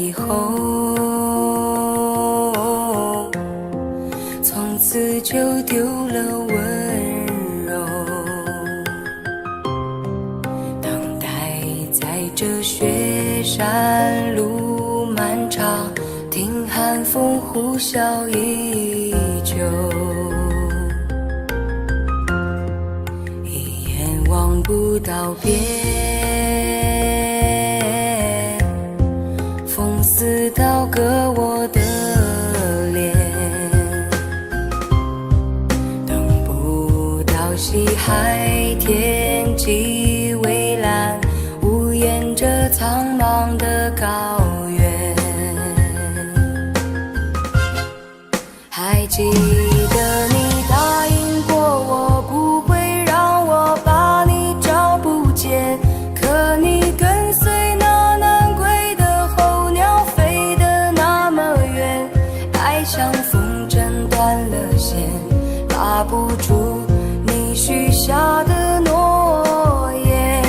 以后，从此就丢了温柔，等待在这雪山路漫长，听寒风呼啸依旧，一眼望不到边，风似刀割我的脸，等不到西海天际蔚蓝，无言着苍茫的高原。还记得你答应过我不会让我把你找不见，可你跟随那南归的候鸟飞得那么远，爱像风筝断了线，拉不住你许下的诺言。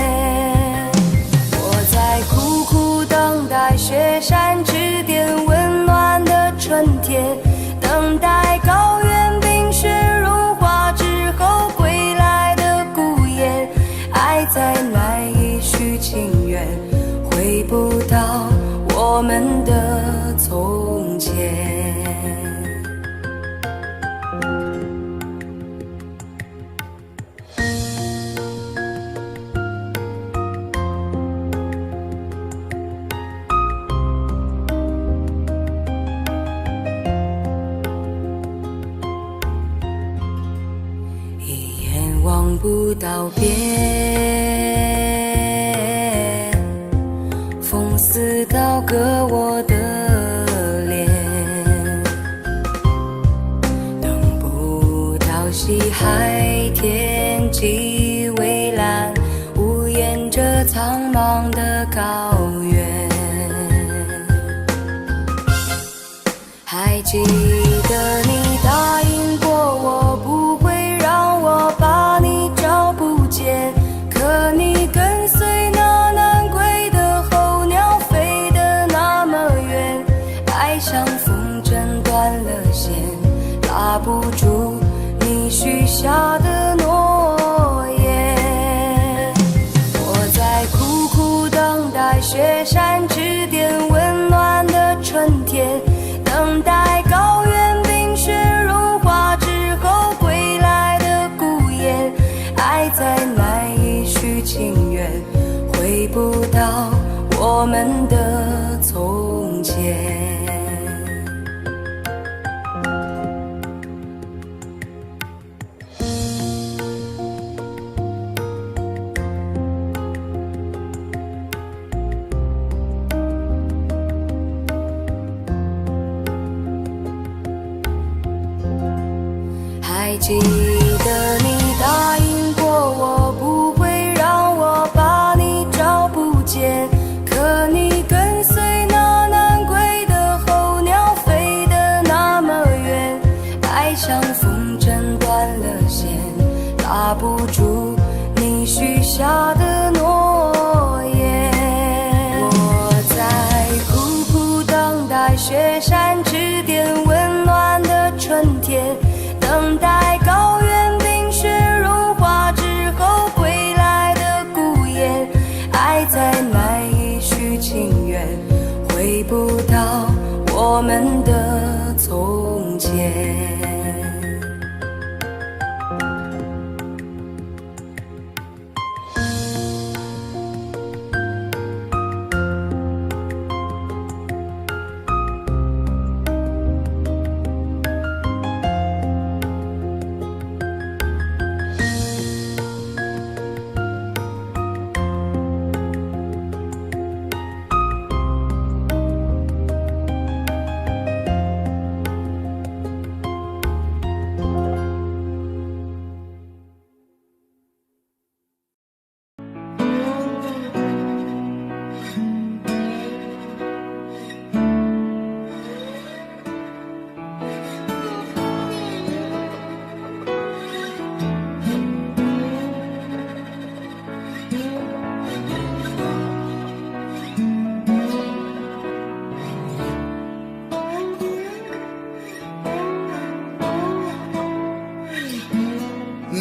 我在苦苦等待雪山之巅温暖的春天，等待高原冰雪融化之后归来的孤雁，爱再难以续情缘，回不到我们的从前。望不到边，风似刀割我的脸，等不到西海天际蔚蓝，无言着苍茫的高原。还记得你答应过我不会让我把你找不见，可你跟随那南归的候鸟飞得那么远，爱像风筝断了线，拉不住你许下的诺言。我在苦苦等待雪山之巅温暖的春天，等待高原冰雪融化之后归来的孤雁，爱再难以续情缘，回不到我们的从前。还记得你答应过我不会让我把你找不见，可你跟随那南归的候鸟飞得那么远，爱像风筝断了线，拉不住你许下的诺言。我在苦苦等待雪山之巅温暖的春天，等待高原冰雪融化之后归来的孤雁，爱再难以续情缘，回不到我们的从前。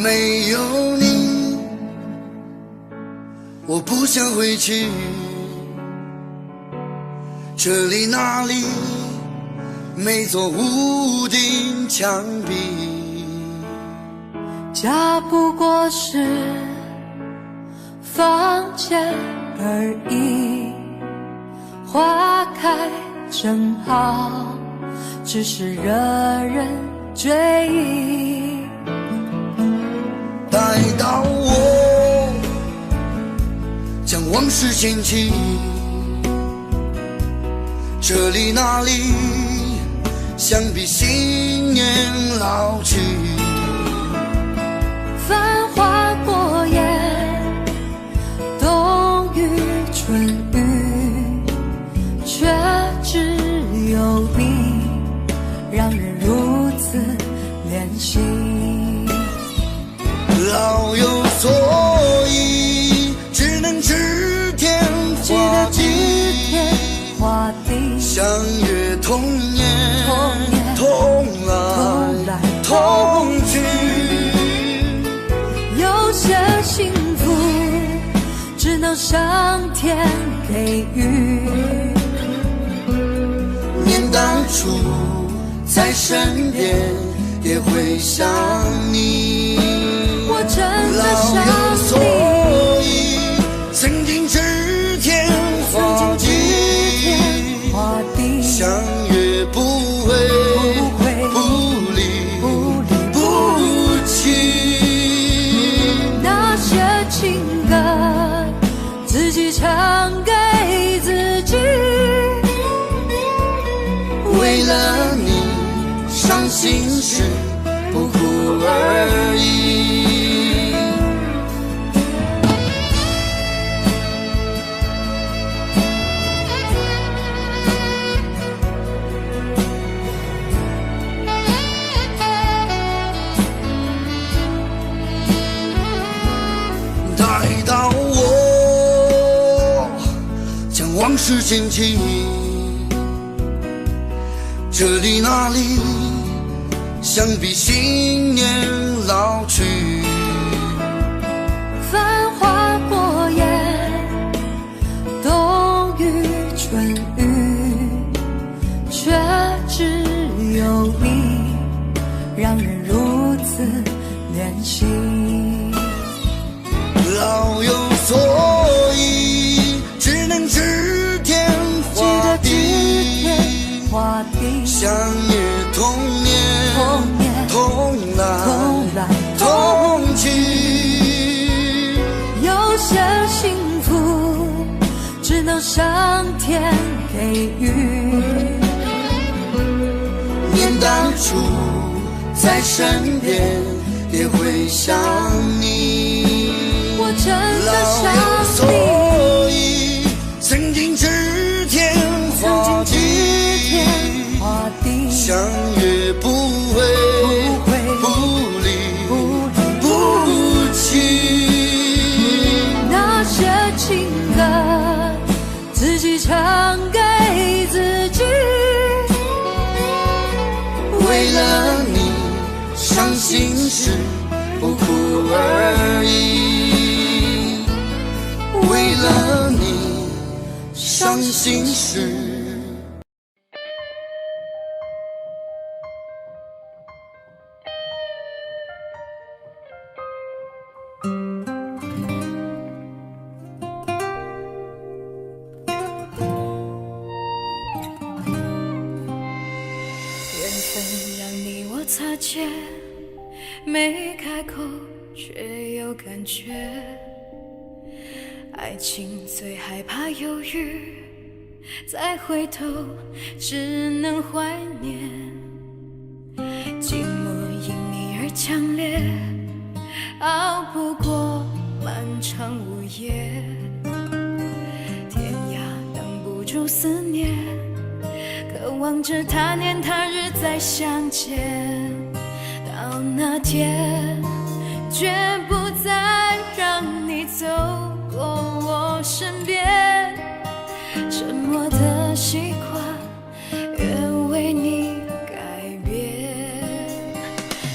没有你，我不想回去。这里那里，每座屋顶墙壁，家不过是房间而已，花开正好，只是惹人追忆。带到我，将往事掀起，这里那里，想必新年老去。繁华过眼，冬雨春雨，却只有你，让人如此怜惜。老有所依，只能指天画地，相约童年，同来同去。有些幸福只能上天给予，念当初在身边，也会想你。我真的想所你，以曾经指天画地，相约不会不离不弃。那些情歌自己唱给自己，为了你伤心时不哭而已。带到我，将往事掀起，这里那里，想必新年老去。繁华过眼，冬雨春雨，却只有你，让人如此怜惜。老有所依，只能指天画地，相约童年，同来同去。有些幸福只能上天给予，念当初在身边，也会想你。我真的想所你，以曾经指天画地，相约不会不离不弃。那些情歌自己唱给自己，为了你伤心时不哭而已。为了你伤心时。缘分让你我擦肩，没开口却有感觉。爱情最害怕犹豫，再回头只能怀念。寂寞因你而强烈，熬不过漫长午夜。天涯挡不住思念，渴望着他年他日再相见。到那天，绝不再让你走过我身边，沉默的习惯愿为你改变。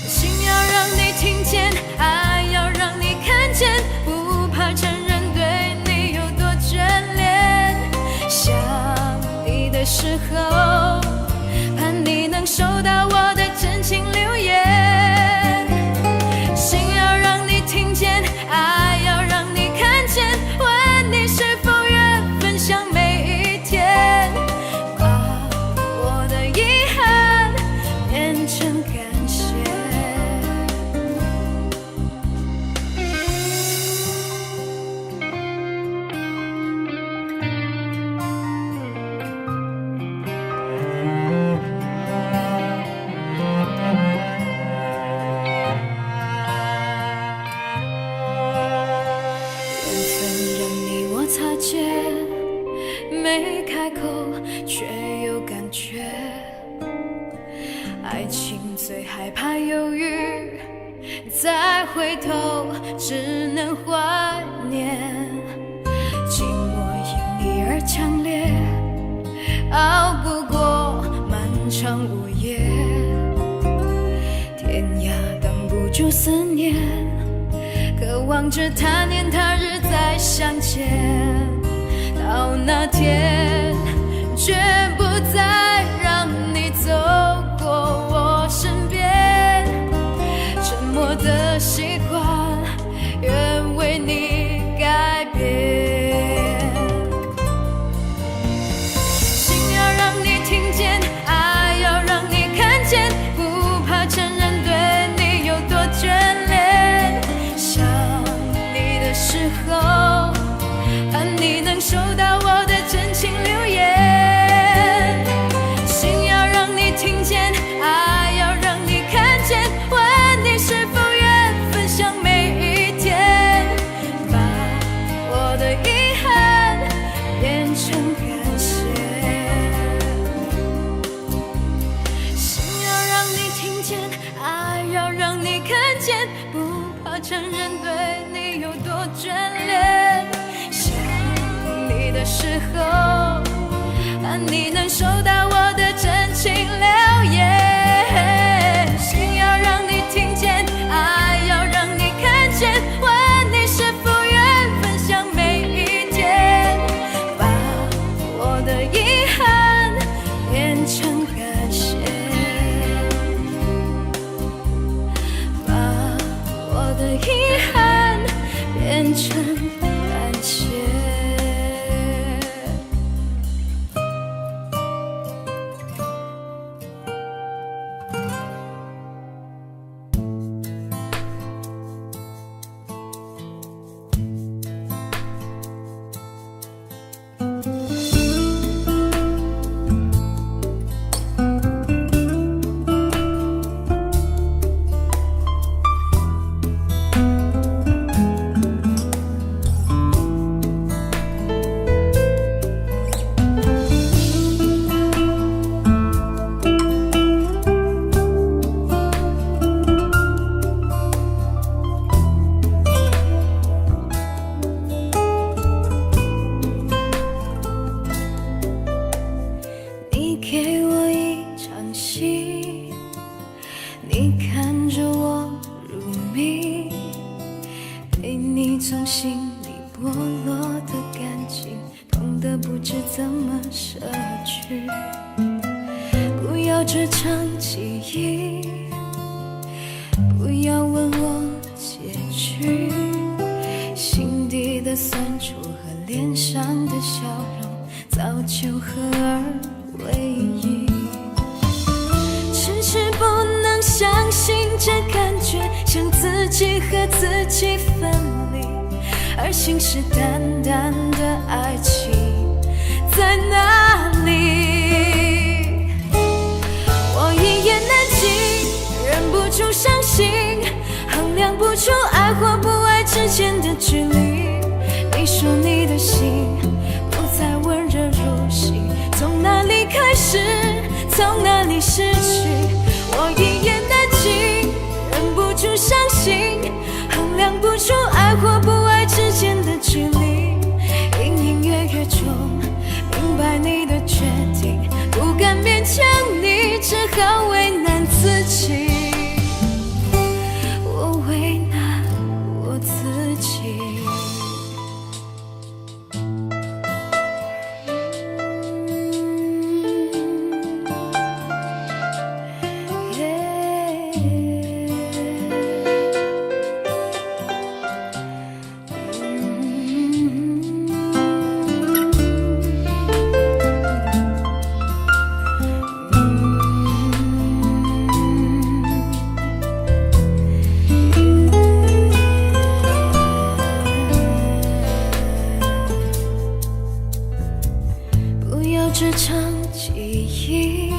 心要让你听见爱最害怕犹豫，再回头只能怀念。寂寞因你而强烈，熬不过漫长午夜。天涯挡不住思念，渴望着他年他日再相见。到那天，绝不再让你走过我身边。沉默的习惯，愿为你改变。心要让你听见，爱要让你看见，不怕承认对你有多眷恋。想你的时候，盼你能收到我的真情留言。心要让你听见，爱要让你看见，问你是否愿分享每一天，把我的遗憾变成感谢。心要让你听见，爱要让你看见，不怕承认对你有多眷恋。想你的时候，盼你能收到我的真情留言。心要让你听见，爱要让你看见，问你是否愿分享每一天，把我的遗憾变成感谢，把我的遗憾变成感谢。你给我一场戏，你看着我入迷，被你从心里剥落的感情，痛得不知怎么舍去。不要这场记忆，不要问我结局，心底的酸楚和脸上的笑容早就合而为一。迟迟不能相信这感觉，像自己和自己分离，而信誓旦旦的爱情在哪里？我一言难尽，忍不住伤心，衡量不出爱或不爱之间的距离。你说你的心不再温热如昔，从哪里开始，从哪里失去？我一言难尽，忍不住伤心，衡量不出爱或不爱之间的距离。隐隐约约中明白你的决定，不敢勉强你，只好为难自己。我为难我自己。这场记忆，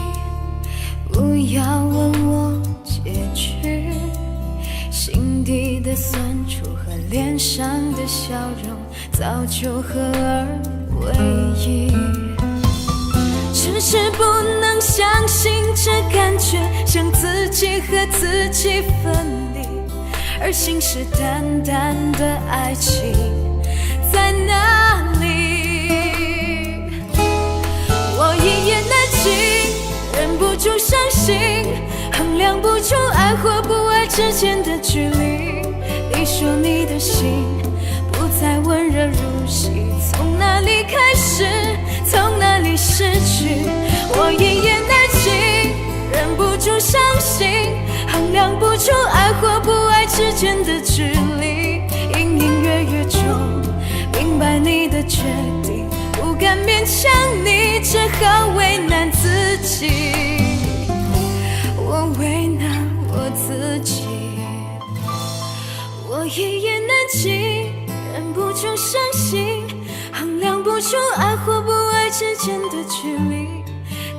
不要问我结局，心底的酸楚和脸上的笑容早就合而为一。迟迟不能相信这感觉像自己和自己分离，而信誓旦旦的爱情在哪里？我一言难尽，忍不住伤心，衡量不出爱或不爱之间的距离。你说你的心不再温热如昔，从哪里开始，从哪里失去？我一言难尽，忍不住伤心，衡量不出爱或不爱之间的距离。隐隐约约中明白你的决定，不敢勉强你，只好为难自己。我为难我自己，我一言难尽，忍不住伤心，衡量不出爱或不爱之间的距离。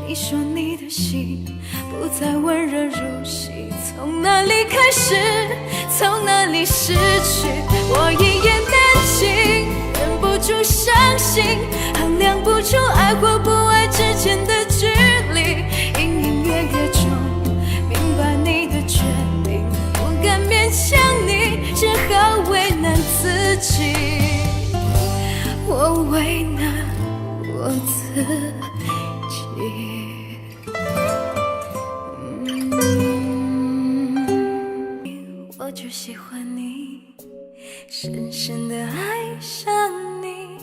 你说你的心不再温热如昔，从哪里开始，从哪里失去？我一言难尽，忍不住伤心，衡量不出爱或不爱之间的距离。隐隐约约中明白你的决定，不敢勉强你，只好为难自己。我为难我自己。我就喜欢你，深深地爱上你，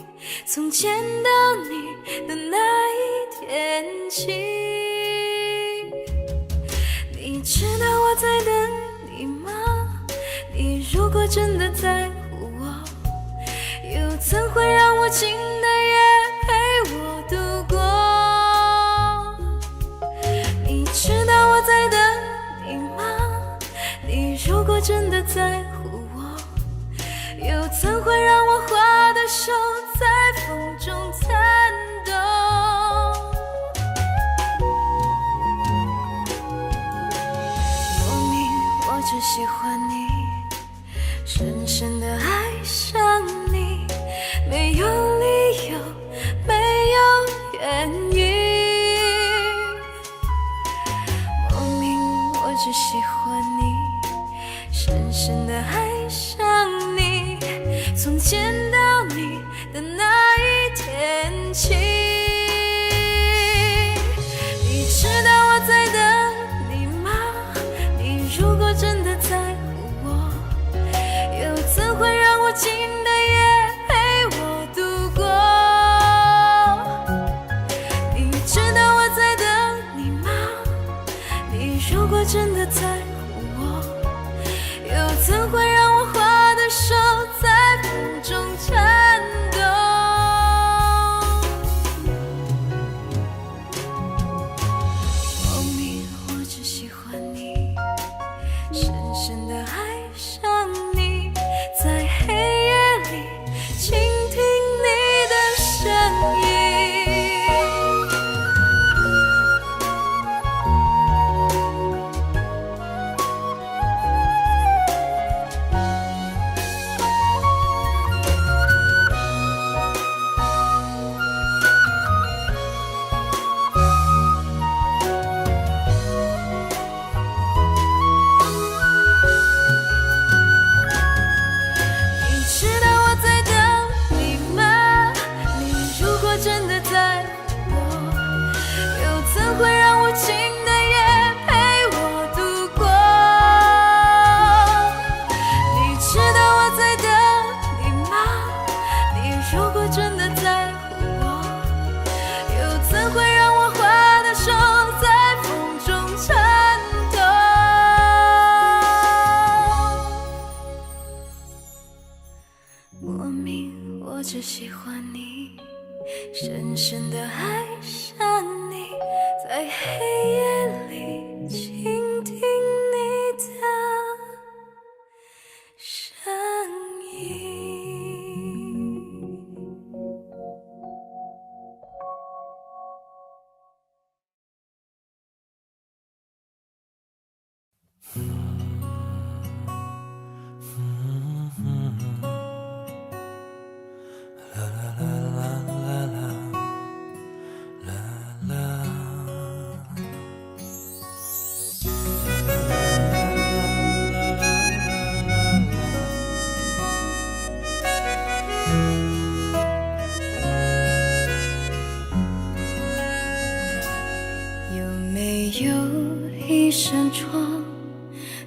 从见到你的那一天起。你知道我在等你吗？你如果真的在乎我，又怎会让无情的夜陪我度过？你知道我在等你吗？你如果真的在乎我，又怎会让我花的手在风中颤抖？莫名我只喜欢你，深深地爱上你，没有理由，没有原因。莫名我只喜欢你，深深地爱上你，从见到你的那一天起。你知道我在等你吗？你如果真的在乎我，又怎会让无情的夜陪我度过？你知道我在等你吗？你如果真的在乎我，又怎会让我花的手在风中颤抖？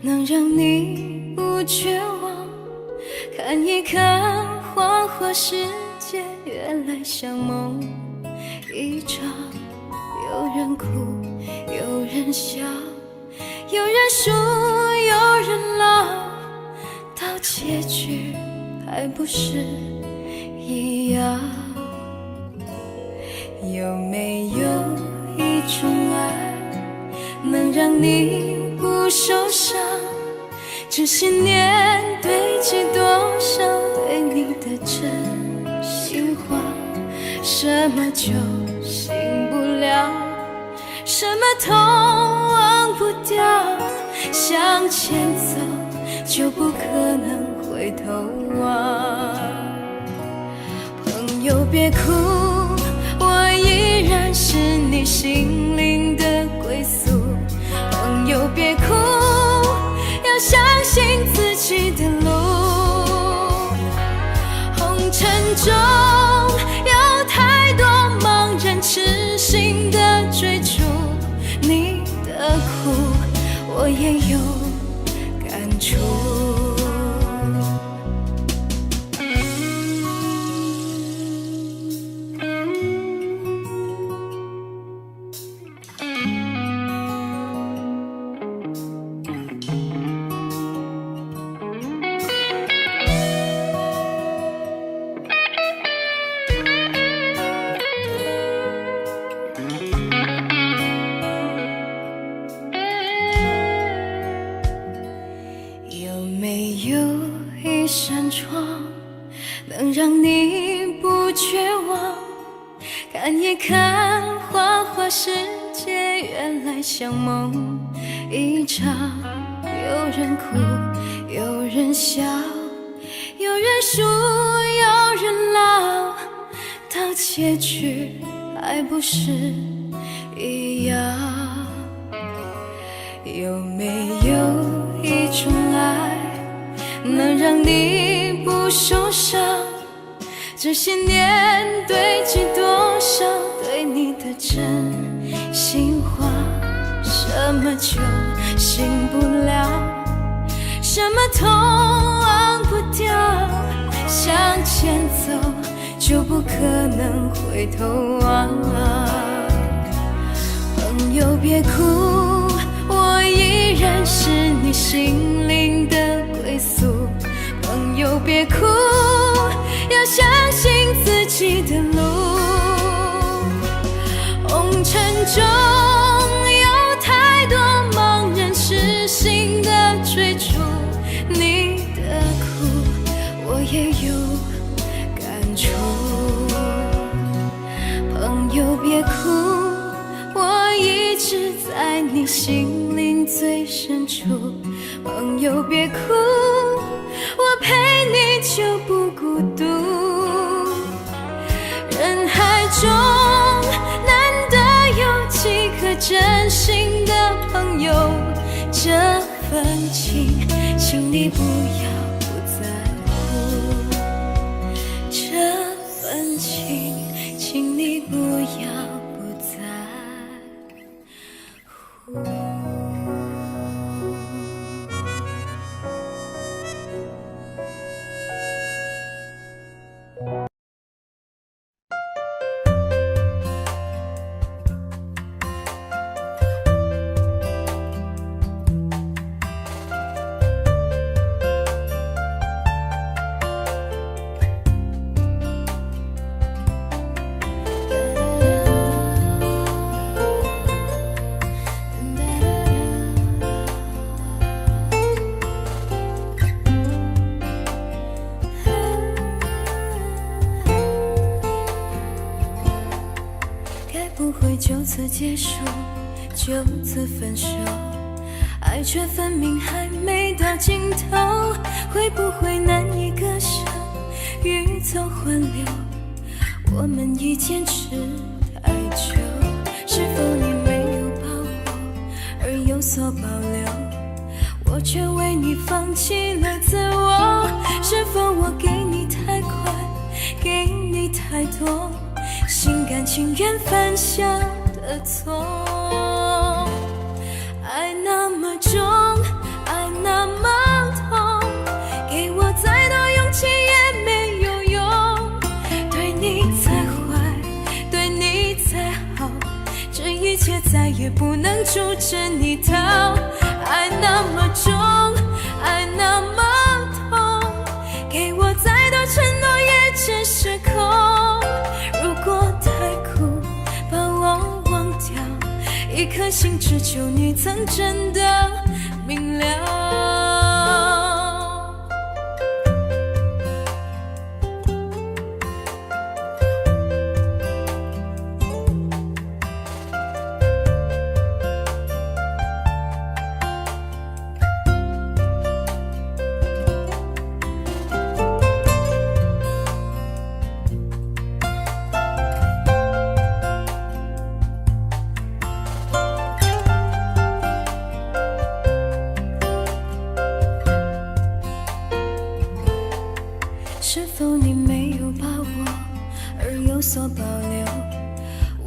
能让你不绝望。看一看花花世界，原来像梦一场。有人哭，有人笑，有人输，有人老，到结局还不是一样。有没有一种爱，能让你不受伤？这些年堆积多少对你的真心话？什么就醒不了，什么痛忘不掉，向前走就不可能回头望。朋友别哭，我依然是你心灵的归宿。朋友别哭，要相信自己的路。红尘中有太多茫然痴心的追逐，你的苦我也有感触。有没有一扇窗，能让你不绝望？看一看花花世界，原来像梦一场。有人哭，有人笑，有人输，有人老，到结局还不是一样。有没有一种爱，能让你不受伤？这些年堆积多少对你的真心话？什么就醒不了，什么痛忘不掉，向前走就不可能回头望。朋友别哭，我依然是你心灵的归宿。朋友别哭，要相信自己的路。红尘中有太多茫然痴心的追逐，你的苦我也有感触。朋友别哭，我一直在你心灵最深处。朋友别哭，我陪你就不孤独。人海中难得有几个真心的朋友，这份情，请你不要不在乎。这份情，请你不要不在乎。不会就此结束，就此分手，爱却分明还没到尽头。会不会难以割舍，欲走还留？我们已坚持太久，是否你没有把握而有所保留？我却为你放弃了自我。是否我给你太快，给你太多？心甘情愿犯下的错，爱那么重，爱再也不能阻止你逃。爱那么重，爱那么痛，给我再多承诺也只是空。如果太苦，把我忘掉，一颗心只求你曾真的明了。是否你没有把握而有所保留，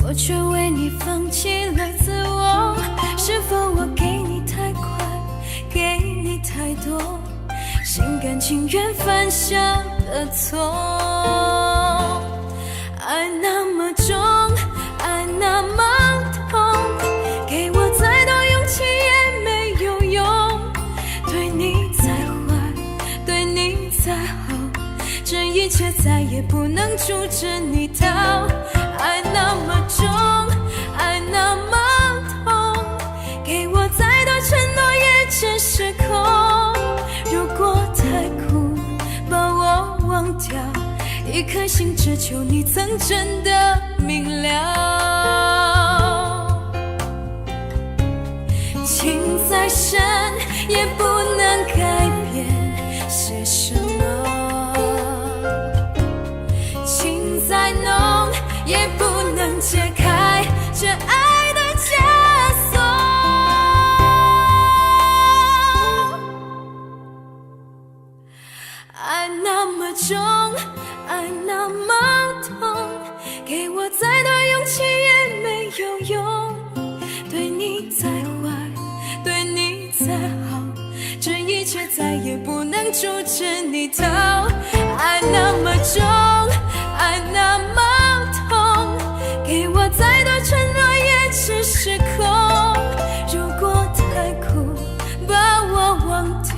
我却为你放弃了自我？是否我给你太快，给你太多，心甘情愿犯下的错？爱那么重，爱那么痛，给我再多勇气也没有用。对你再坏，对你再好，这一切再也不能阻止你逃。爱那么重，爱那么痛，给我再多承诺也只是空。如果太苦，把我忘掉，一颗心只求你曾真的明了。情再深也不能改变些什么，情再浓也不能解开这爱的枷锁。爱那么重，爱那么痛，给我再多勇气也没有用。对你再坏，对你再好，这一切再也不能阻止你逃。爱那么重，爱那么痛，给我再多承诺也只是空。如果太苦，把我忘掉，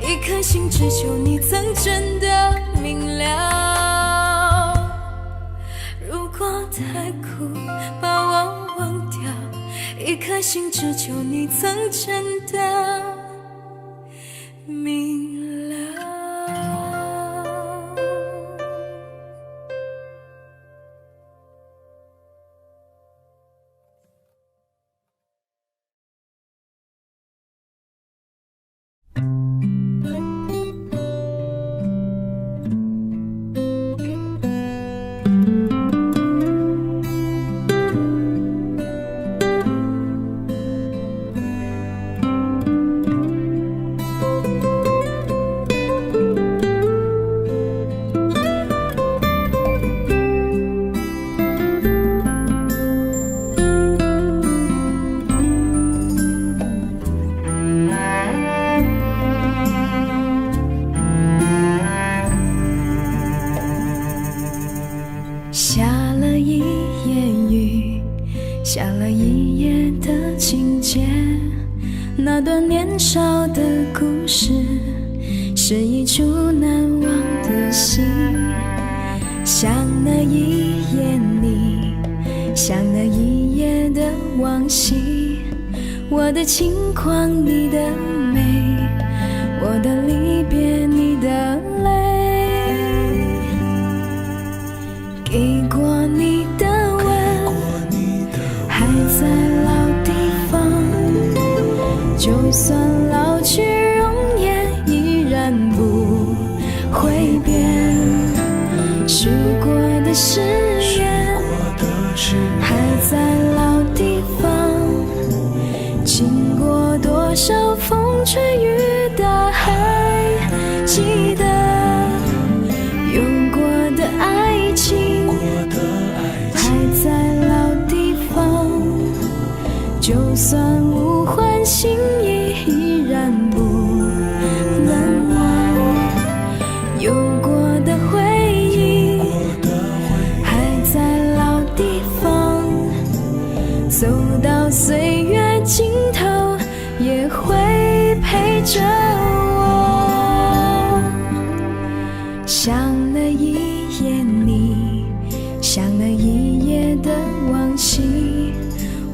一颗心只求你曾真的明了。如果太苦，把我忘掉，一颗心只求你曾真的明了。下了一夜雨，下了一夜的情节，那段年少的故事是一出难忘的戏。像那一夜你，像那一夜的往昔，我的轻狂你的美，我的离别你的泪，给过你的吻还在老地方，就算老去容颜依然不会变，许过的誓言还在老地方，经过多少风吹雨打还记得，有过的爱情还在老地方，就算无欢心意依然不能忘，有过的回忆还在老地方，走到着我。想了一夜你，想了一夜的往昔，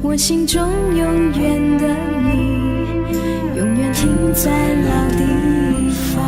我心中永远的你，永远停在老地方。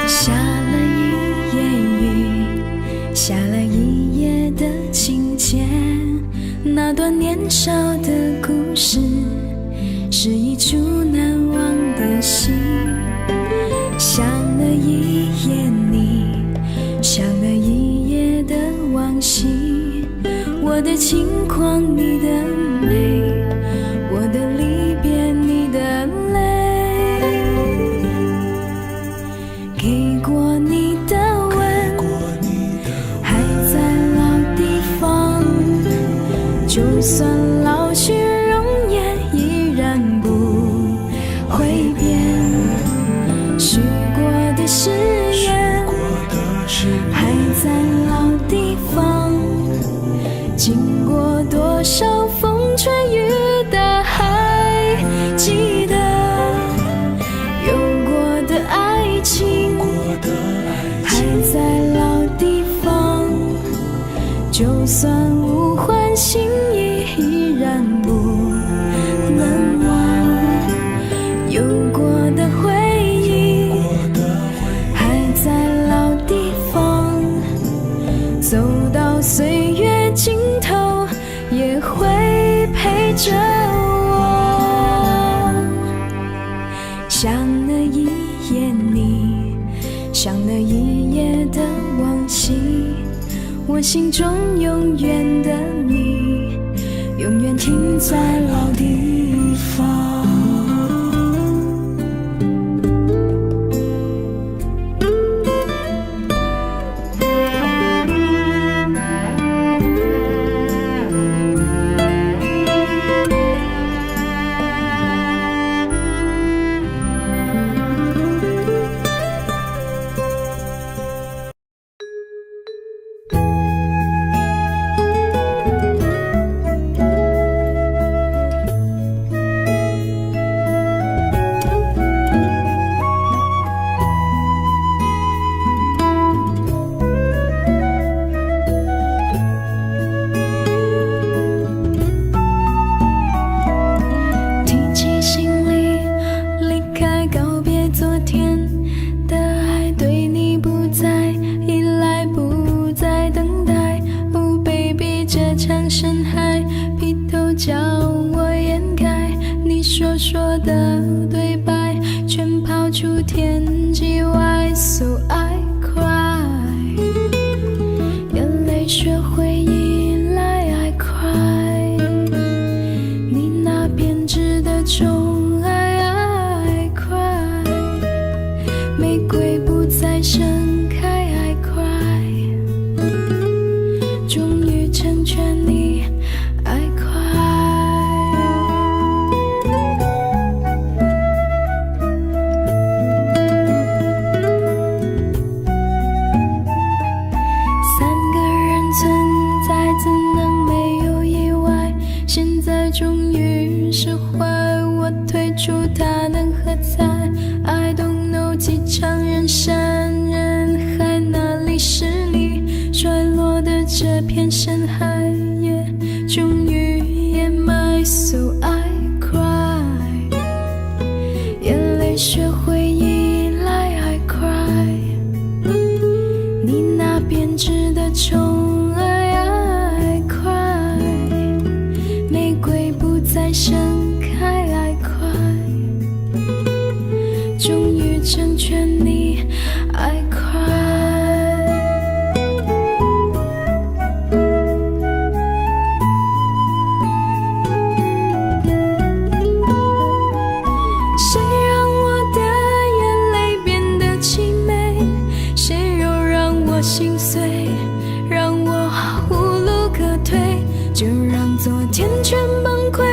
下了一夜雨，下了一夜的情节，那段年少的故事，是一出难忘的戏。想了一夜你，想了一夜的往昔，我的轻狂你的美，我的离别你的泪，给过你的吻还在老地方，就算老去容颜依然不会变，许过的誓言还在老地方，经过多少风吹雨打还记得，有过的爱情还在老地方，就算无欢心意依然不能忘，有过的回忆还在老地方，走到岁月尽头也会陪着我。想了一夜你，想了一夜的往昔，我心中永远的你，永远停在老地方。说的对白全抛出天际外 So I cry， 眼泪学会依赖 I cry， 你那编织的宠爱 I cry， 玫瑰不再盛开 I cry， 终于成全你 I cry。终于释怀，我退出它能何在 I don't know， 几场人山人海，哪里是你摔落的这片深海，也终于掩埋 So I cry， 眼泪学会依赖 I cry， 你那编织的宠爱 I cry， 玫瑰不再盛开 I cry，就让昨天全崩溃，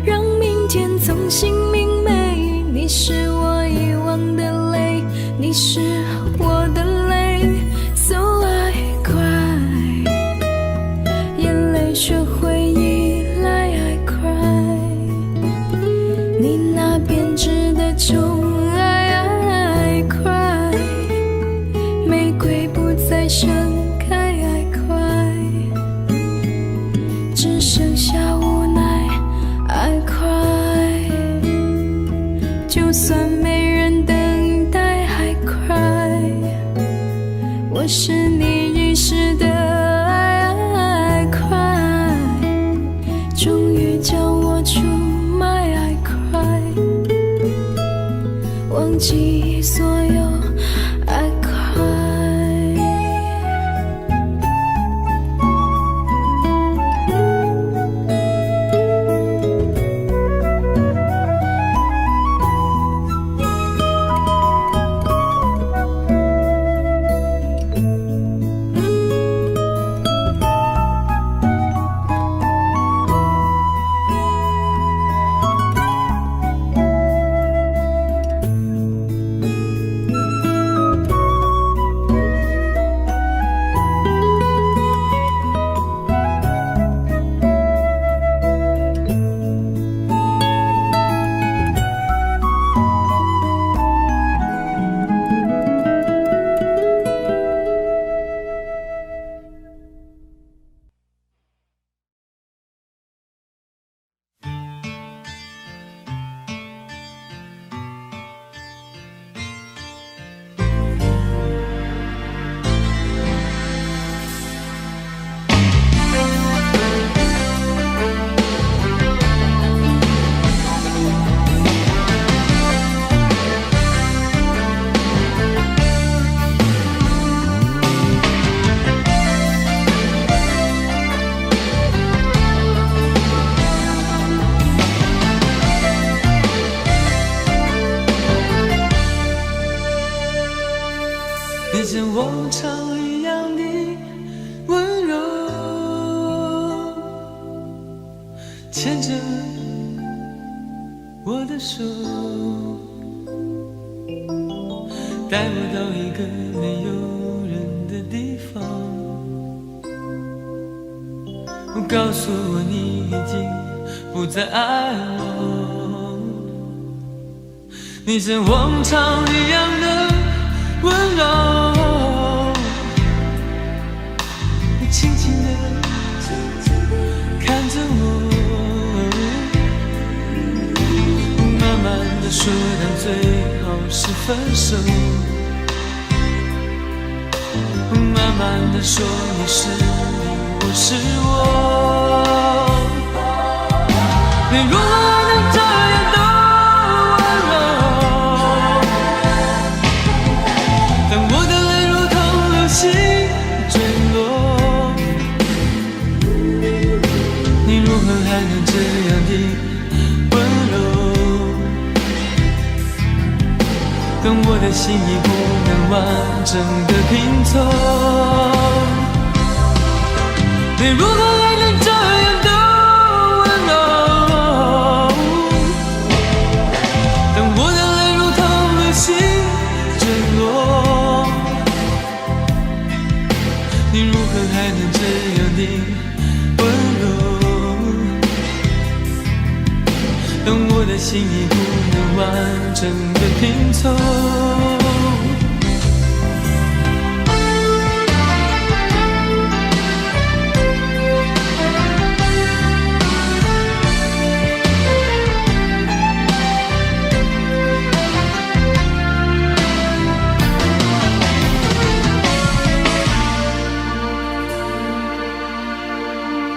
让明天重新明媚。你是我遗忘的泪，你是我的泪 So I cry， 眼泪学会依赖 I cry， 你那编织的宠爱 I cry， 玫瑰不再盛开 I cry， 只剩下无奈 I cry， 就算没人等待 I cry， 我是你遗失的爱 I cry， 终于叫我出卖 I cry， 忘记所有 I cry。你像往常一样的温柔，牵着我的手，带我到一个没有人的地方，告诉我你已经不再爱我。你像往常一样的温柔，你轻轻地看着我，慢慢地说到最后是分手，慢慢地说你是你，我是我。你如何能这样的还能这样的温柔，当我的心已不能完整的拼凑，你如何还能这样的温柔，当我的泪如同流星坠落，你如何还能这样的温柔，当我的心已不能完整的拼凑。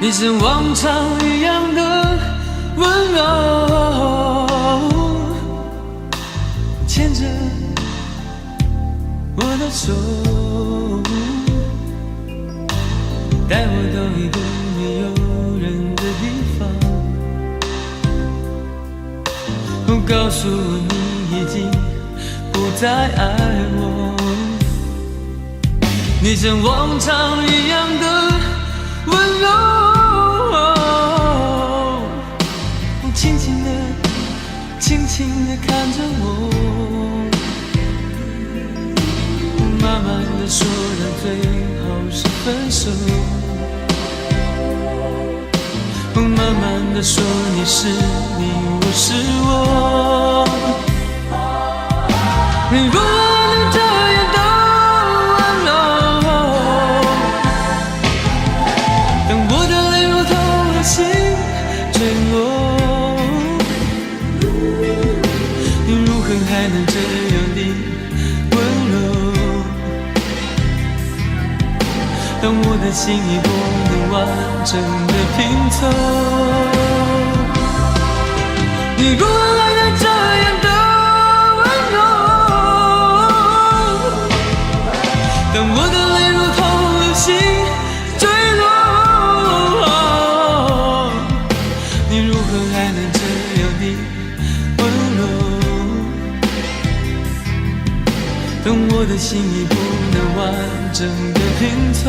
你像往常一样的温柔，牵着我的手，带我到一个没有人的地方，告诉我你已经不再爱我。你像往常一样的温柔，慢慢地说你是你，我是我。你如果能这样的温柔，当我的泪如同流星坠落，你如何还能这样的温柔？当我的心已不能完整的拼凑，你如何还能这样的温柔？当我的泪如同流星坠落，你如何还能这样的温柔？当我的心已不能完整的拼凑。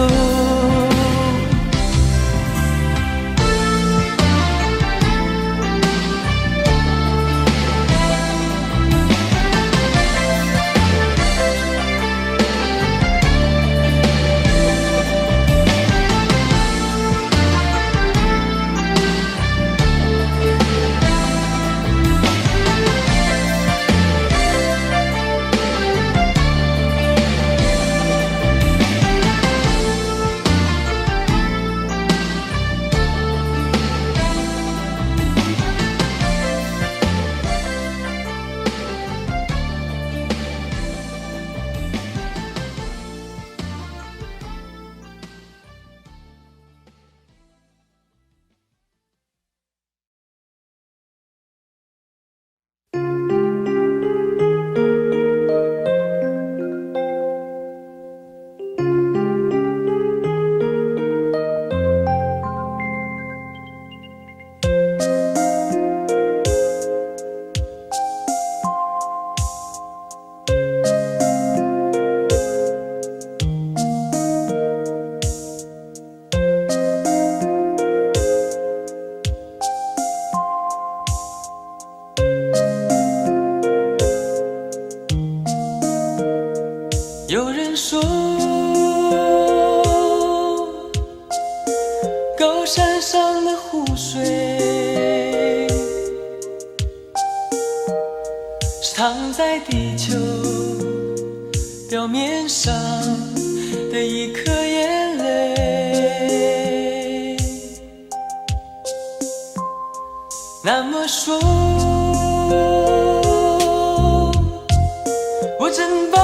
有人说，高山上的湖水是躺在地球表面上的一颗眼泪。那么说，我真把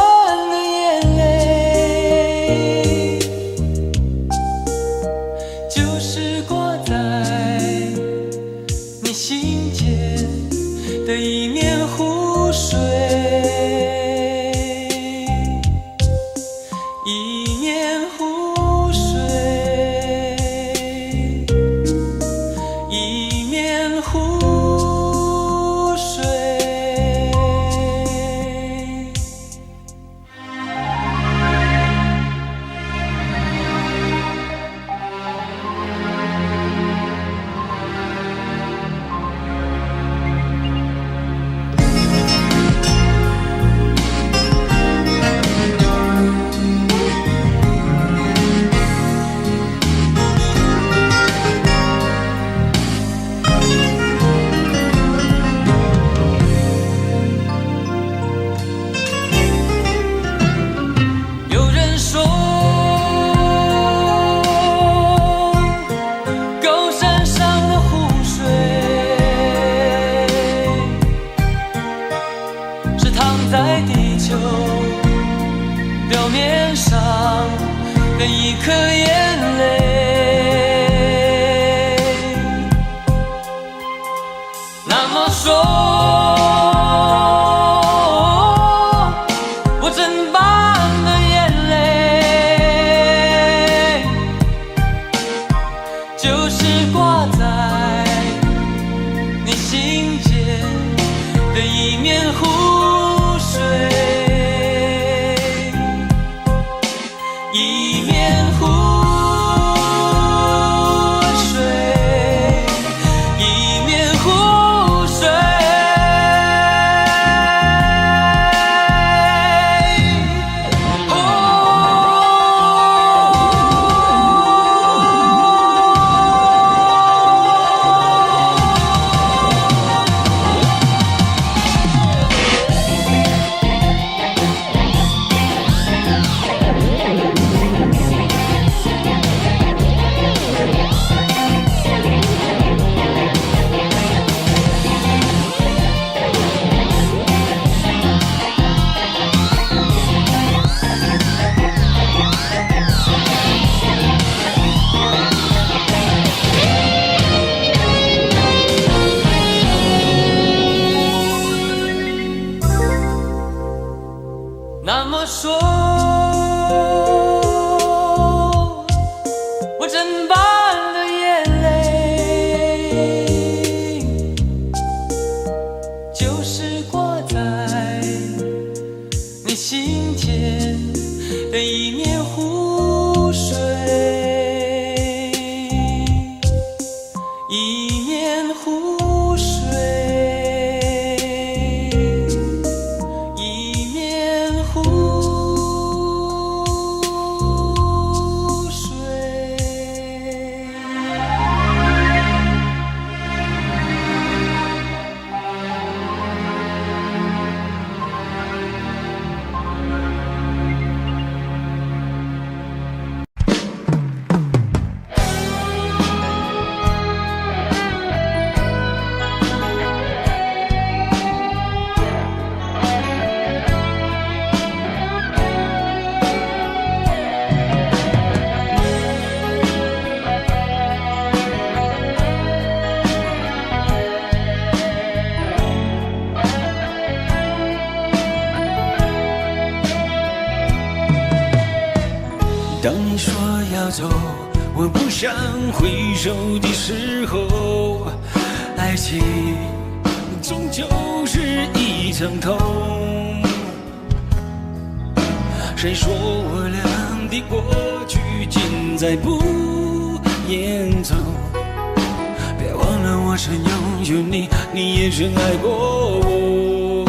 的一面湖水，一面湖水，一面湖水。在地球表面上的一颗眼泪，那么说，我真棒的眼泪，就是挂在你心间的一面湖水，一面湖水，一面湖水。一念湖水，一念湖水。当你说要走，我不想回首的时候，爱情终究是一场空。谁说我俩的过去尽在不言中？别忘了我曾拥有你，你也曾爱过我。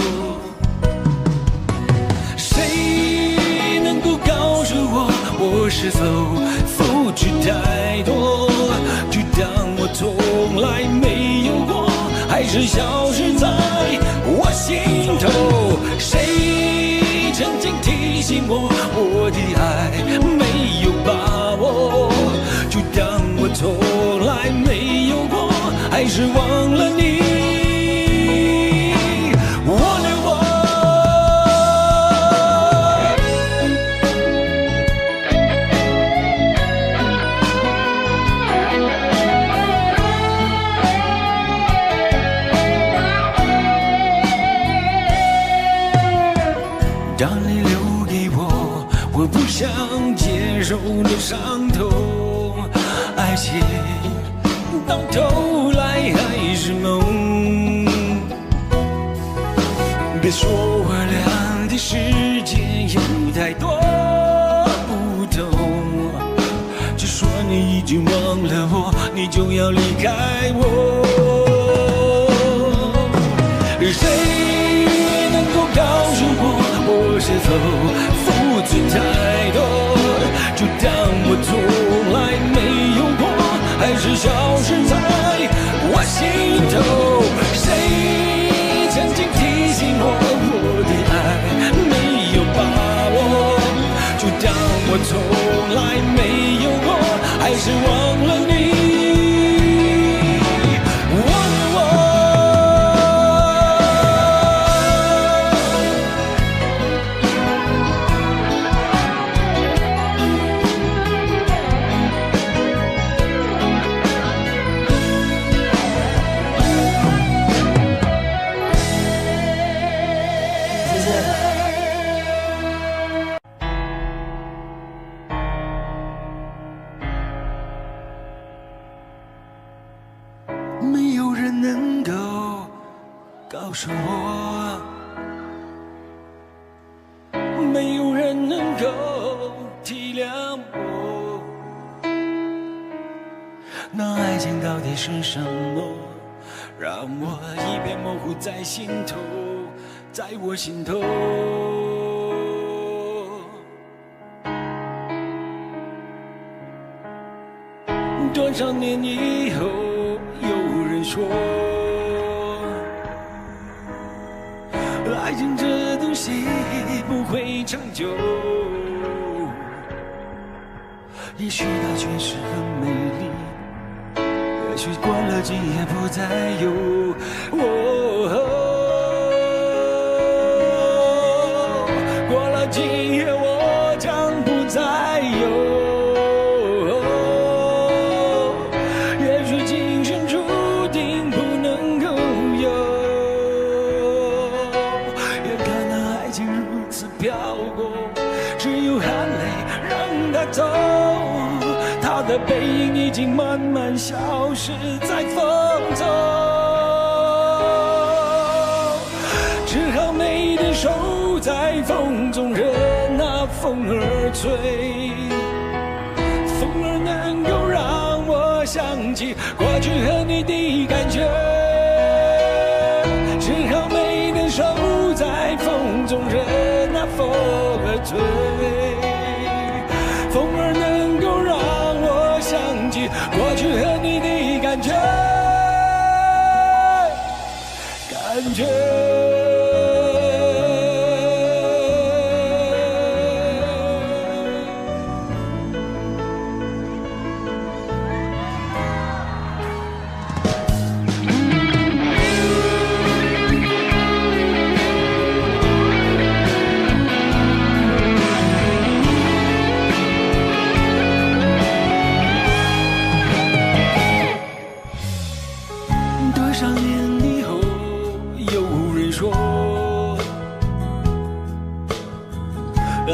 谁能够告诉我是否付出太多，就当我从来没有过，还是消失在我心头。谁曾经提醒我的爱没有把握，就当我从来没有过，还是忘了你。当你留给我，我不想接受的伤痛，爱情到头来还是梦。别说我俩的世界有太多不同，就说你已经忘了我，你就要离开我。谁能够告诉我是否付出太多，就当我从来没有过，还是消失在我心头。谁曾经提醒我的爱没有把握，就当我从来没有过，还是忘了你。没有人能够告诉我，没有人能够体谅我，那爱情到底是什么，让我一片模糊在心头，在我心头。多少年以后，有人说，爱情这东西不会长久，也许它确实很美丽，也许过了今夜不再有。过了今夜我将不再有。走，他的背影已经慢慢消失在风中，只好美的手在风中任那风儿吹，风儿能够让我想起起过去和你的感觉，只好没能守在风中，任那风儿吹。风儿能够让我想起过去和你的感觉，感觉。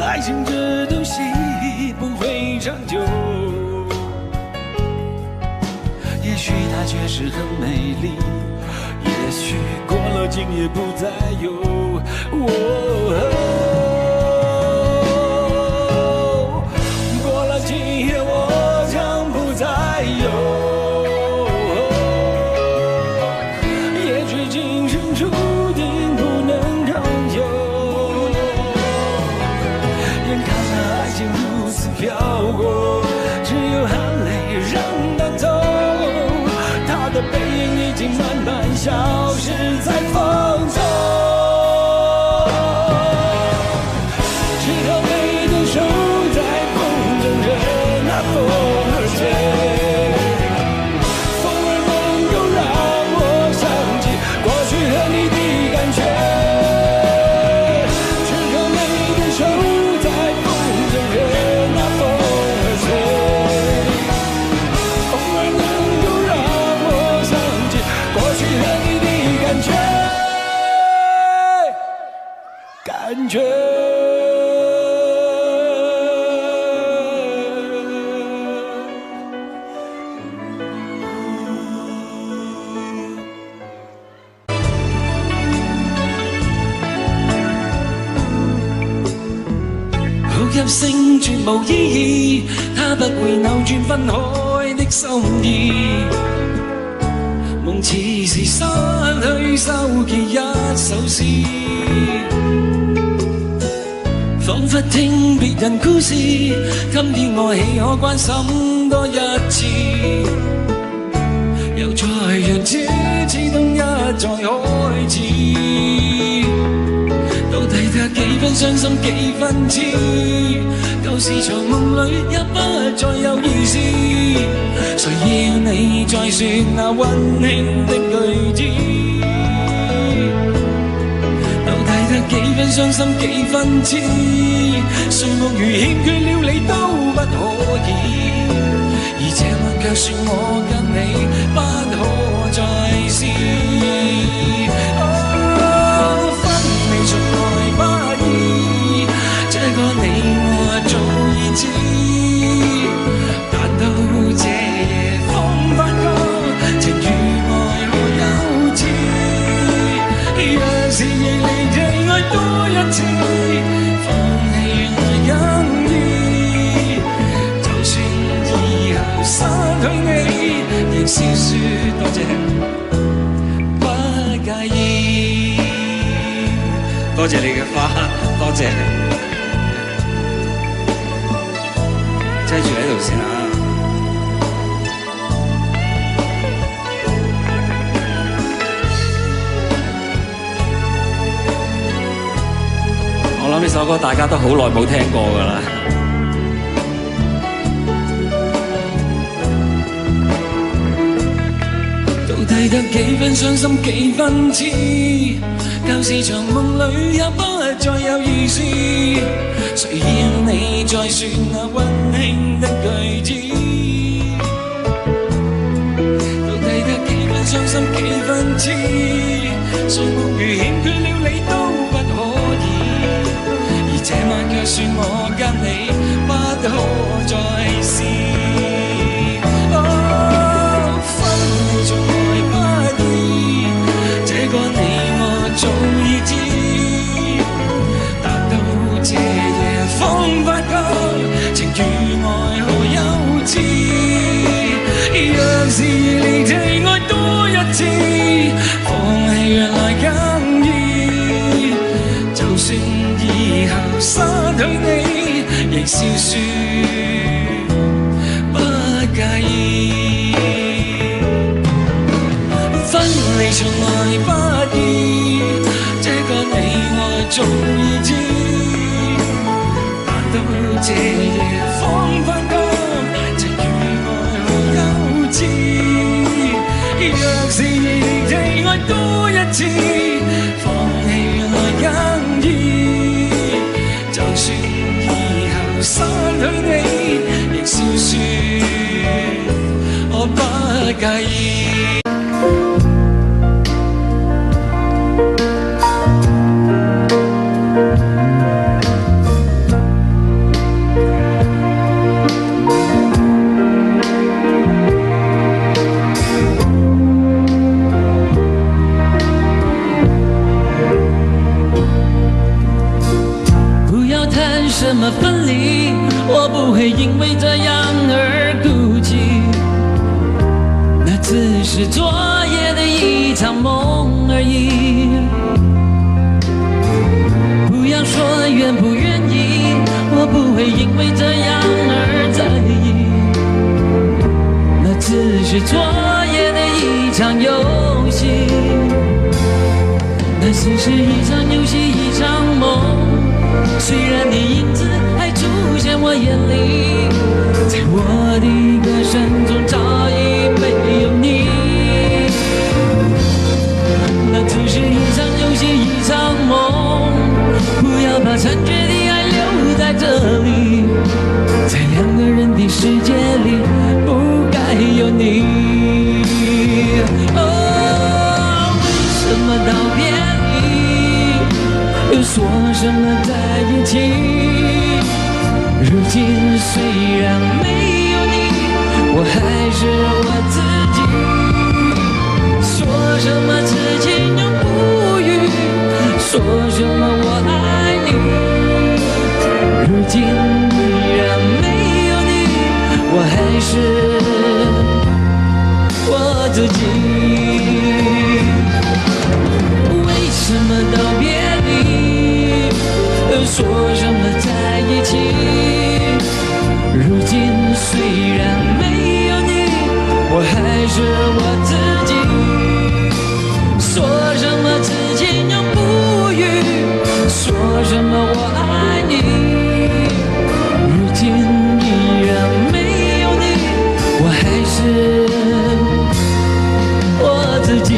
爱情这东西不会长久，也许它确实很美丽，也许过了今夜不再有。过了今夜我将不再有。也许今生注定不能长久。眼看那爱情如此飘过，只有含泪让它走。他的背影已经慢慢消失在风中，只好被动守在风中，任那风儿吹。风儿能够让我想起过去和你的感觉，只好没能守在风中，任那风儿吹。风儿能够让我想起过去和你的感觉，感觉。好入聲絕無意義，它不會扭轉分開的心意。夢似是失去收記一首詩，彷彿聽別人故事，今天我豈可關心多一次？又再讓這刺痛一再開始。到底得幾分傷心幾分痴，舊時長夢裏也不再有意思。誰要你再說那溫馨的句子？到底得幾分傷心幾分痴，誰夢如欠缺了你都不可以，而這晚卻說我跟你不可再試。從來不易，這個你我早已知，但到這夜風發光，情與愛可幼稚。若是亦離這愛多一次，放棄原來容易，就算以後失去你，仍笑說多謝，不介意。多謝你嘅花，多謝你，擠住喺度先啊！我諗呢首歌大家都好耐冇聽過㗎啦。到底得幾分傷心幾分痴？舊時長夢裏也不再有意思，誰要你再說那溫馨的句子？到底得幾分傷心幾分痴？誰夢如欠缺了你都不可以，而這晚卻說我跟你不可再試。分離從來不易，這個你早已知，但到這夜風發光，情與愛何幼稚。若是笑說不介意。分離從來不易，這個你我早已知。但到這夜方發覺，情與愛何幼稚。若是異地愛多一次，放棄來更易。就算以後失去你，亦笑說我不介意。什么分离，我不会因为这样而孤寂。那只是昨夜的一场梦而已。不要说愿不愿意，我不会因为这样而在意。那只是昨夜的一场游戏，那只是一场游戏，一场梦。虽然你影子还出现我眼里，在我的歌声中早已没有你。那只是一场游戏，一场梦，不要把残缺的爱留在这里，在两个人的世界里不该有你。哦，为什么道别又说什么在一起？如今虽然没有你，我还是我自己。说什么此情永不渝，说什么我爱你。如今依然没有你，我还是我自己。为什么道别说什么在一起？如今虽然没有你，我还是我自己。说什么此情永不渝，说什么我爱你。如今依然没有你，我还是我自己。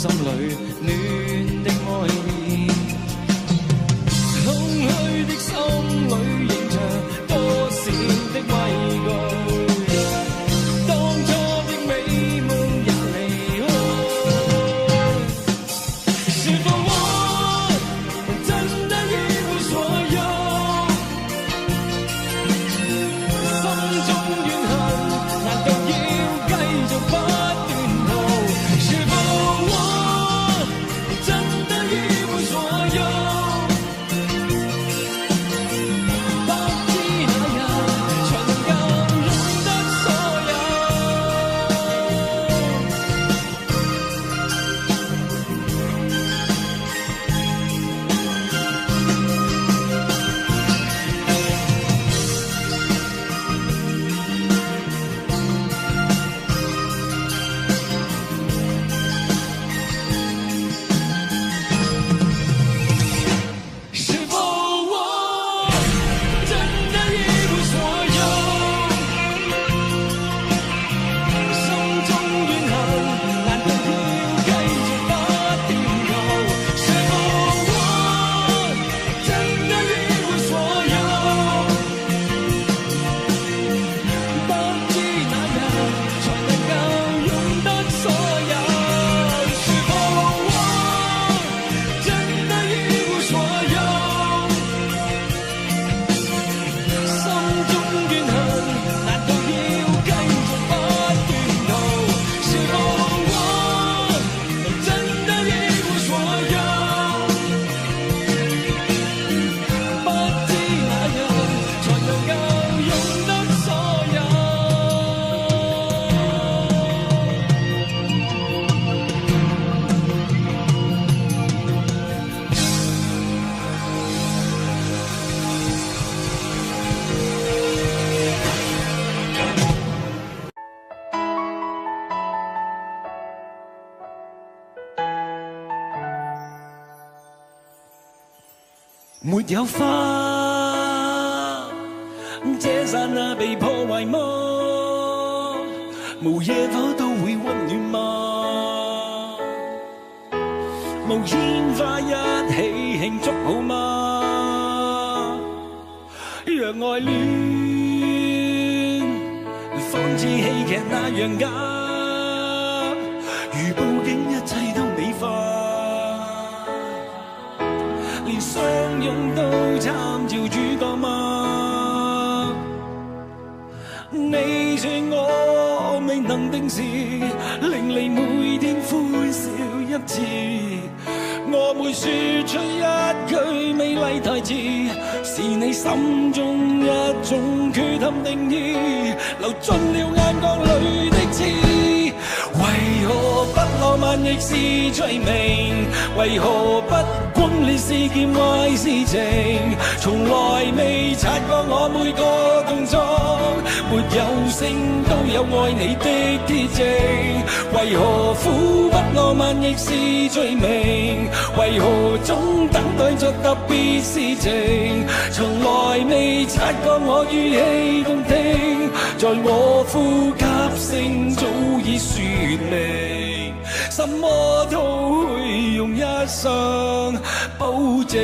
心裏暖的愛意，空虛的心裏仍藏多少的畏懼，當初沒有花，這剎那被破壞嗎？無野火都會溫暖嗎？無煙花一起慶祝好嗎？若愛戀仿似戲劇那樣假，如報警一切都美化，連相擁都參照主角嗎？你說我未能定時，令你每天歡笑一次，我會說出一句美麗台詞，是你心中一種缺陷定義，流進了眼角裏的刺。為何不浪漫亦是罪名？為何不轟烈是件壞事情？從來未察覺我每個動作，沒有聲都有愛你的鐵證。為何苦不浪漫亦是罪名？為何總等待着特別事情？從來未察覺我語氣動聽，在我呼吸聲早已說明，什麼都會用一生保證。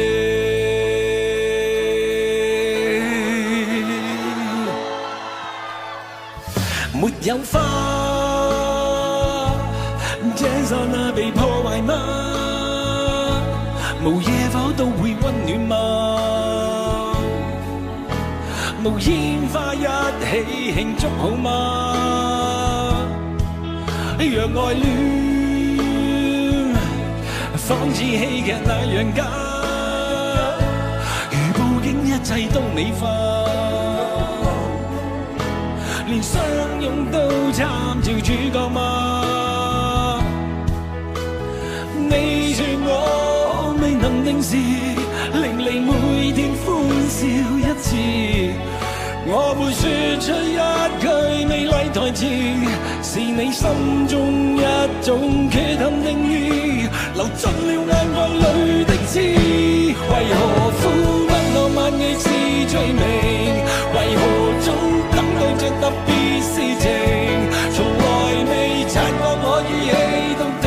沒有花，這剎那被破壞嗎？無野火都會溫暖嗎？無煙花一起慶祝好嗎？若愛戀仿似戲劇那樣假，如報警一切都美化，連相擁都參照主角嗎？你說我未能定時，令你每天歡笑一次，我會說出一句美麗台詞，是你心中一種缺陷定義，流進了眼角裏的刺。為何苦不浪漫亦是罪名？為何總等待着特別事情？從來未察覺我語氣動聽，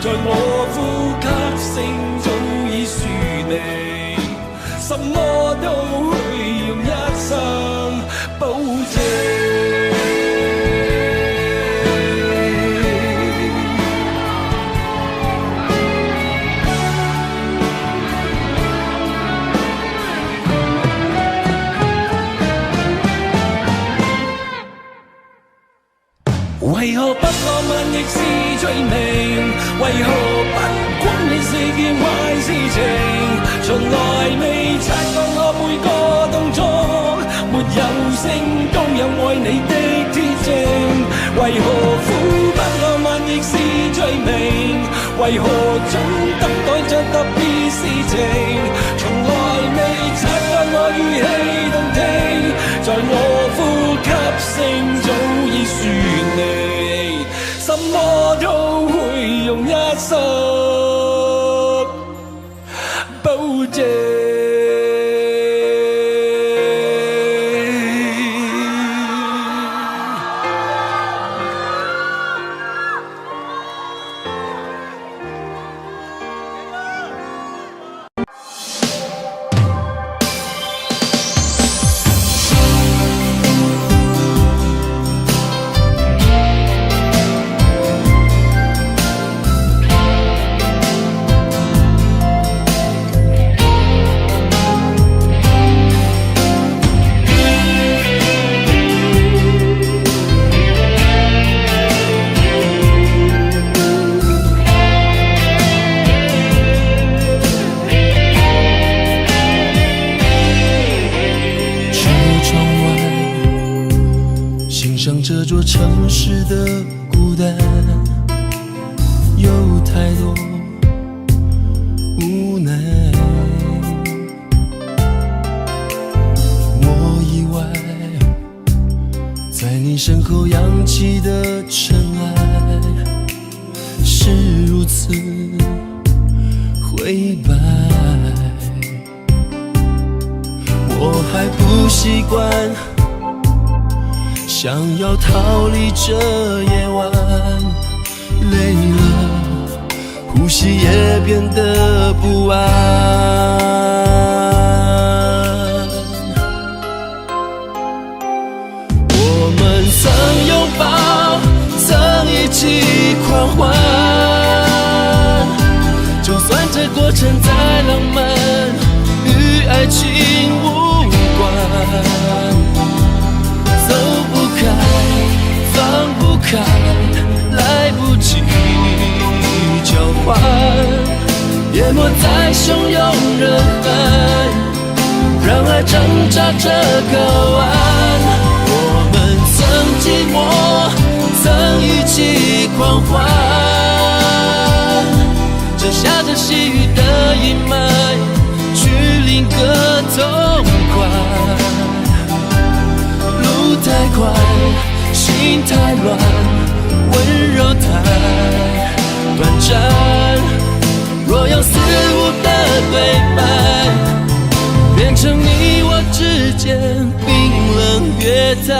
在我呼吸聲早已說明，什麼都會用一生保證。為何不浪漫亦是罪名？為何不轟烈是件壞事情？從來未察覺我每個動作，沒有聲都有愛你的鐵證。為何苦不浪漫亦是罪名？為何總等待着特別事情？從來未察覺我語氣動聽，在我呼吸聲早已說明，什麼都會用一生保證。这座城市的孤单有太多无奈，我以为在你身后扬起的尘埃是如此灰白，我还不习惯，想要逃离这夜晚，累了，呼吸也变得不安。我们曾拥抱，曾一起狂欢，就算这过程再浪漫，与爱情无关，走不开，放不开，来不及交换，淹没在汹涌人海，让爱挣扎着睾丸。我们曾寂寞，曾一起狂欢，遮下着细雨的阴霾，去另个痛快。路太快，心太乱，温柔太短暂。若用肆无的对白，变成你我之间冰冷月台。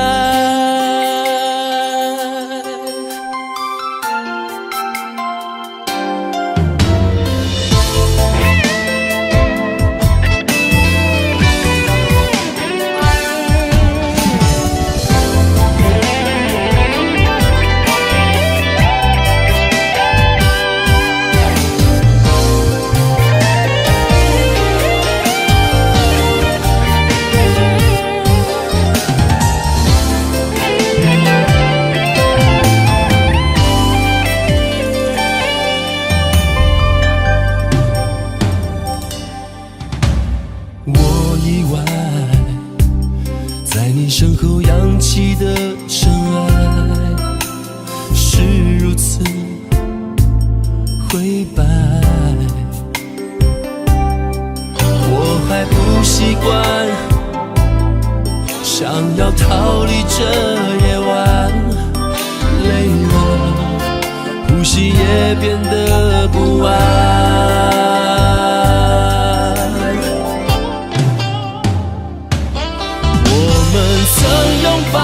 身后扬起的尘埃是如此灰白，我还不习惯，想要逃离这夜晚，累了，呼吸也变得不安。曾拥抱，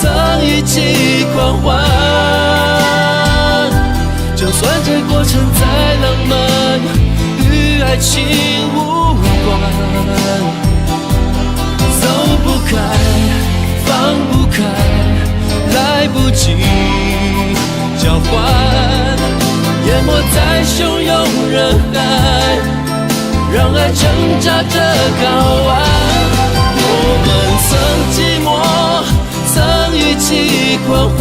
曾一起狂欢，就算这过程再浪漫，与爱情无关，走不开，放不开，来不及交换，淹没在汹涌人海，让爱挣扎着睾丸。我们曾寂寞，曾一起狂欢，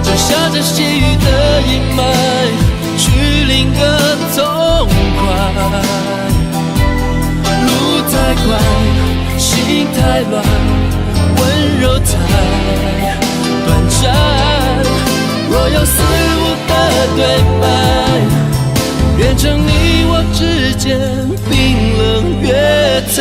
遮下着细雨的阴霾，去另个痛快。路太快，心太乱，温柔太短暂。若有肆无的对白，变成你我之间冰冷月台。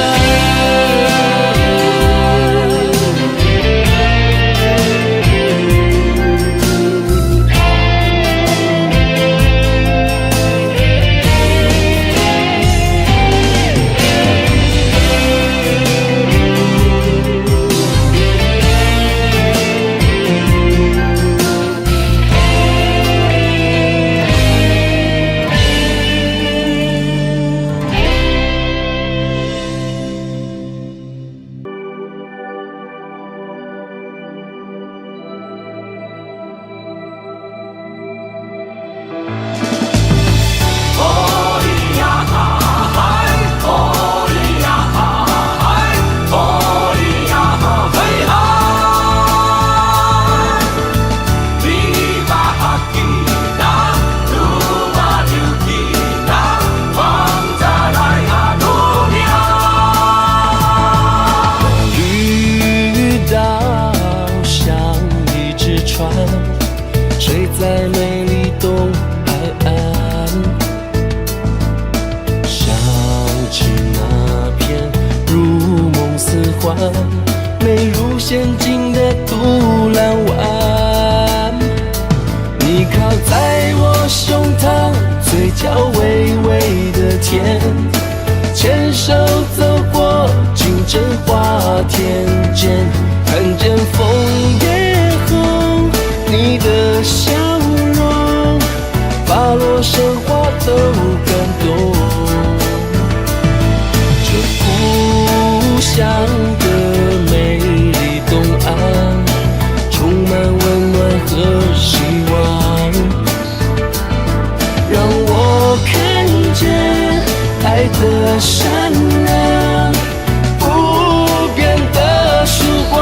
睡在美丽东海岸，想起那片如梦似幻、美如仙境的独栏湾。你靠在我胸膛，嘴角微微的甜，牵手走过金针花田间，看见枫叶红，你的笑容，花落生花都感动。这故乡的美丽东岸，充满温暖和希望，让我看见爱的善良，不变的曙光。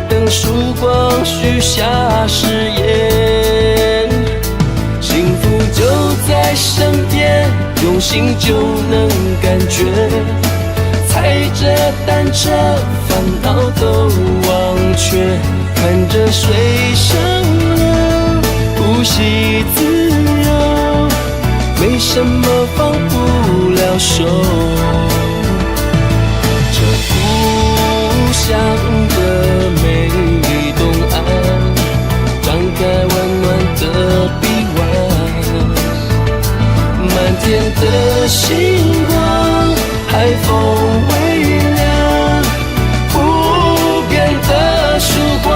等曙光许下誓言，幸福就在身边，用心就能感觉。踩着单车，烦恼都忘却，看着水上流，呼吸自由，没什么放不了手。这故乡的美丽东岸，张开温暖的臂弯，满天的星光，海风微凉，不变的曙光。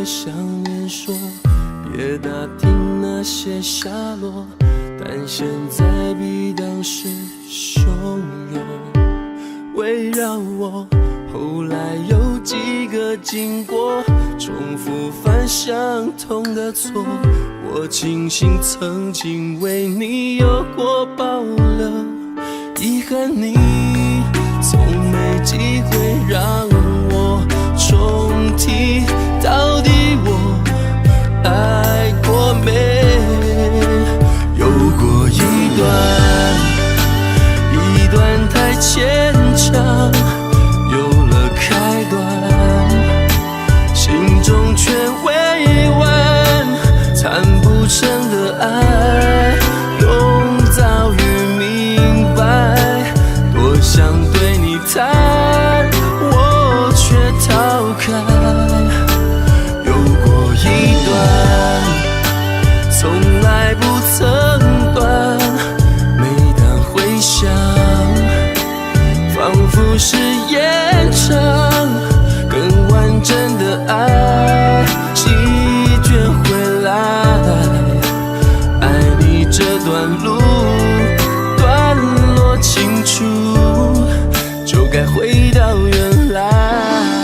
想念说别打听那些下落，但现在比当时汹涌围绕我。后来有几个经过，重复犯相同的错，我庆幸曾经为你有过保留，遗憾你从没机会让我重提，到底我爱过没？有过一段太牵强，有了开端，心中却未完，谈不成的爱，都早已明白，多想对你谈，我却逃开。有过一段从来不曾断，每当回想，仿佛是演唱更完整的爱，席卷回来，爱你这段路段落清楚，就该回到原来。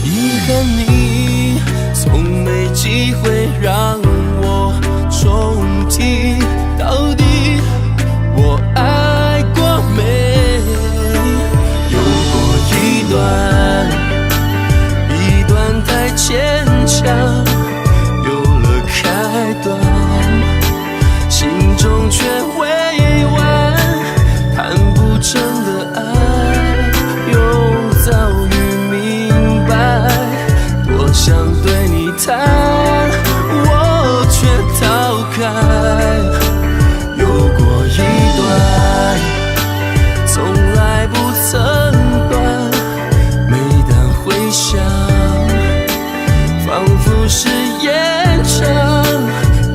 遗憾你从没机会让我重提，到底我爱过没？有过一段太牵强，有了开端，心中却未完，谈不成的爱又早已明白，多想对你谈，我却逃开。有过一段从来不曾断，每当回想仿佛是延长，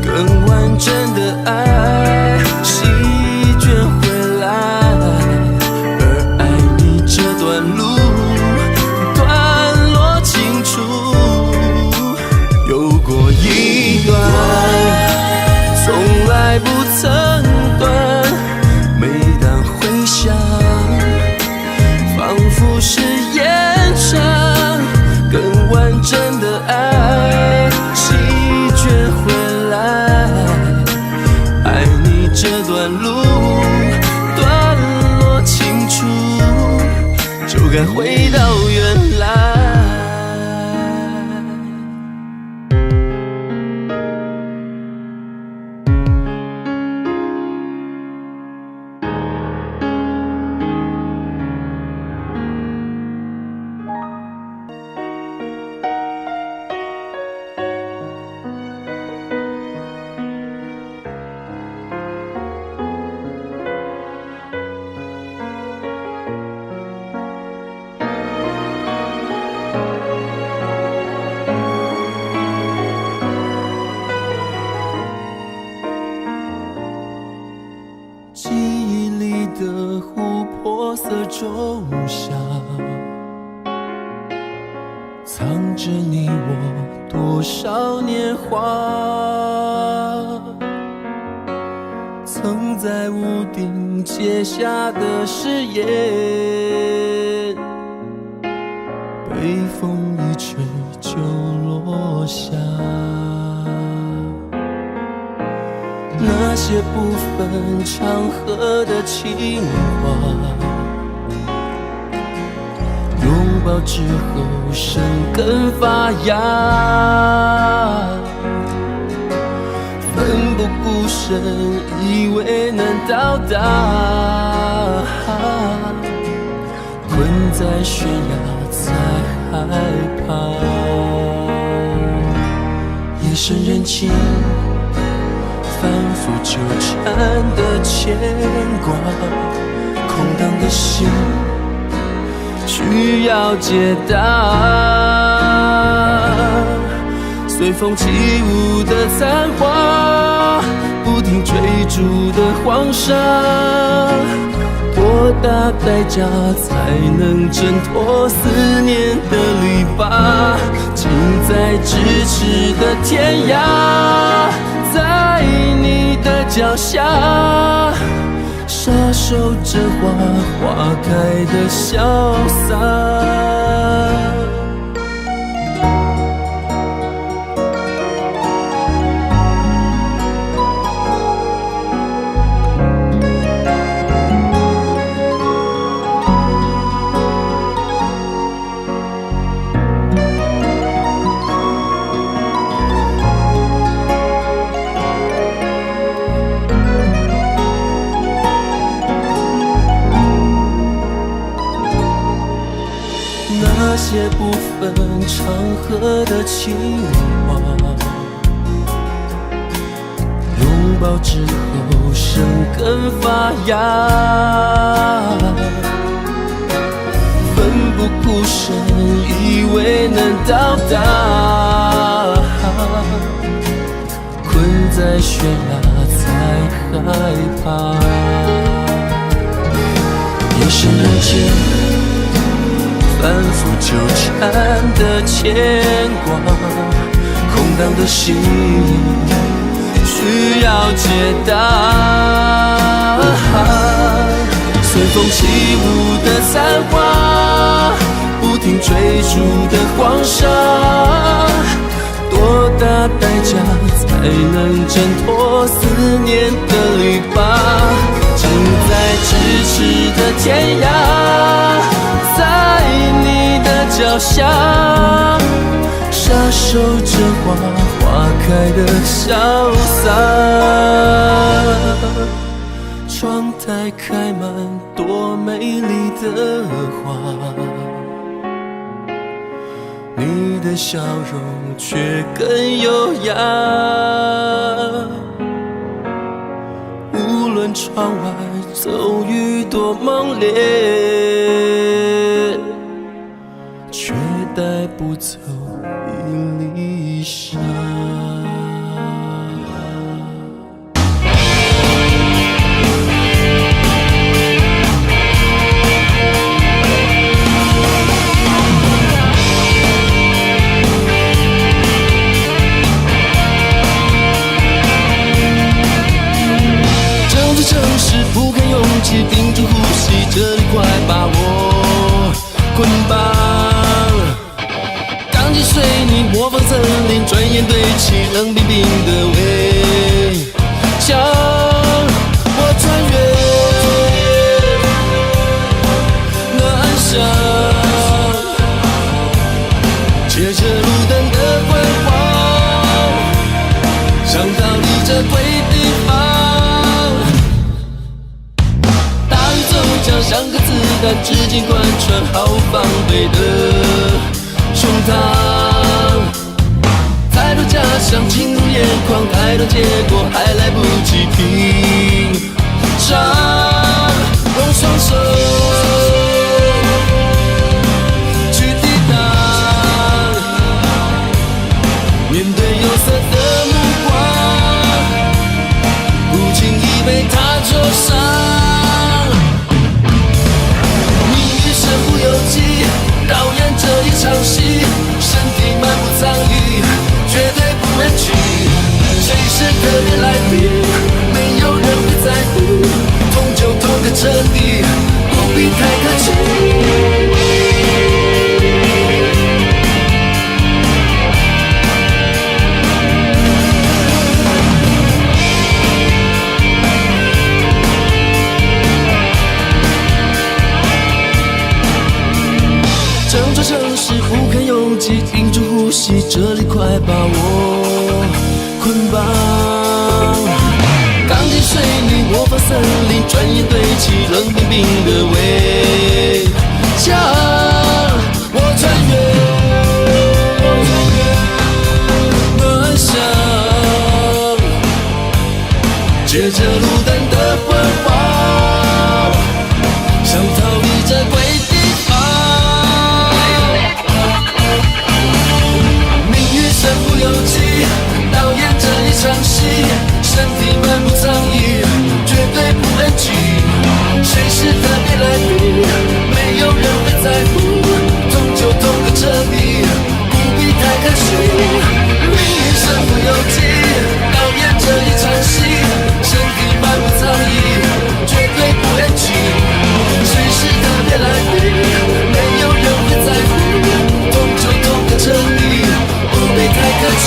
更完整的爱席卷回来，而爱你这段路段落清楚。有过一段从来不曾断，每当回想仿佛是延长，更完整的爱席卷回来，爱你这段路段落清楚，就该回到原来。记忆里的琥珀色仲夏，藏着你我多少年华，曾在屋顶结下的誓言，被风一吹就落下。那些不分场合的情话，拥抱之后生根发芽，奋不顾身以为能到达，困在悬崖才害怕。夜深人静反复纠缠的牵挂，空荡的心需要解答。随风起舞的残花，不停追逐的黄沙，多大代价才能挣脱思念的篱笆？近在咫尺的天涯，在你的脚下，傻守着花开的潇洒。那些不分场合的情话，拥抱之后生根发芽，奋不顾身以为能到达，困在悬崖才害怕。夜深人静反复纠缠的牵挂，空荡的心需要解答。随风起舞的残花，不停停追逐的黄沙，多大代价才能挣脱思念的篱笆？近在咫尺的天涯，在你的脚下，傻守着花，花开的潇洒。窗台开满多美丽的花，你的笑容却更优雅。无论窗外骤雨多猛烈，却带不走一粒沙。不肯勇气，屏住呼吸，这里快把我捆绑。钢筋水泥模仿森林，转眼堆起冷冰冰的围墙。我穿越那暗巷，借着路灯的昏黄，想逃离这鬼地方。像个子弹，直径贯穿毫无防备的胸膛。太多假象进入眼眶，太多结果还来不及品尝。用双手去抵挡，面对有色的目光，不轻易被它灼伤。导演这一场戏，身体满目疮痍，绝对不能去。谁是特别来宾？没有人会在乎，痛就痛个彻底，不必太客气。城市不肯拥挤，屏住呼吸，这里快把我捆绑。钢筋水泥模仿森林，转眼堆起冷冰冰的围墙。我穿越那暗巷，借着路灯的昏黄，想逃离这鬼地方。身不由己，导演这一场戏，身体满目疮痍，绝对不能急。谁是特别来宾？没有人会在乎，痛就痛个彻底，不必太可惜。命运身不由己，导演这一场戏，身体满目疮痍，绝对不能急。谁是特别来宾？没有人会在乎，痛就痛个彻底。不必太客气。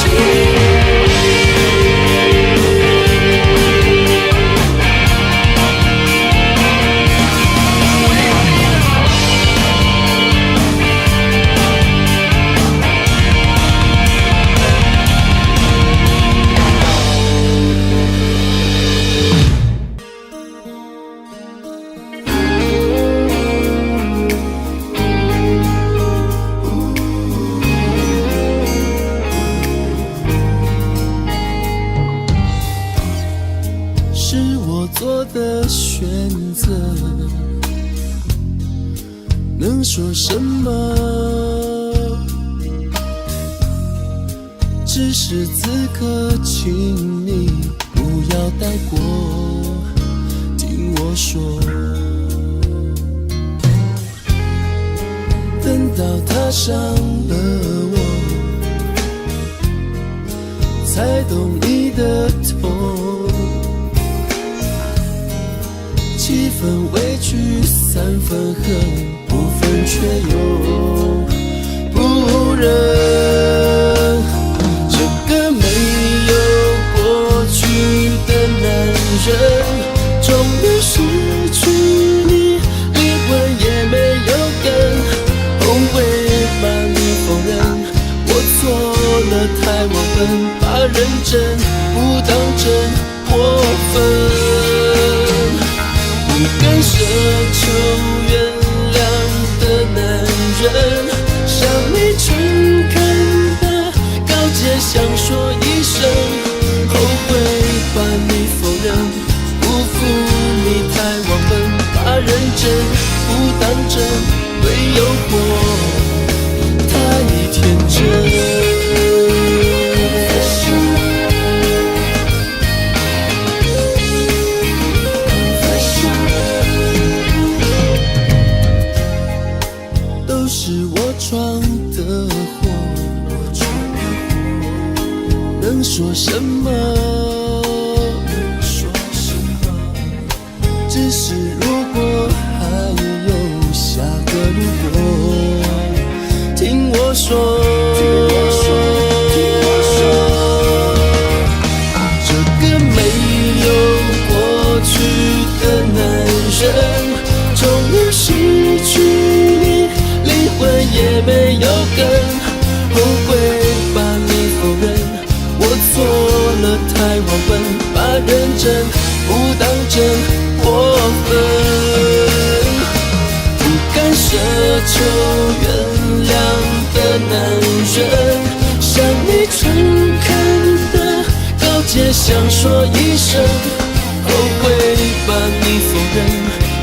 做的选择，能说什么？只是此刻，请你不要带过，听我说。等到踏上了我，才懂你的痛。7分委屈，3分恨，5分却又人。这个没有过去的男人，终于失去你，灵魂也没有根，后悔把你否认。我错了太忘本，把认真不当真，过分。不敢奢求原谅的男人，向你诚恳的告诫，想说一声后悔把你否认，辜负你太忘本，把认真不当真，对诱惑太天真。能说什么？只是如果还有下个如果，听我说，这个没有过去的男人，终于失去你，灵魂也没有根，后悔把你否认。我错了太忘本，把认真不当真，过分。不敢奢求原谅的男人，向你诚恳的告诫，想说一声后悔把你否认，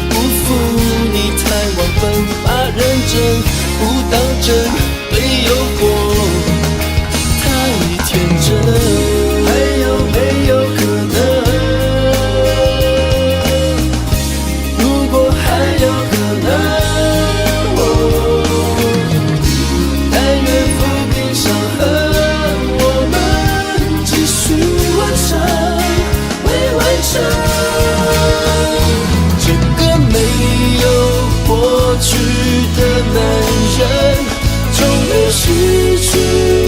辜负你太忘本，把认真不当真，对诱惑天真。还有没有可能？如果还有可能，但愿抚平伤痕，我们继续完成，未完成。这个没有过去的男人，终于失去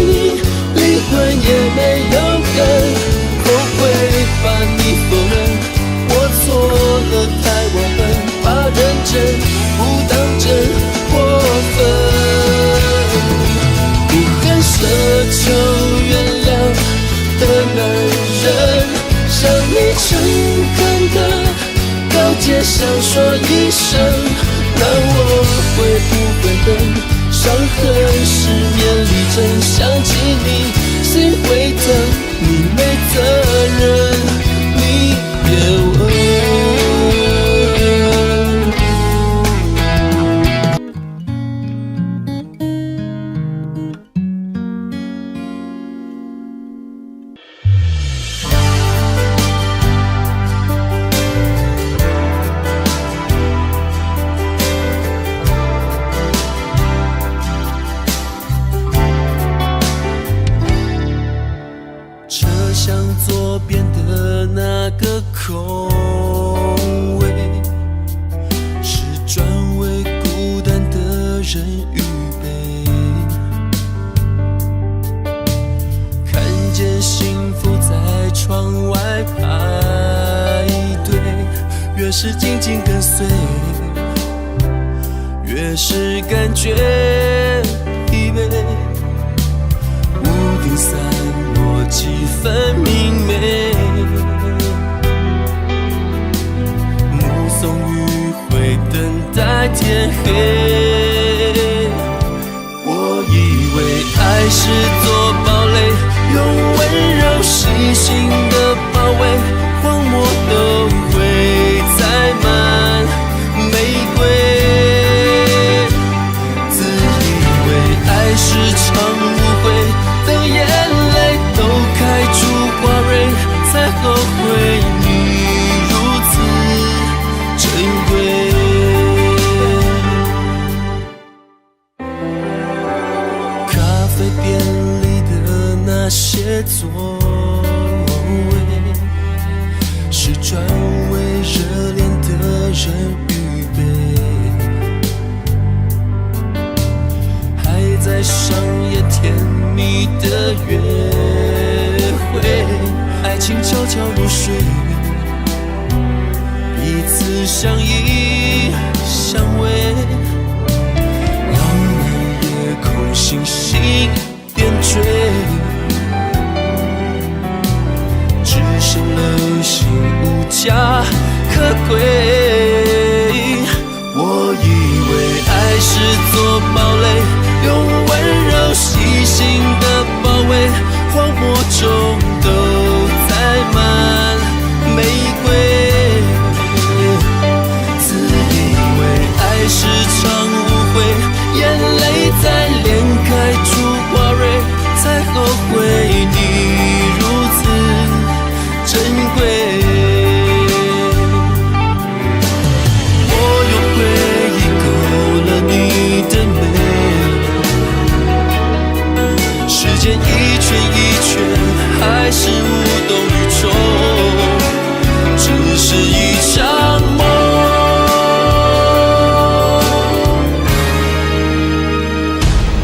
你，灵魂也没有根，后悔把你否认。我错了太忘本，把认真不当真，过分。不敢奢求原谅的男人，向你诚恳的告诫，想说一声，那我会不会等？伤痕失眠里真想起你，谁会疼？你没责任，你别问。左边的那个空位，是专为孤单的人预备。看见幸福在窗外排队，越是紧紧跟随，越是感觉疲惫。屋顶散落几分明媚，目送余晖等待天黑。我以为爱是座堡垒，用温柔细心的包围，荒漠都会栽满玫瑰。自以为爱是场误会，等眼泪都开出花蕊，才后悔你如此珍贵。咖啡店里的那些座位，是专为热恋的人预备。还在在商业甜蜜的约会，爱情悄悄入睡，彼此相依相偎，浪漫夜空星星点缀，只剩流星无家可归。我以为爱是座堡垒，用温柔细心的包围，荒漠中都载满玫瑰。自以为爱是场误会，眼泪在脸开出花蕊，才后悔你如此珍贵。一圈一圈，还是无动于衷，只是一场梦。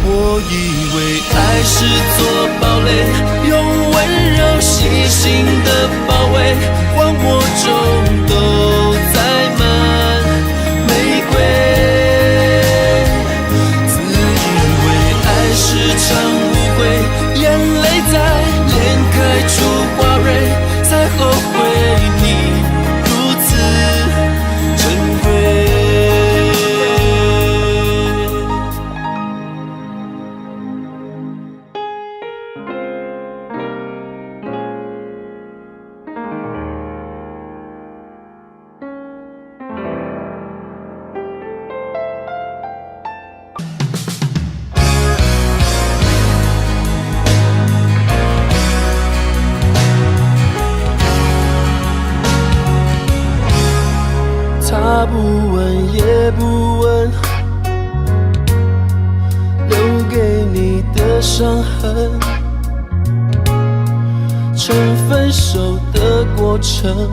我以为爱是座堡垒，用温柔细心的包围，荒漠中都载满玫瑰。自以为爱是场眼泪在脸开出花蕊，才后悔你如此珍贵。他不问也不问，留给你的伤痕，从分手的过程，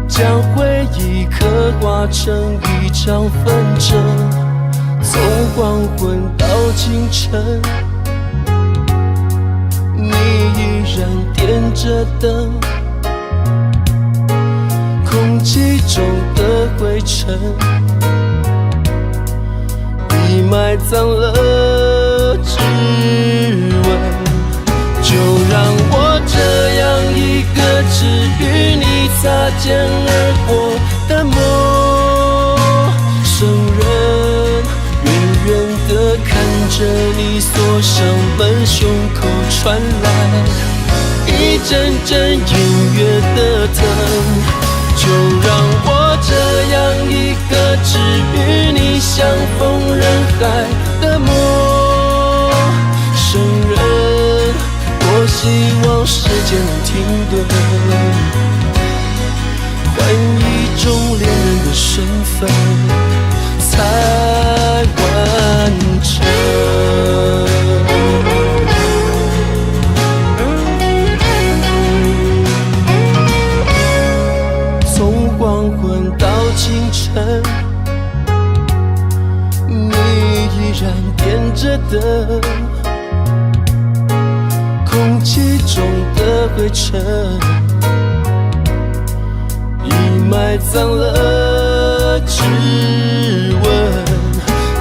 将回忆刻画成一场纷争，从黄昏到清晨，你依然点着灯，空气中的灰尘已埋葬了指纹，就让我这样一个只与你擦肩而过的陌生人，远远地看着你锁上门，胸口传来一阵阵音乐的疼，就让我这样一个只与你相逢人海的陌生人，多希望时间能停顿，换一种恋人的身份才完整。黄昏到清晨，你依然点着灯，空气中的灰尘已埋葬了指纹，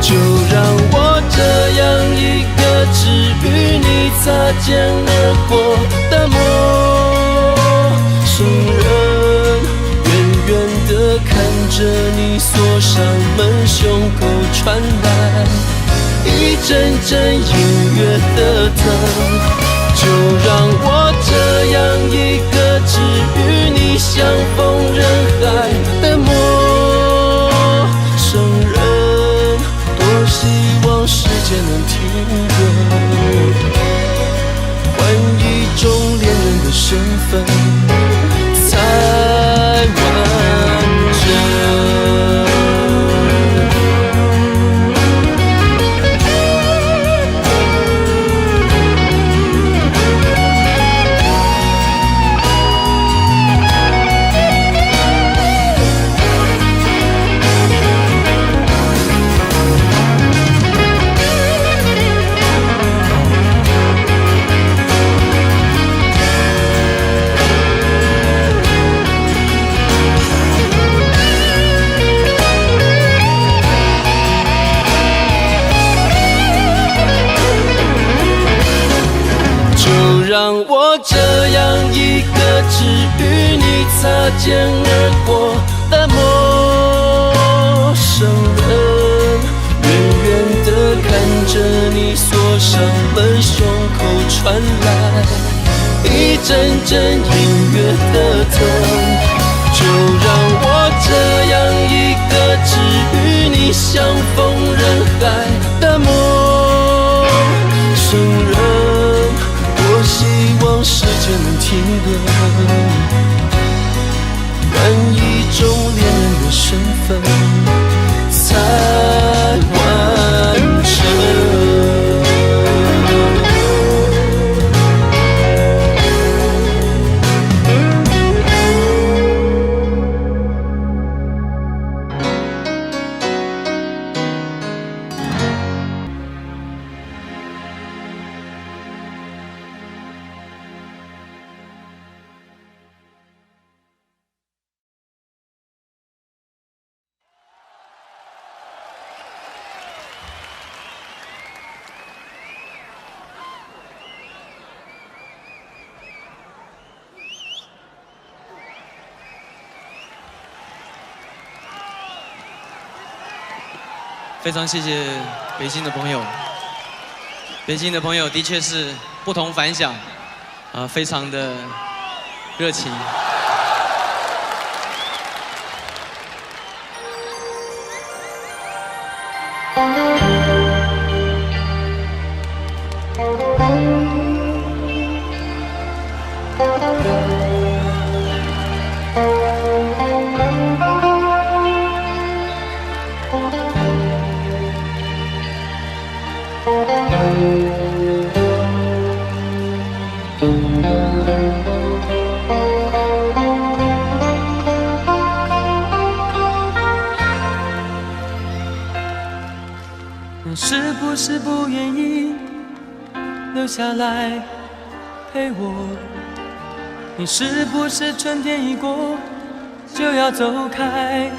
就让我这样一个只与你擦肩而过的陌生人，远地看着你锁上门，胸口传来一阵阵音乐的疼，就让我这样一个只与你相逢人海的陌生人，多希望时间能停顿，换一种恋人的身份才完整。这样一个只与你擦肩而过的陌生人，远远地看着你锁上门，胸口传来一阵阵隐约的疼。就让我这样一个只与你相逢人海的陌生人，我希望时间能停顿，换一种恋人的身份才完整。非常谢谢北京的朋友，北京的朋友的确是不同凡响，非常的热情。你是不是不愿意留下来陪我？你是不是春天一过就要走开？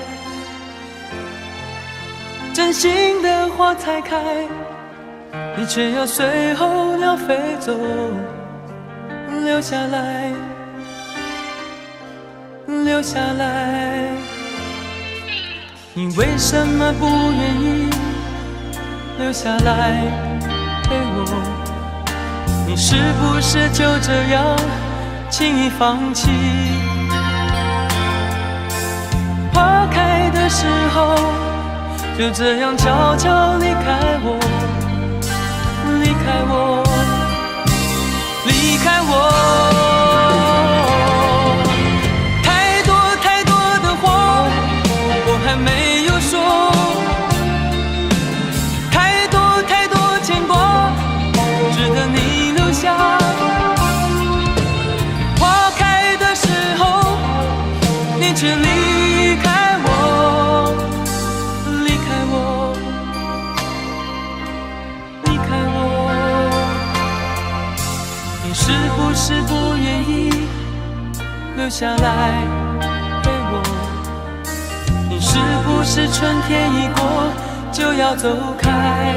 真心的花才开，你却要随候鸟飞走，留下来，留下来。你为什么不愿意留下来陪我？你是不是就这样轻易放弃？花开的时候就这样悄悄离开我，离开我，离开我。太多太多的话我还没有说，太多太多牵挂值得你留下。花开的时候你却离开我，离开我，离开我。你是不是不愿意留下来陪我？你是不是春天一过就要走开？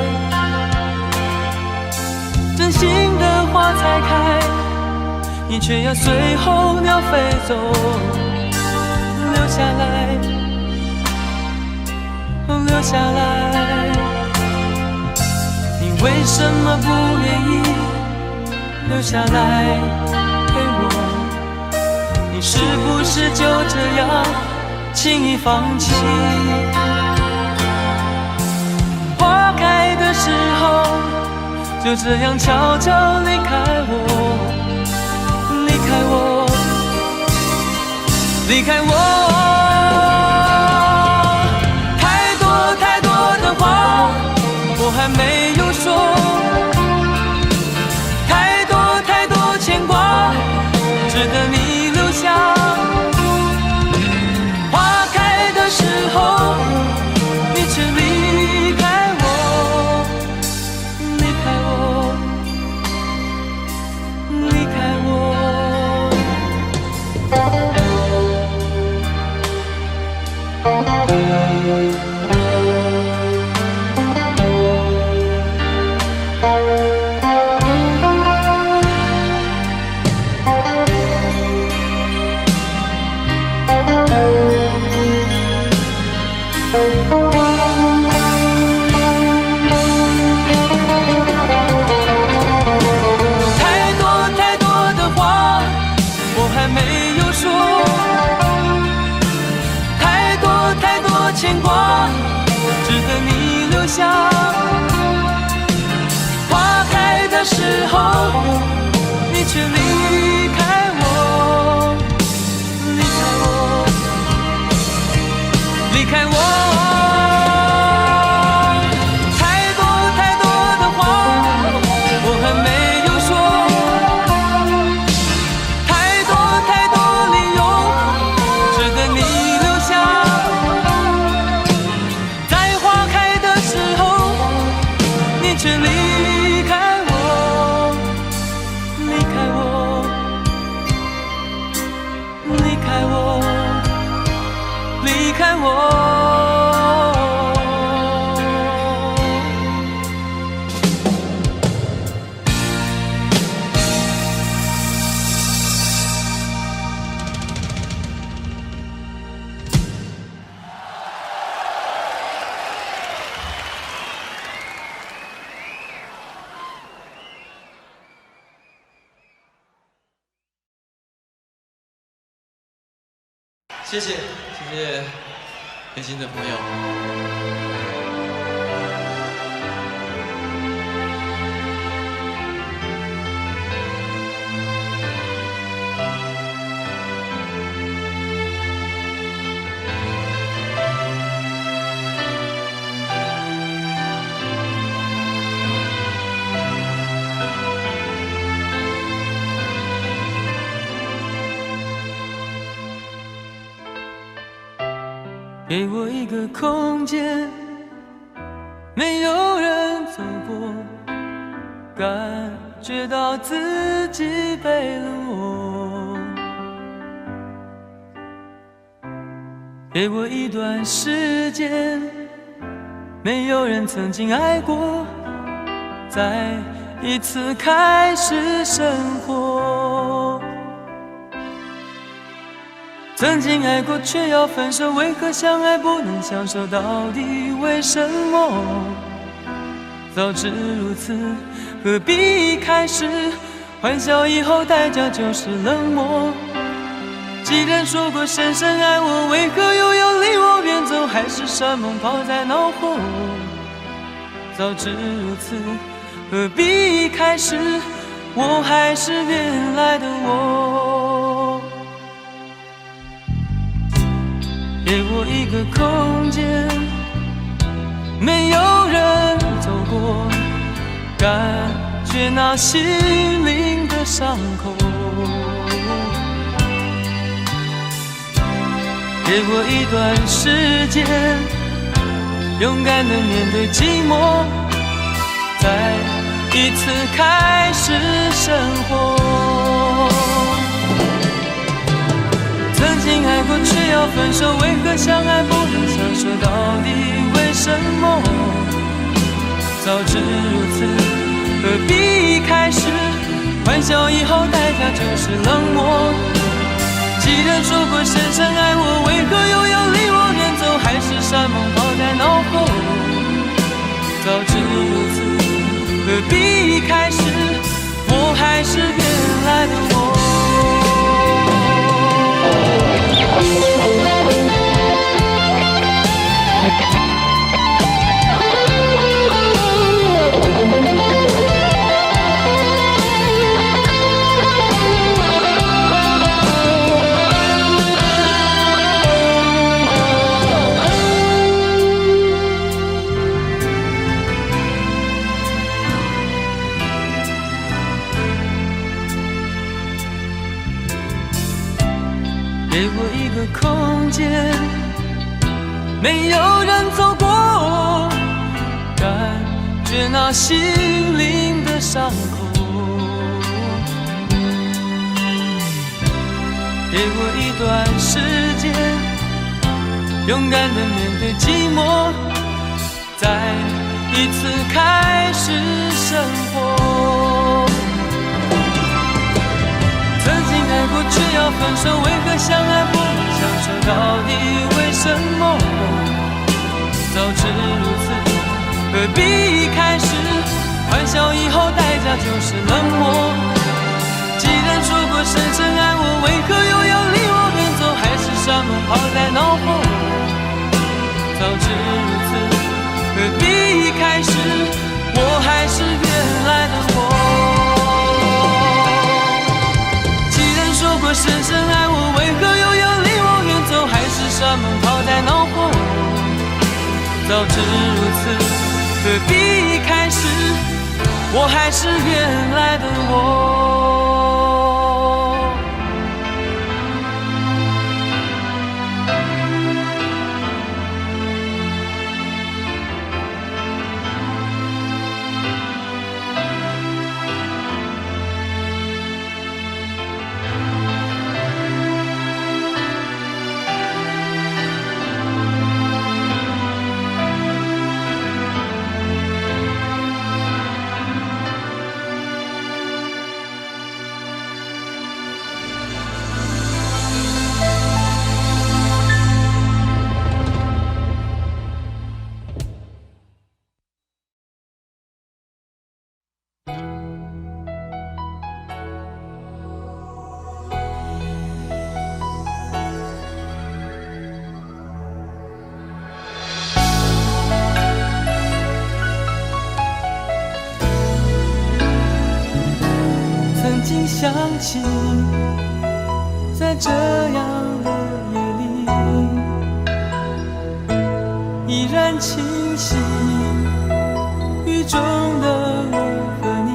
真心的花才开，你却要随候鸟飞走，留下来，留下来。你为什么不愿意留下来陪我？你是不是就这样轻易放弃？花开的时候就这样悄悄离开我，离开我，离开我。太多太多的话我还没有说，太多太多牵挂值得你留下。花开的时候你却离开我，离开我，离开我。谢谢北京的朋友。给我一个空间，没有人走过，感觉到自己被冷落。给我一段时间，没有人曾经爱过，再一次开始生活。曾经爱过却要分手，为何相爱不能相守？到底为什么？早知如此，何必一开始？欢笑以后代价就是冷漠。既然说过深深爱我，为何又要离我远走？还是山盟抛在脑后？早知如此，何必一开始？我还是原来的我。给我一个空间，没有人走过，感觉那心灵的伤口。给我一段时间，勇敢地面对寂寞，再一次开始生活。曾经爱过却要分手，为何相爱不能相守？到底为什么？早知如此，何必一开始？欢笑以后代价就是冷漠。既然说过深深爱我，为何又要离我远走？还是山盟抛在脑后？早知如此，何必一开始？我还是原来的我。给我一个空间，没有人走过，感觉那心灵的伤口。给我一段时间，勇敢地面对寂寞，再一次开始生活。曾经爱过却要分手，为何相爱不能相守？到底为什么？早知如此，何必一开始？欢笑以后代价就是冷漠。既然说过深深爱我，为何又要离我远走？还是山盟抛在脑后？早知如此，何必一开始？我还是原来的我。说过深深爱我，为何又要离我远走？还是山盟抛在脑后？早知如此，何必一开始？我还是原来的我。经想起，在这样的夜里依然清晰，雨中的我和你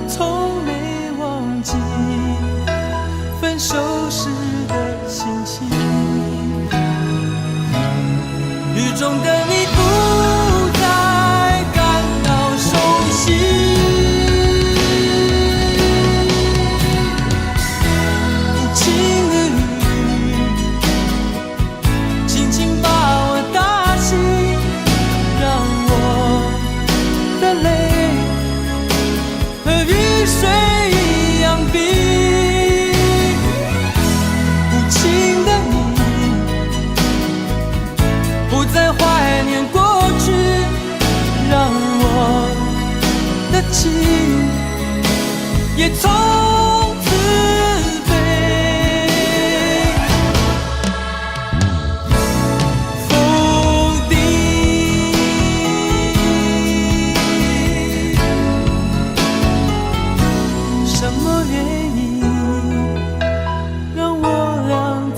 从没忘记分手时的心情，雨中的你不再感到熟悉，无情的雨轻轻把我打醒，让我的泪和雨水一样冰，无情的你不再怀念过去，让我的情也从此飞。否定什么原因让我俩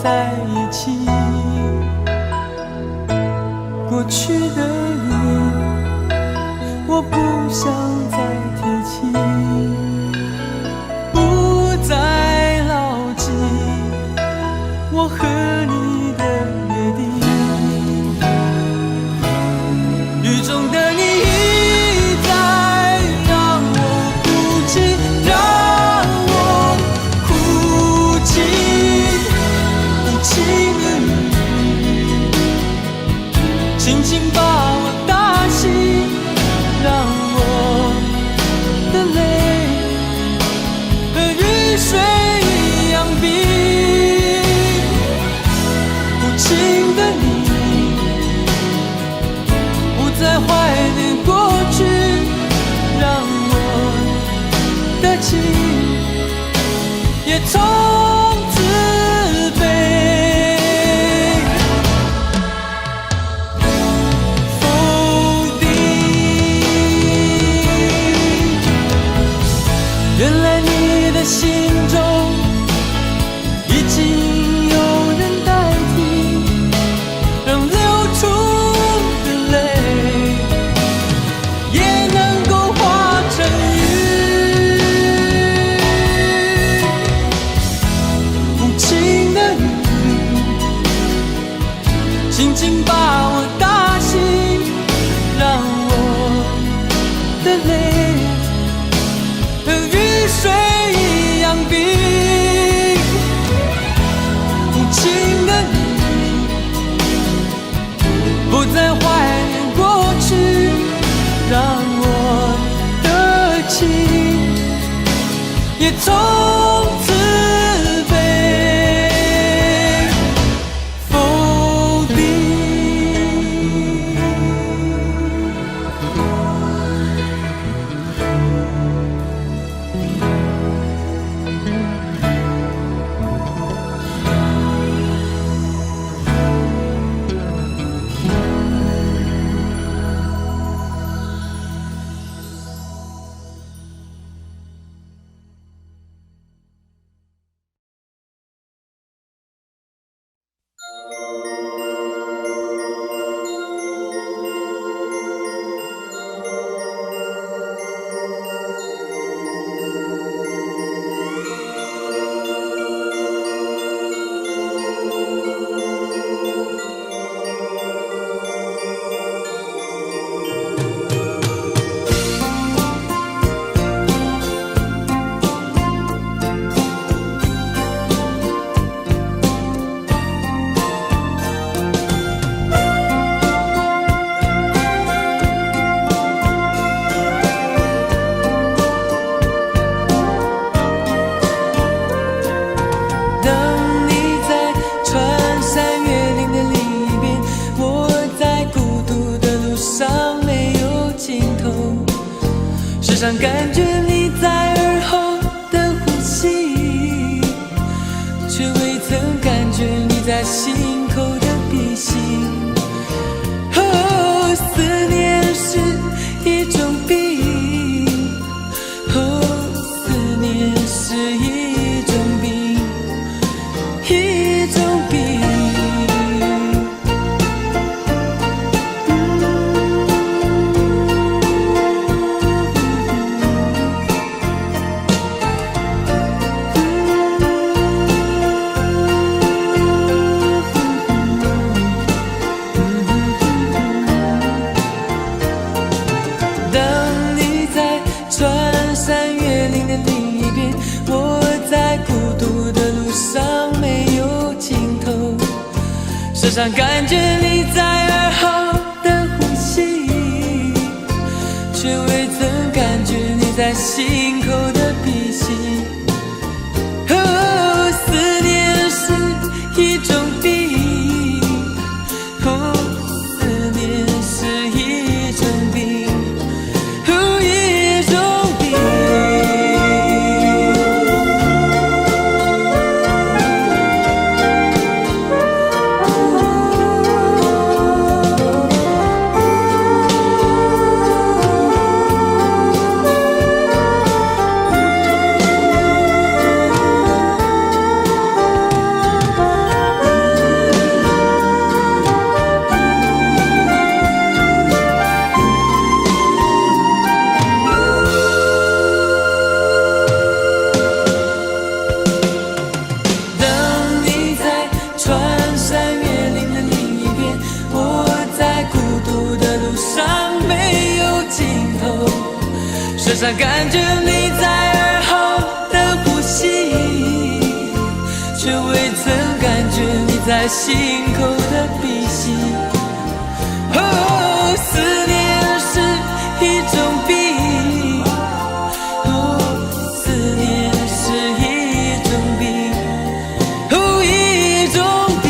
在一起？过去的你，我不想再提起，不再牢记我和你的约定。雨中的你一再让我哭泣，让我哭泣，无情的雨轻轻把我打醒，让我的泪和雨水一样冰，无情的你不再怀念过去，让我的情也从此飞。否定，原来你的心中已经有人代替，让流出的泪也能够化成雨，无情的雨轻轻把我打醒，让我的泪和雨水一样冰，无情的你不再怀念过去，让我的情也从此飞。否定常感觉你在耳后的呼吸，却未曾感觉你在心口的鼻息。哦，思念是一种病，哦，上感觉你在耳后的呼吸，却未曾感觉你在心口的鼻息。哦，思念是一种病，哦，思念是一种病，哦，一种病。身上感觉你在耳后的呼吸，却未曾感觉你在心口的鼻息。哦，思念是一种病，哦，思念是一种病，哦，一种病。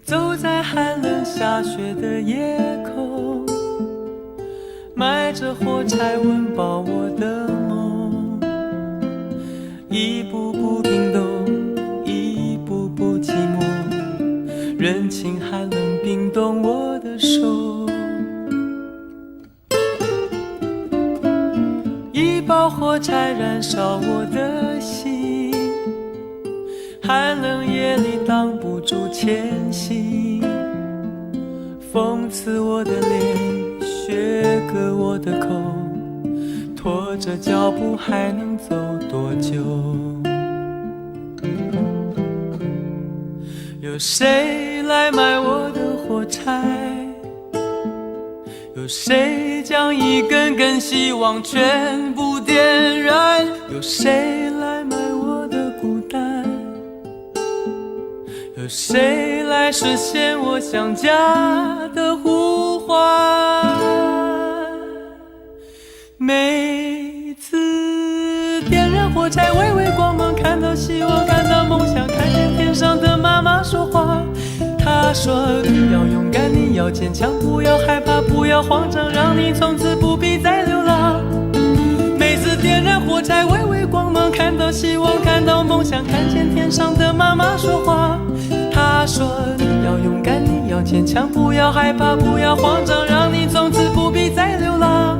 走在寒冷下雪的夜空，埋着火柴温饱我的梦，一步步冰冻，一步步寂寞，人情寒冷冰冻我的手，一包火柴燃烧我的心，寒冷夜里挡不住前行，风刺我的脸，雪割我的口，拖着脚步还能走多久？有谁来买我的火柴？有谁将一根根希望全部点燃？有谁来买我的孤单？有谁来实现我想家的呼唤？每次点燃火柴，微微光芒，看到希望，看到梦想，看见天上的妈妈说话。她说你要勇敢，你要坚强，不要害怕，不要慌张，让你从此不必再流浪。每次点燃火柴，微微光芒，看到希望，看到梦想，看见天上的妈妈说话。她说你要勇敢，你要坚强，不要害怕，不要慌张，让你从此不必再流浪。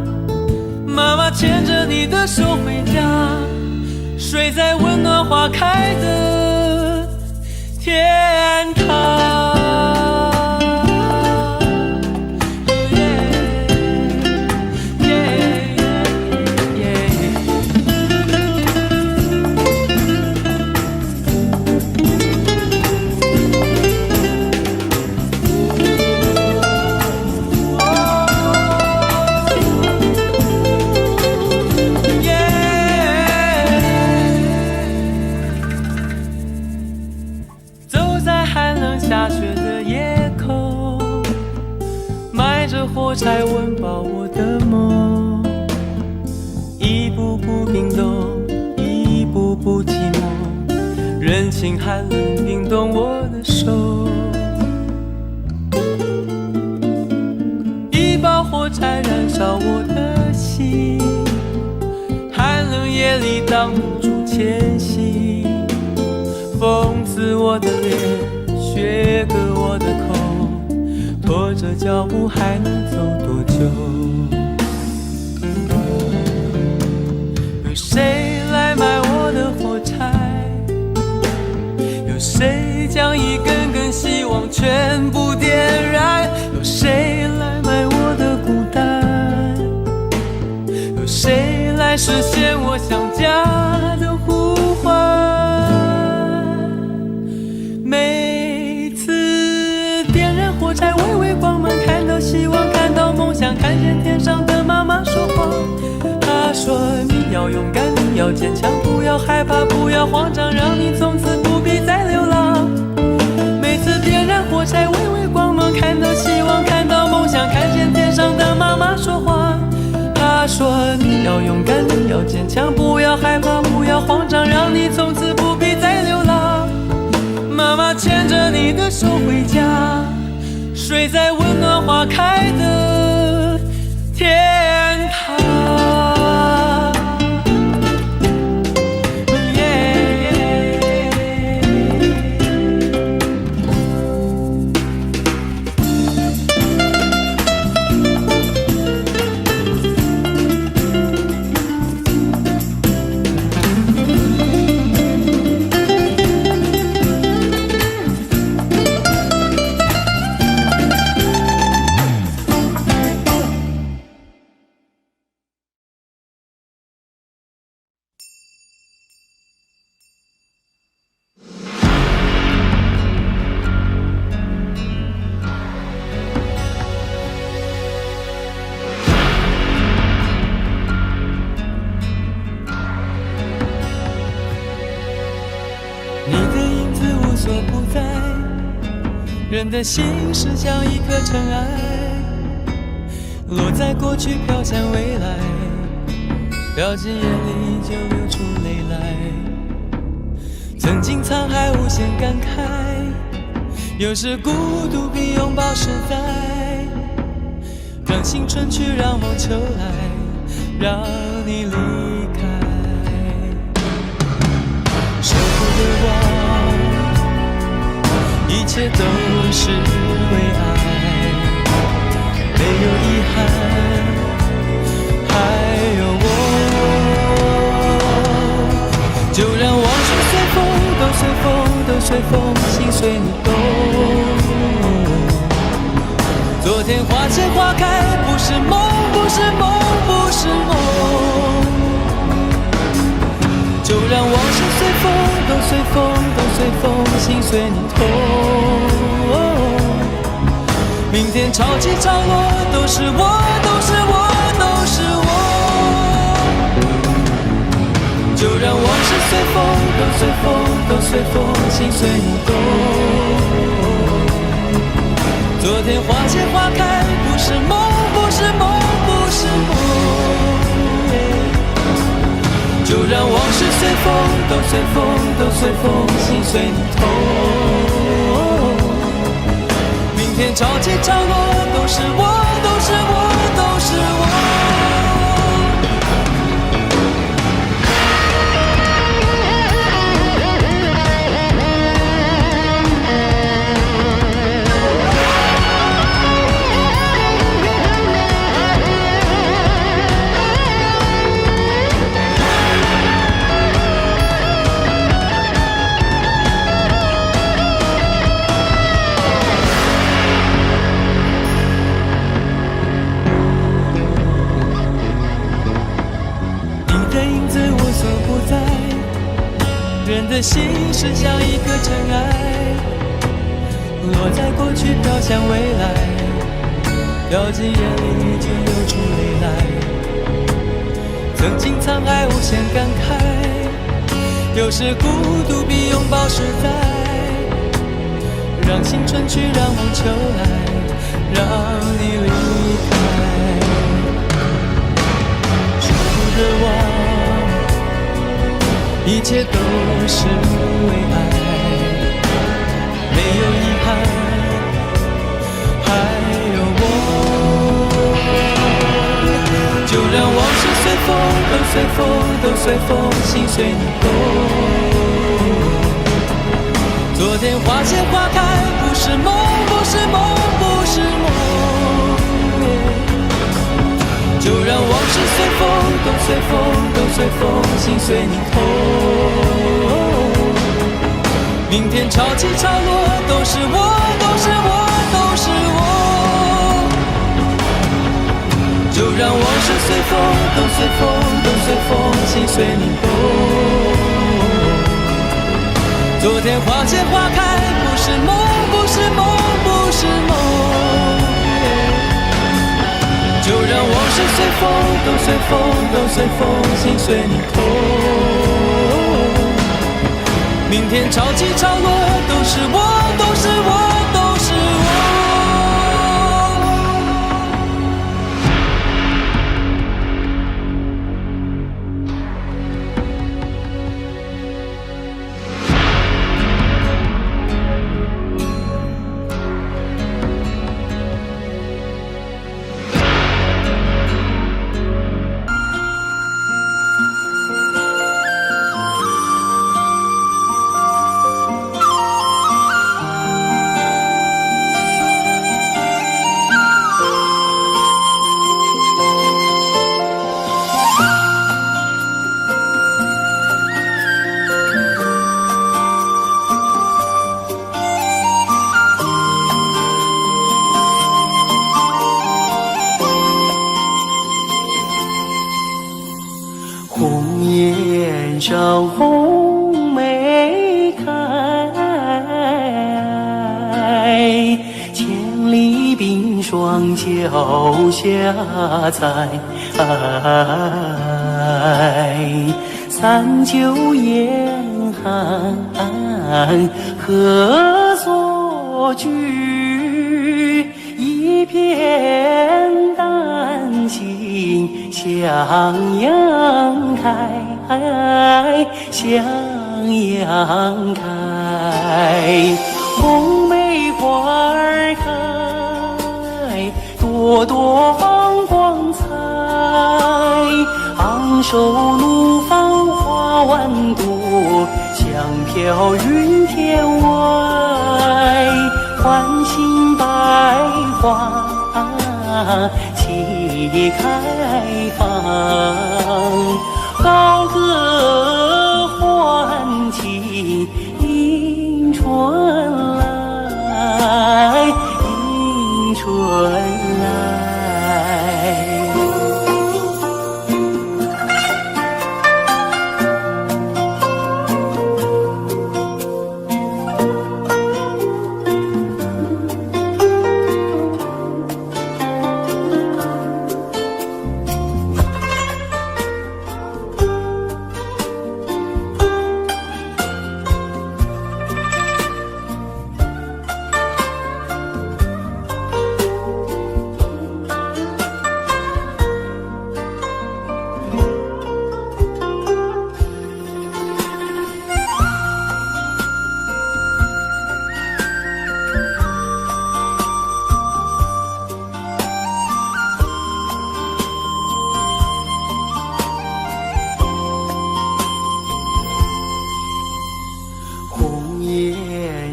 妈妈牵着你的手回家，睡在温暖花开的天堂。着火柴温饱我的梦，一步步冰冻，一步步寂寞，任情寒冷冰冻我的手。一把火柴燃烧我的心，寒冷夜里挡不住前行。风刺我的脸，雪割我的口，拖着脚步还能走多久？有谁来买我的火柴？有谁将一根根希望全部点燃？有谁来买我的孤单？有谁来实现我想家的呼唤？每次点燃火柴，微微光芒，看到希望，看到梦想，看见天上的妈妈说话。她说你要勇敢，你要坚强，不要害怕，不要慌张，让你从此不必再流浪。每次点燃火柴，微微光芒，看到希望，看到梦想，看见天上的妈妈说话。她说你要勇敢，你要坚强，不要害怕，不要慌张，让你从此不必再流浪。妈妈牵着你的手回家，睡在温暖花开的天堂。人的心是像一颗尘埃，落在过去飘向未来，掉进眼里就流出泪来。曾经沧海无限感慨，有时孤独比拥抱实在。让青春去，让梦秋来，让你离开。舍不得忘，一切都是为爱，没有遗憾，还有我。就让往事随风，都随风，都随风，心随你动。昨天花谢花开，不是梦，不是梦，不是梦。就让往事随风，都随风，都随风，心随你痛。明天潮起潮落，都是我，都是我，都是我。就让往事随风，都随风，都随风，心随你动。昨天花谢花开，不是梦，不是梦，不是梦。就让往事随风，都随风，都随风，心随你痛。明天潮起潮落，都是我，都是我，都是我。人的心是像一颗尘埃，落在过去飘向未来，掉进眼里就流出泪来。曾经沧海无限感慨，有时孤独比拥抱实在。让青春去，让梦秋来，让你离切都是为爱，没有遗憾，还有我。就让往事随风，都随风，都随风，心随你动。昨天花谢花开，不是梦，不是梦，不是梦。就让往事随风，都随风，都随风，心随你痛。明天潮起潮落，都是我，都是我，都是我。就让往事随风，都随风，都随风，心随你动。昨天花谢花开，不是梦，不是梦，不是梦。就让往事随风，都随风，都随风，心随你痛。明天潮起潮落，都是我，都是我，都是我。红颜上红梅开，千里冰霜脚下踩。三九严寒何所居？一片丹心向阳开，向阳开。红梅花儿开，朵朵放光彩。昂首怒放花万朵，香飘云天外。唤醒百花齐开放，高歌欢庆迎春来，迎春来。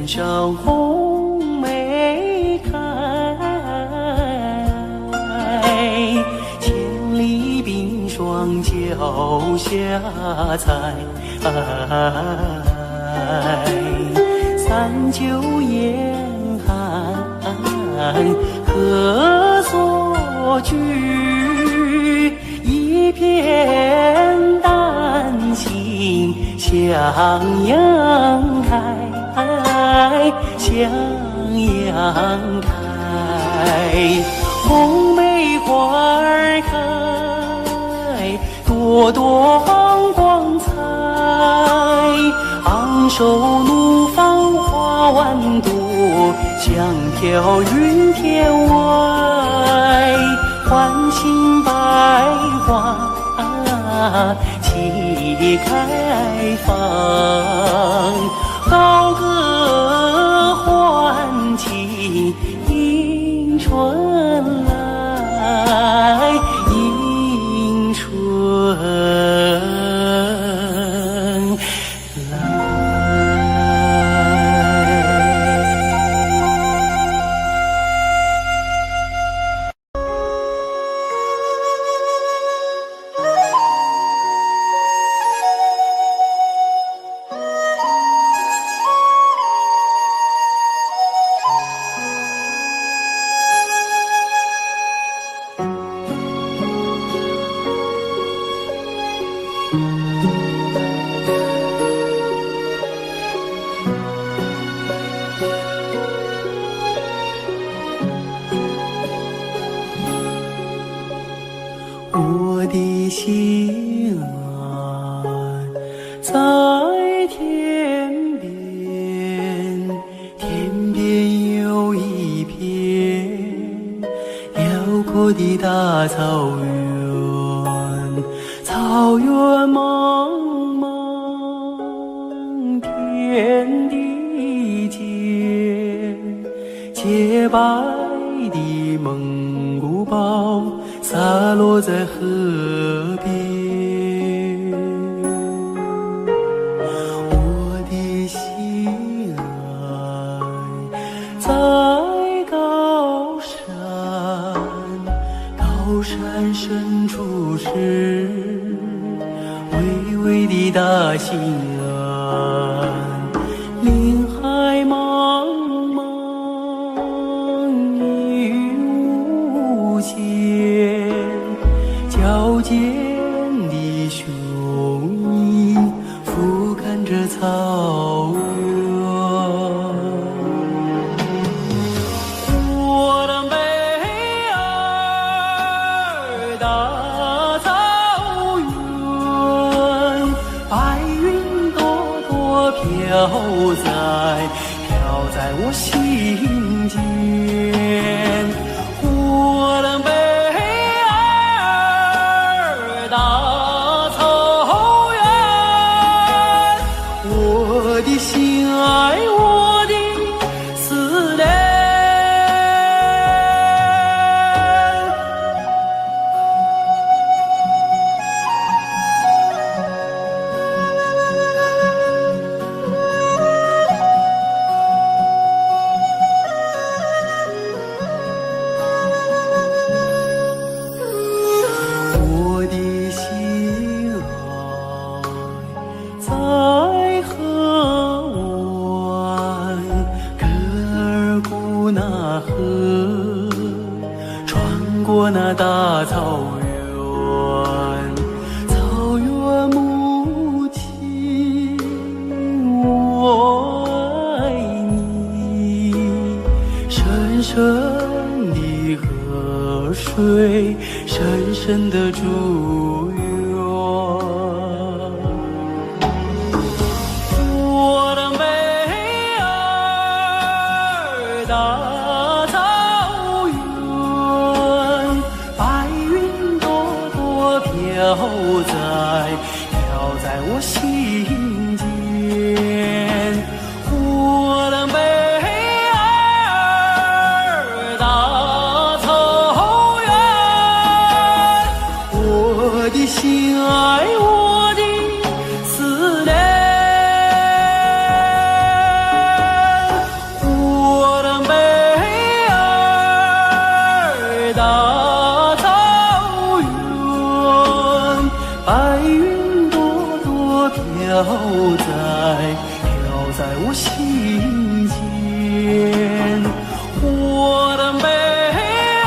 上红梅开，千里冰霜脚下踩。三九严寒何所居？一片丹心向阳开，向阳开。红梅花儿开，朵朵放光彩。昂首怒放花万朵，香飘云天外。唤醒百花齐开放，我的心啊，在天边，天边有一片辽阔的大草原，草原茫茫，天地间，洁白的蒙古包洒落在河边，我的心爱在高山，高山深处是巍巍的大兴安，林海茫茫雨无间，矫健的雄鹰俯瞰着草原。我的美儿大草原，白云朵朵飘在我心间。我的美儿大草原，我的心爱，我的思念。我的心爱在河湾，格尔古纳河，穿过那大草原，草原母亲，我爱你，深深的河水，深深的祝愿。我的美儿大草原，白云朵朵飘在我心间。我的美儿大草原，我的心爱，我的思念。我的美儿大草原，白云朵朵飘在我心间。我的美儿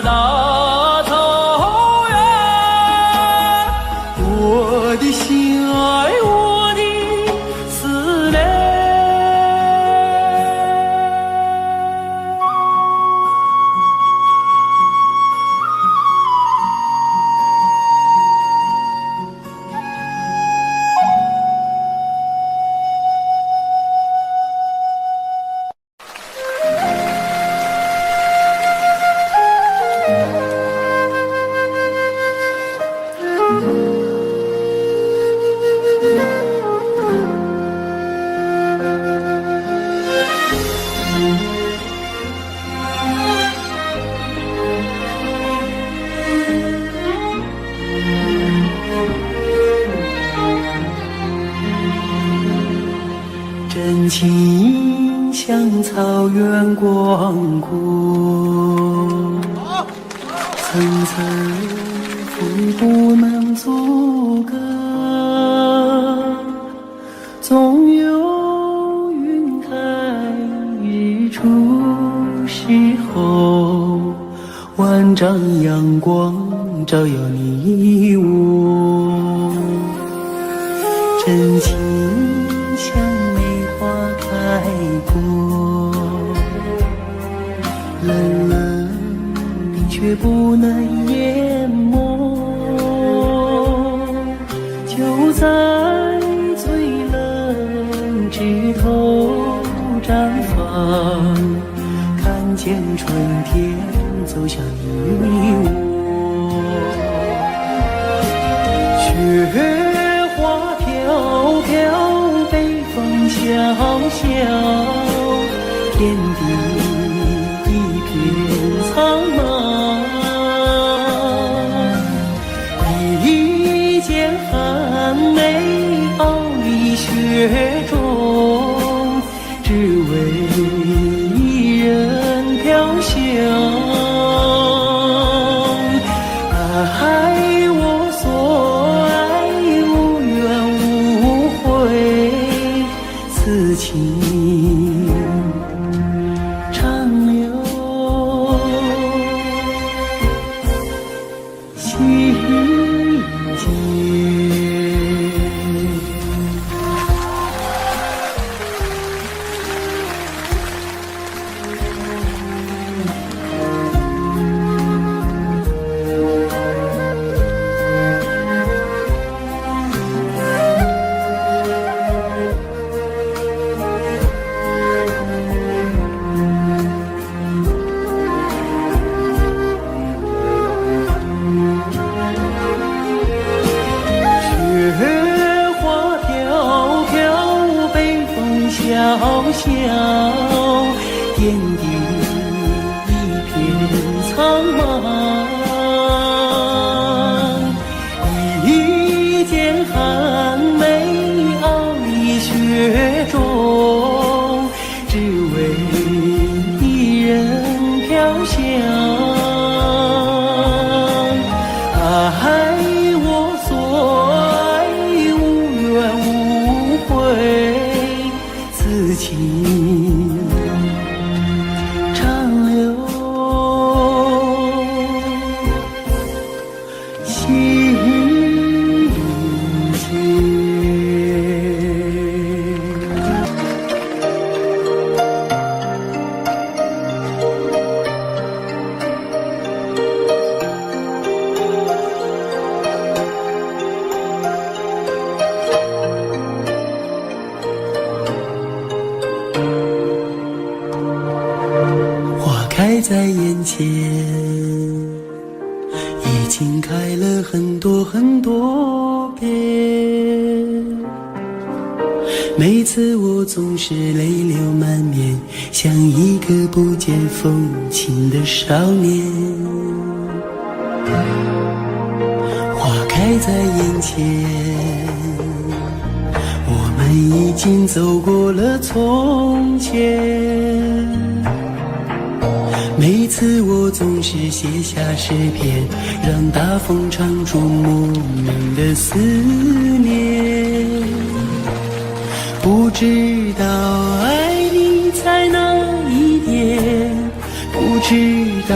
大草原，我的心爱，我的思念。真情像草原广阔，层层风不能阻隔，总有云开日出时候，万丈阳光照耀你我。真情像梅花开过，冷冷的却不能淹没。就在最冷枝头绽放，看见春天走向你我。雪花飘飘，北风萧萧，天地一片苍茫。一剑寒梅傲立雪中，只为一人飘香。爱我所爱，无怨无悔，此情长留心间。雪花飘飘，北风萧萧，天地一片苍茫。一剑寒梅傲立雪中，只为一人飘香。爱我所爱，无怨无悔，此情长留心间。花开在眼前，已经开了很多很多遍。每次我总是泪流满面，像一个不见风情的少年。花开在眼前，我们已经走过了从前。每次我总是写下诗篇，让大风唱出莫名的思念。不知道爱你在哪一点，不知道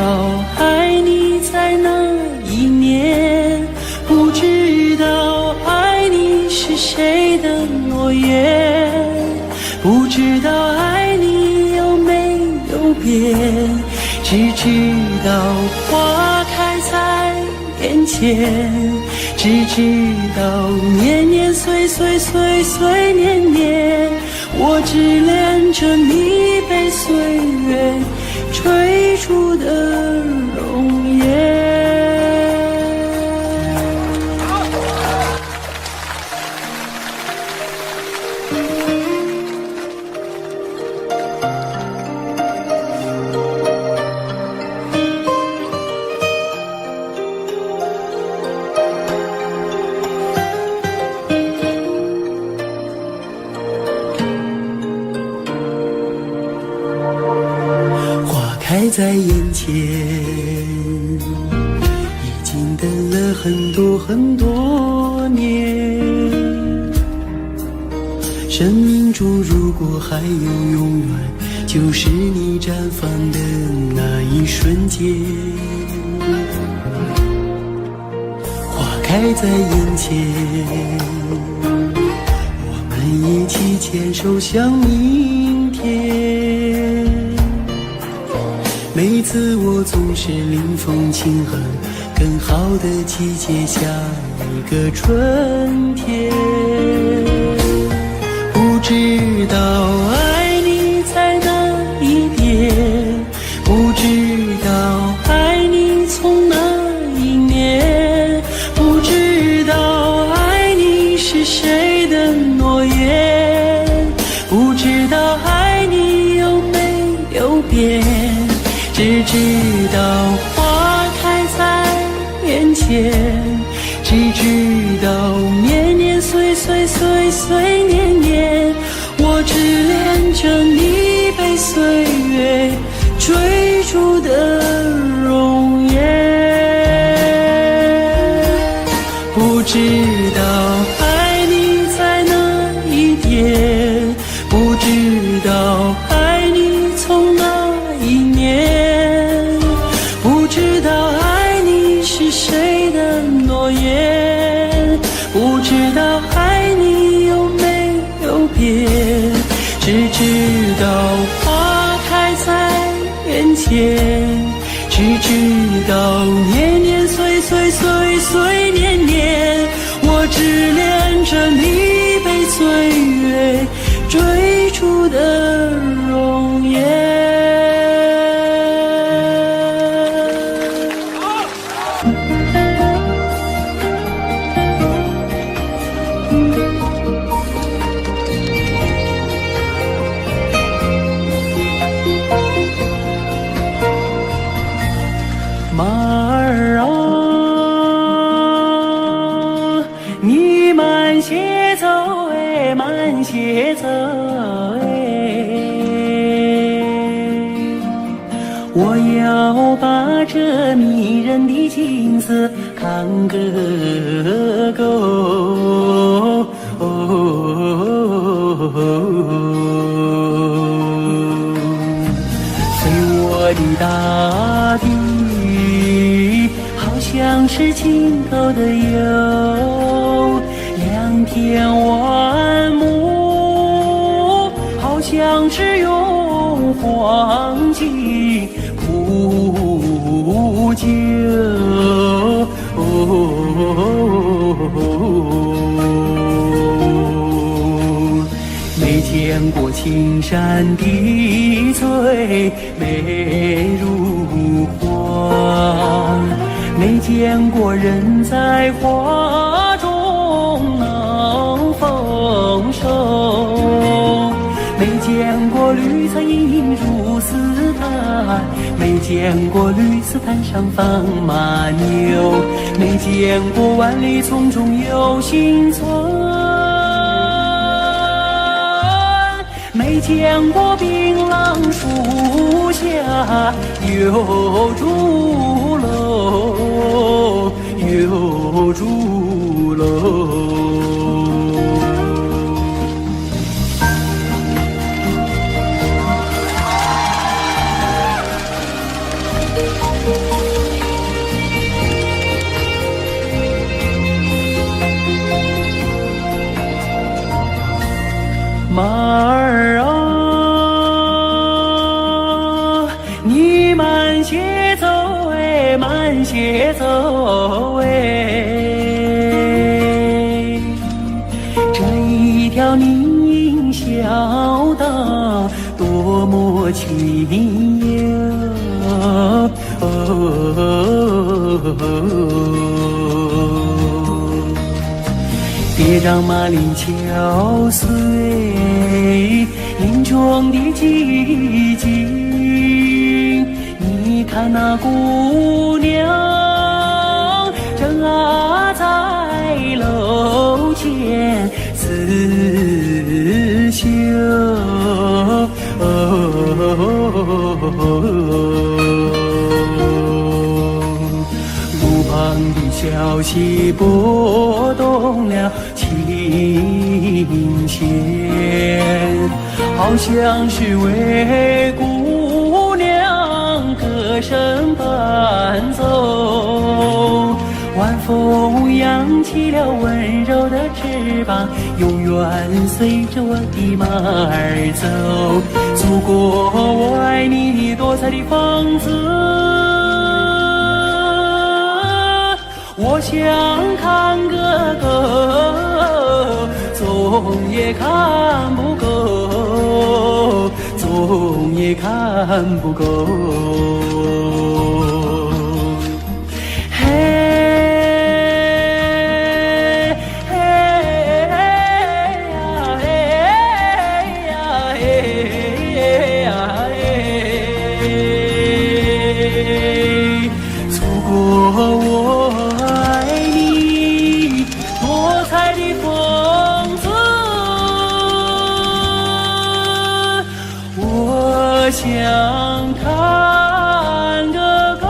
爱你在哪一年，不知道爱你是谁的诺言，不知道爱你有没有变，只知道花开在眼前，只知道年年岁岁岁岁年年，我只恋着你被岁月追逐的容颜。开在眼前，已经等了很多很多年。生命中如果还有永远，就是你绽放的那一瞬间。花开在眼前，我们一起牵手向明天。每每次我总是临风轻哼，更好的季节下一个春天。不知道爱你在哪一边，不知道爱你从哪一年，不知道爱你是谁的诺言，不知道爱你有没有变，只知道花开在眼前，只知道年年岁岁岁岁年年，我只恋着你被岁月追逐的容颜。不知道爱你在哪一边，不知道爱你从哪一年，不知道爱你是谁的诺言，不知道爱你有没有变，只知道花开在眼前，只知道年年岁岁岁岁年年，我只恋着你被岁月追逐的容颜。马儿啊，你慢些走哎，慢些走哎，我要把这迷人的景色看个够。随我的大地，好像是尽头的有两片万亩，好像是用黄金铺就。没见过青山的翠美如画，没见过人在花中能丰收，没见过绿草映入丝毯，没见过绿丝毯上放马牛，没见过万里丛中有行村，没见过槟榔树下有竹楼，有竹楼。马儿啊，你慢些走哎，慢些走哎，这一条宁小道多么清幽。别让马铃敲碎林中的寂静，你看那姑娘正在楼前刺绣，路旁的小溪拨动了琴弦，好像是为姑娘歌声伴奏。晚风扬起起了温柔的翅膀，永远随着我的马儿走。祖国，我爱你多彩的风姿，我想看个够，总也看不够，总也看不够。想看个够，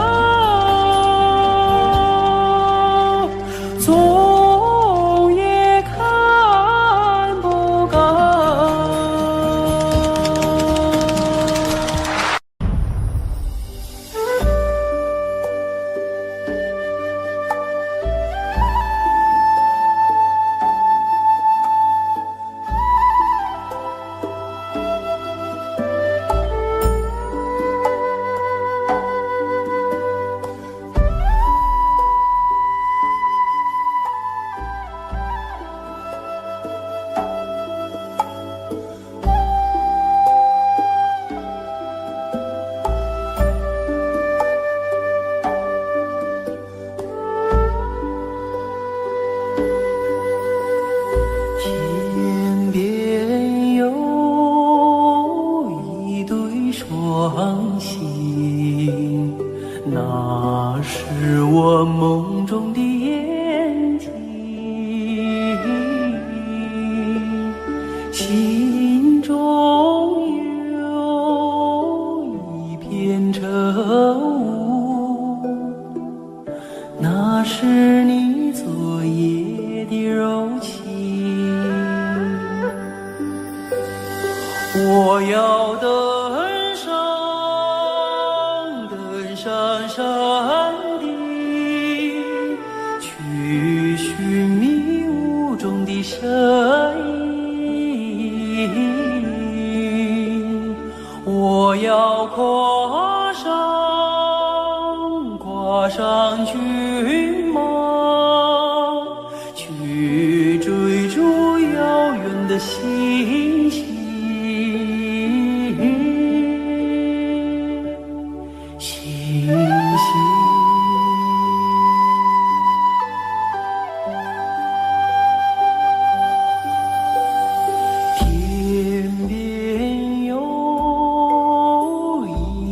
总也看不够。天边有一对双星，那是我梦中的眼睛，心中有一片愁雾，那是你昨夜的柔情。我要登上山顶，去寻迷雾中的身影。我要跨上骏马，去追逐遥远的星星。天边有一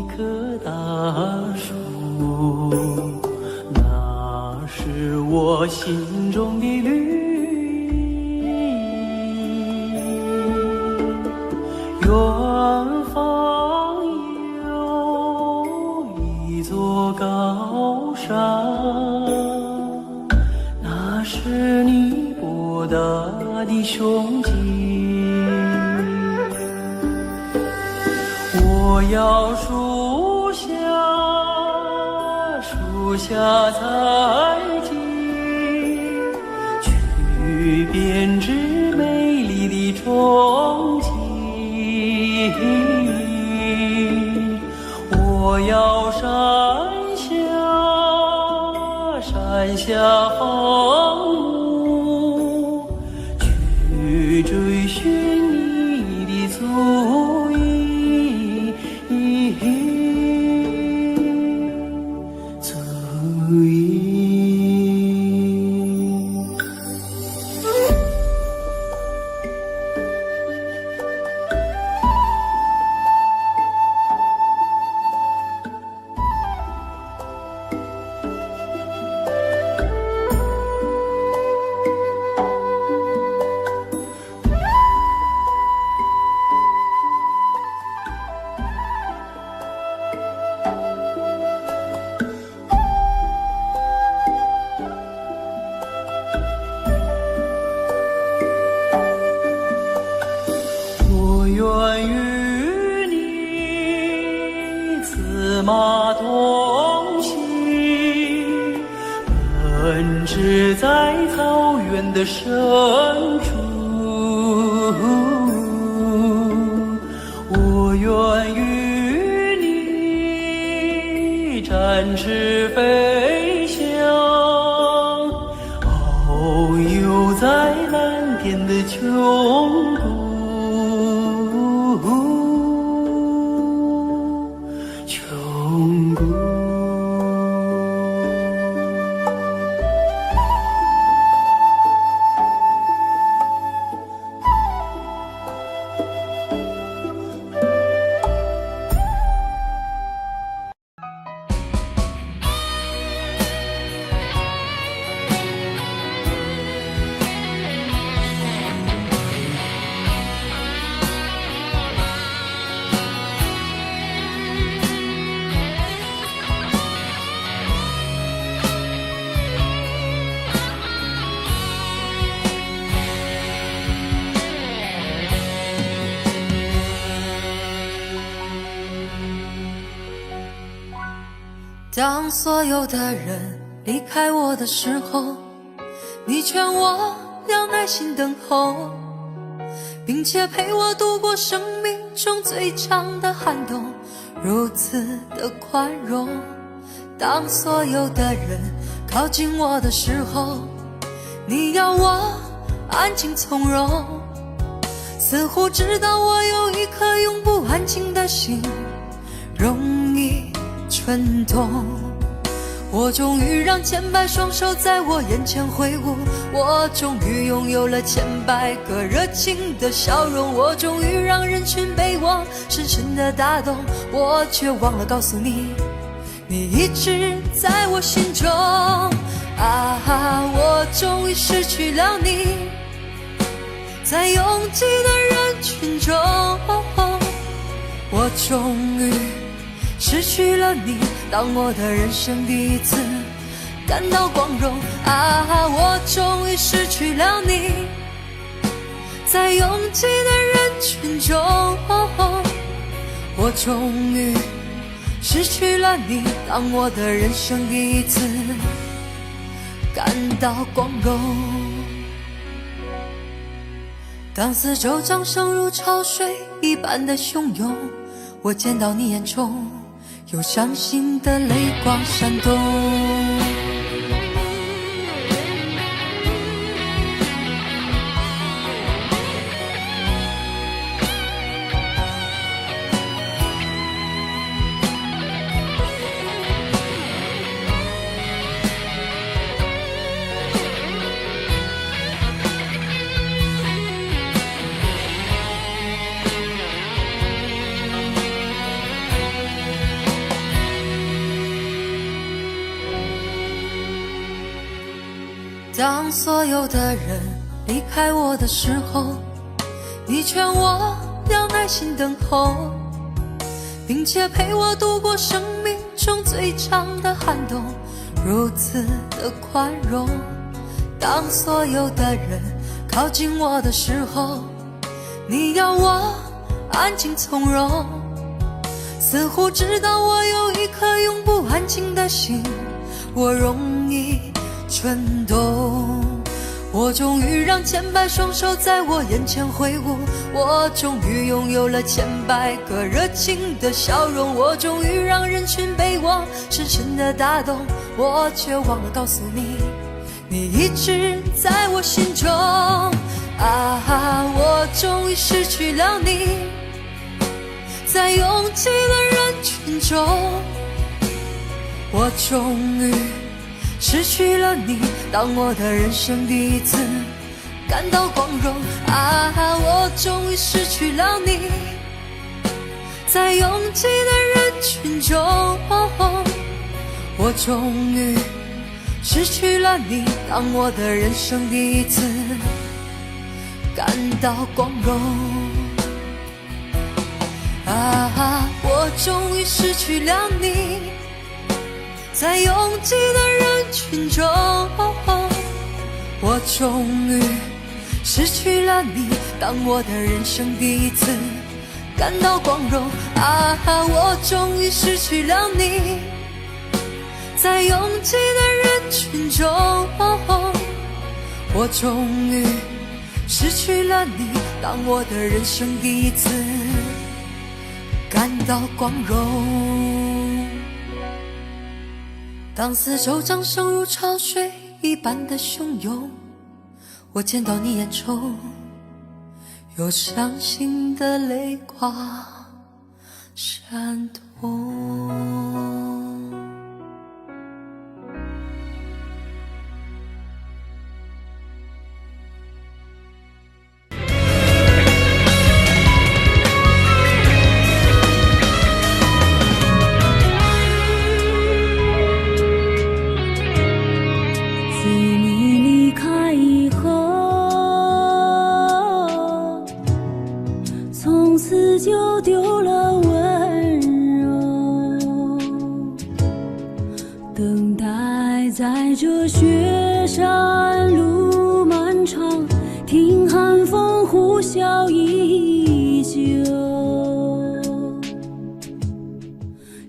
棵大树，那是我心中的绿意。远方有一座高山，那是你博大的胸襟。我要树下采集，去编织美丽的憧憬。我要山下放牧，去追寻你的足印。奔驰在草原的深处，我愿与你展翅飞翔，遨游在蓝天的穹谷。当所有的人离开我的时候，你劝我要耐心等候，并且陪我度过生命中最长的寒冬，如此的宽容。当所有的人靠近我的时候，你要我安静从容，似乎知道我有一颗永不安静的心，容易蠢动。我终于让千百双手在我眼前挥舞，我终于拥有了千百个热情的笑容，我终于让人群被我深深的打动，我却忘了告诉你，你一直在我心中。我终于失去了你，在拥挤的人群中，我终于失去了你，当我的人生第一次感到光荣。我终于失去了你，在拥挤的人群中，我终于失去了你，当我的人生第一次感到光荣。当四周掌声如潮水一般的汹涌，我见到你眼中有伤心的泪光闪动。当所有的人离开我的时候，你劝我要耐心等候，并且陪我度过生命中最长的寒冬，如此的宽容。当所有的人靠近我的时候，你要我安静从容，似乎知道我有一颗永不安静的心，我容易蠢动。我终于让千百双手在我眼前挥舞，我终于拥有了千百个热情的笑容，我终于让人群被我深深的打动，我却忘了告诉你，你一直在我心中。我终于失去了你，在拥挤的人群中，我终于失去了你，当我的人生第一次感到光荣。我终于失去了你，在拥挤的人群中，我终于失去了你，当我的人生第一次感到光荣。我终于失去了你，在拥挤的人群中，我终于失去了你，当我的人生第一次感到光荣。我终于失去了你，在拥挤的人群中，我终于失去了你，当我的人生第一次感到光荣。当四周掌声如潮水一般的汹涌，我见到你眼中有伤心的泪光闪动。自你离开以后，从此就丢了温柔，等待在这雪山路漫长，听寒风呼啸依旧，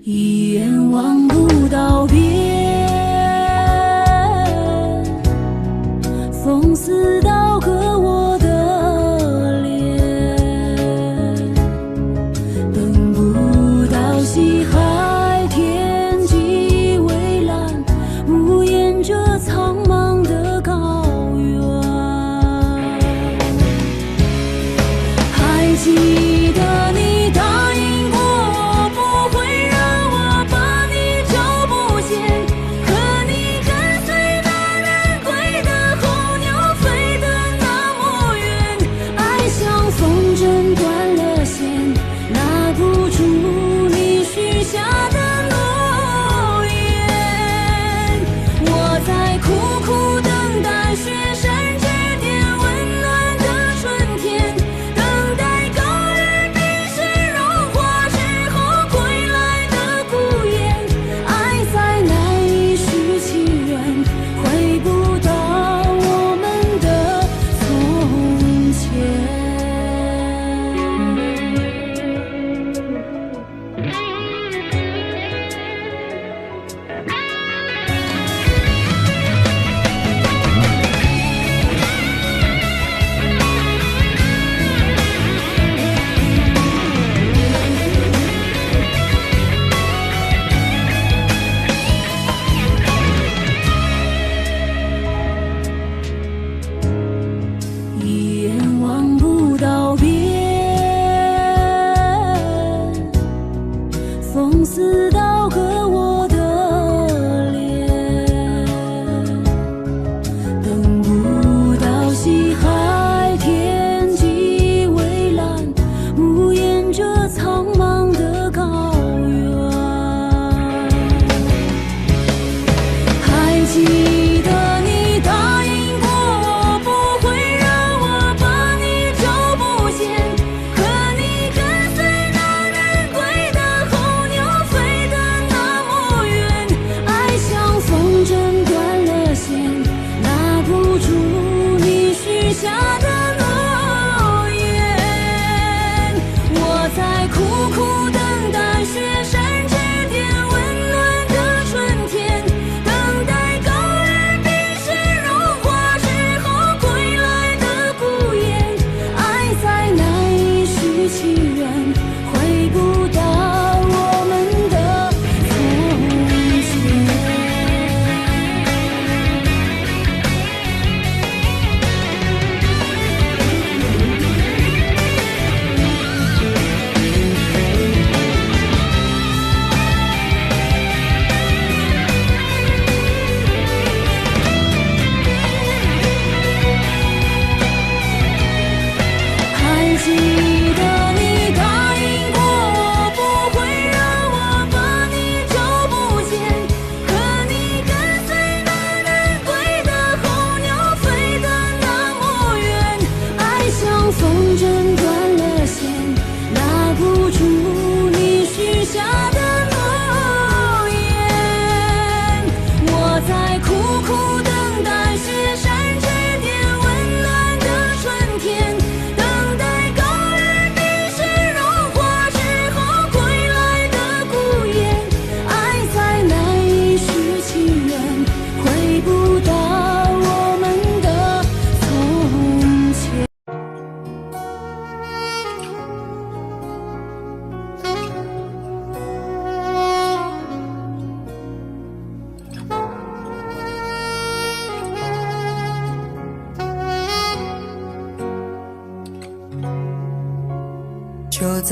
一眼望不到边，风似刀割我的脸，等不到西海天际蔚蓝，无言这苍茫的高原。还记得你答应过我，不会让我把你找不见，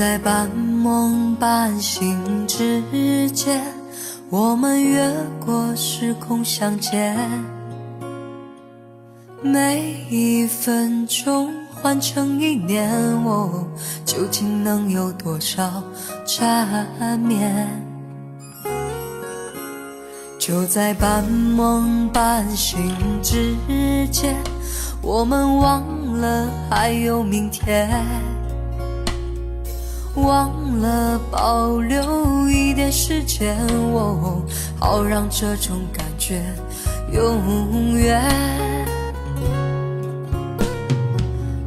在半梦半醒之间，我们越过时空相见，每一分钟换成一年，究竟能有多少缠绵？就在半梦半醒之间，我们忘了还有明天，忘了保留一点时间，好让这种感觉永远。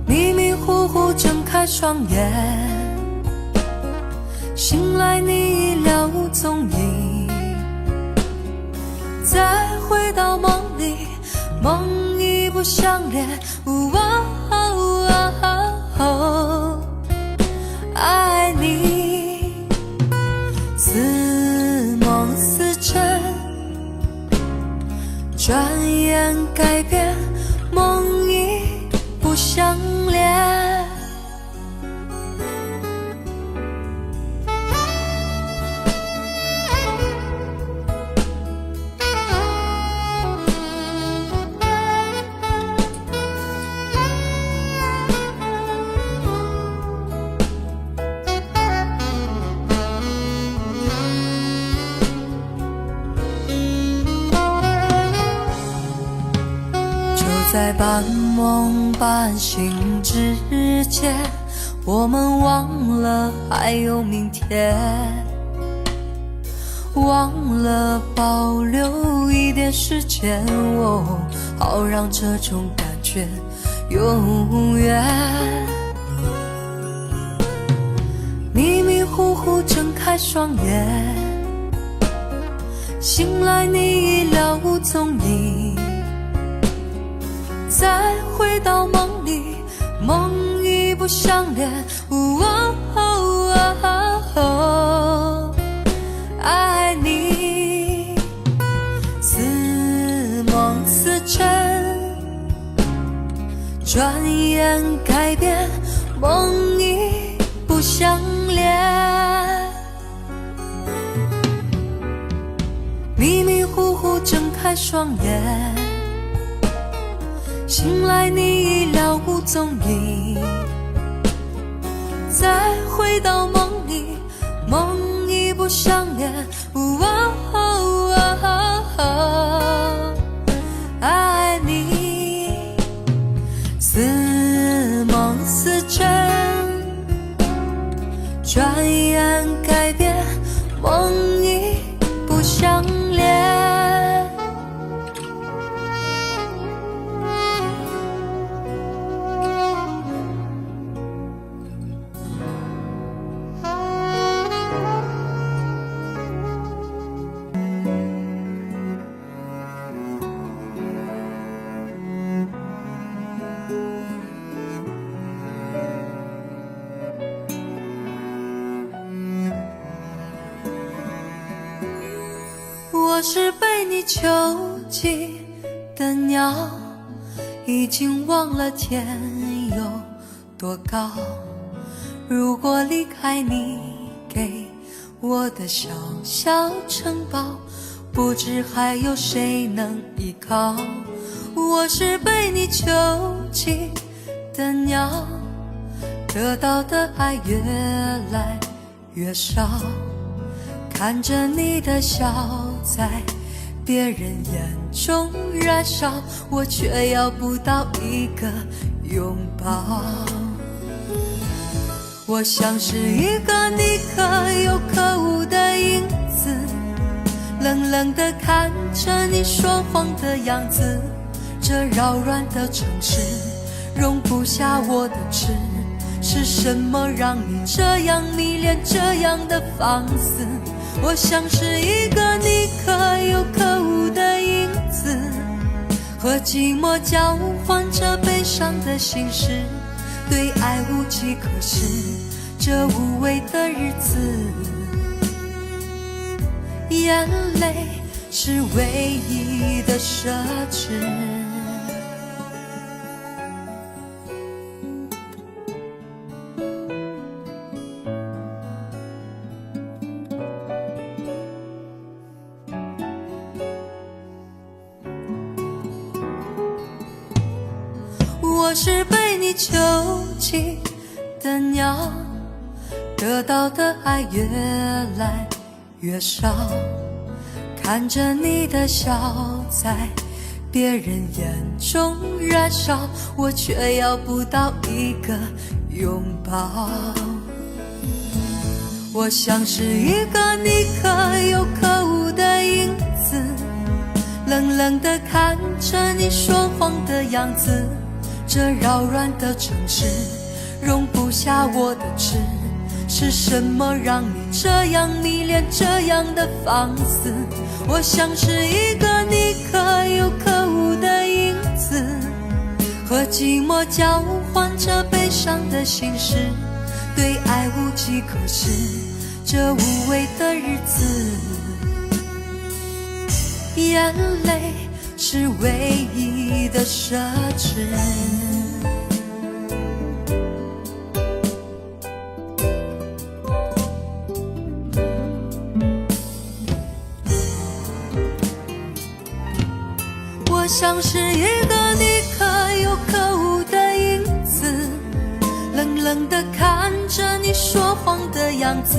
迷迷糊糊睁开双眼，醒来你已了无踪影，再回到梦里，梦已不相连。爱你似梦似真，转眼改变，梦已不相连。在半梦半醒之间，我们忘了还有明天，忘了保留一点时间，好让这种感觉永远。迷迷糊糊睁开双眼，醒来你已了无踪影，再回到梦里，梦已不相连。爱你似梦似真，转眼改变，梦已不相连。迷迷糊糊睁开双眼，醒来你已了无踪影，再回到梦里，梦已不相连。爱你似梦似真，转眼改变，梦已不相连。我是被你囚禁的鸟，已经忘了天有多高。如果离开你给我的小小城堡，不知还有谁能依靠。我是被你囚禁的鸟，得到的爱越来越少，看着你的笑在别人眼中燃烧，我却要不到一个拥抱。我像是一个你可有可无的影子，冷冷地看着你说谎的样子。这扰乱的城市容不下我的痴，是什么让你这样迷恋，这样的放肆？我像是一个你可有可无的影子，和寂寞交换着悲伤的心事，对爱无计可施，这无味的日子，眼泪是唯一的奢侈。我是被你囚禁的鸟，得到的爱越来越少，看着你的笑在别人眼中燃烧，我却要不到一个拥抱。我像是一个你可有可无的影子，冷冷地看着你说谎的样子，这扰乱的城市容不下我的痴，是什么让你这样迷恋，这样的放肆？我像是一个你可有可无的影子，和寂寞交换着悲伤的心事，对爱无计可施，这无味的日子，眼泪是唯一的奢侈。我像是一个你可有可无的影子，冷冷地看着你说谎的样子，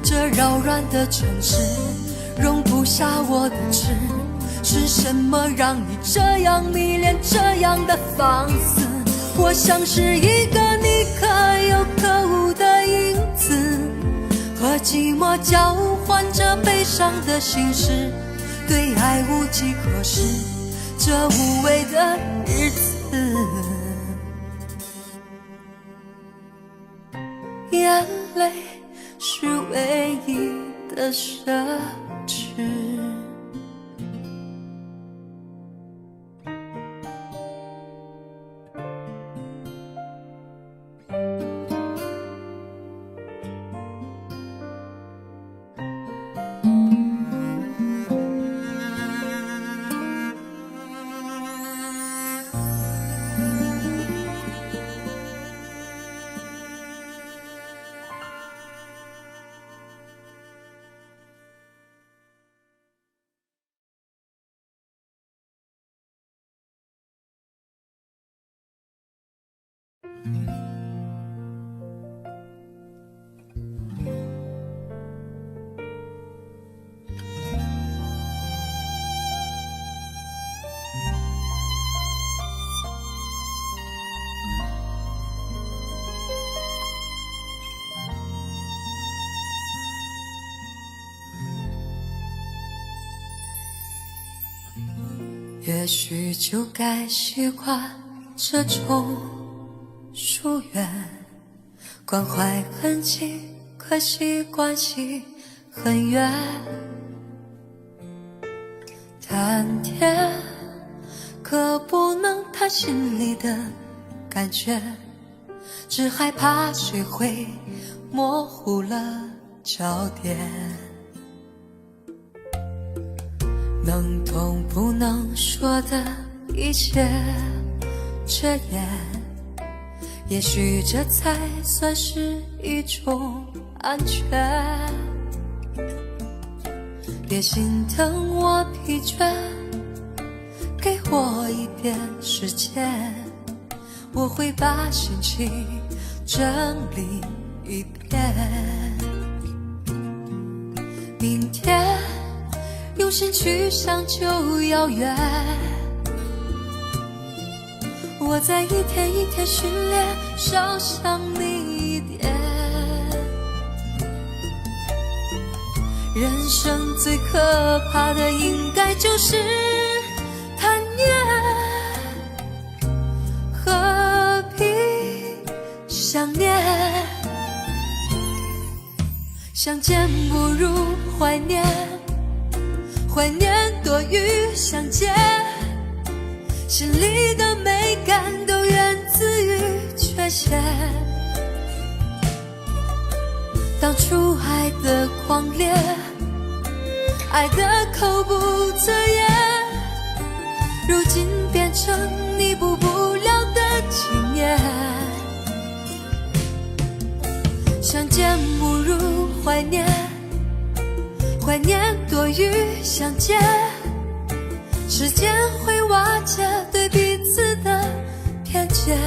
这扰乱的城市容不下我的痴，是什么让你这样迷恋，这样的放肆？我像是一个你可有可无的影子，和寂寞交换着悲伤的心事，对爱无计可施，这无味的日子，眼泪是唯一的奢侈。也许就该习惯这种疏远，关怀很近，可惜关系很远。谈天可不能谈心里的感觉，只害怕谁会模糊了焦点。能懂不能说的一切遮掩，也许这才算是一种安全。别心疼我疲倦，给我一点时间，我会把心情整理一遍。明天用心去想就遥远，我在一天一天训练，少想你一点。人生最可怕的应该就是贪念，何必想念？相见不如怀念，怀念多于相见，心里的美感都源自于缺陷。当初爱的狂烈，爱的口不择言，如今变成弥补不了的经验。相见不如怀念，怀念多于相见，时间会瓦解对彼此的偏见。见，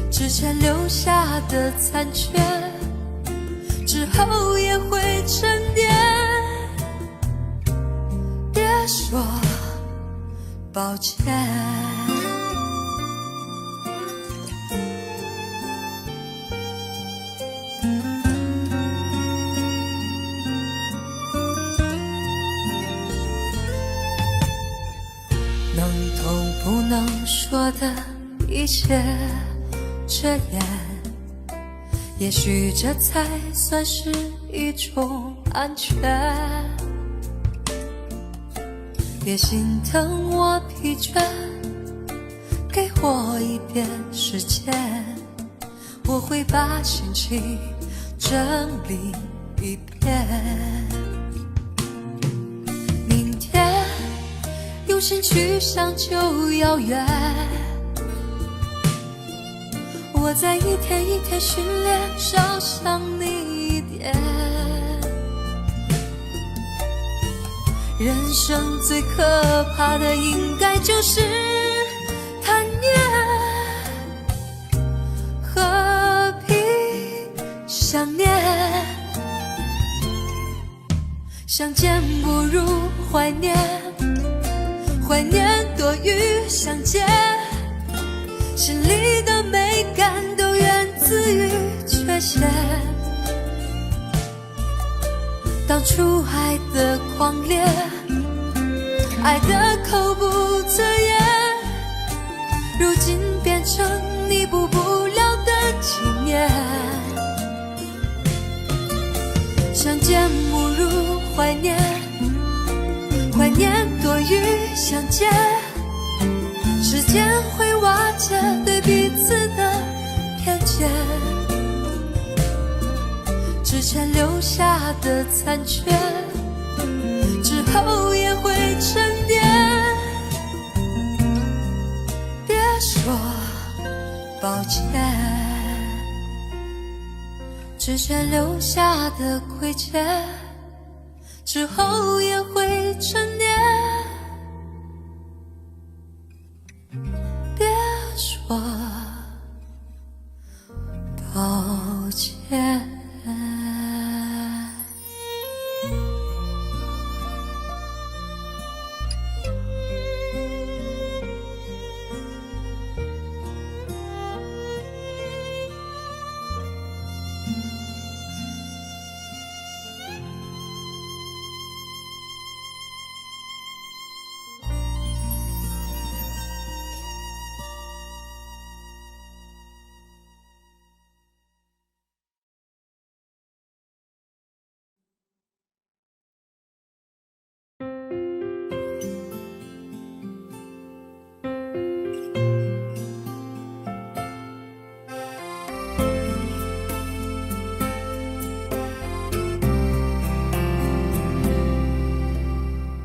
之前留下的残缺，之后也会沉淀。别说抱歉。能痛不能说的一切遮掩，也许这才算是一种安全。别心疼我疲倦，给我一点时间，我会把心情整理一遍。明天用心去想就遥远，我在一天一天训练，少想你一点。人生最可怕的应该就是贪念，何必想念？相见不如怀念，怀念多于相见，心里的美感都源自于缺陷。当初爱的狂烈，爱的口不择言，如今变成弥补不了的纪念。相见不如怀念，怀念多于相见，时间会瓦解对彼此的偏见，之前留下的残缺，之后也会沉淀。别说抱歉，之前留下的亏欠，之后也会沉淀。别说抱歉。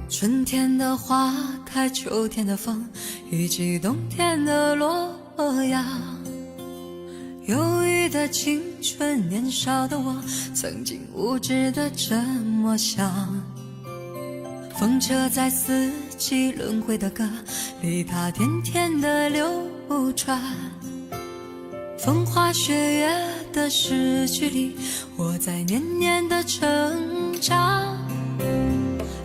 春天的花开，秋天的风，以及冬天的洛阳。忧郁的青春，年少的我，曾经无知的这么想。风车在四季轮回的歌里，它甜甜的流传。风花雪月的诗句里，我在年年的成长。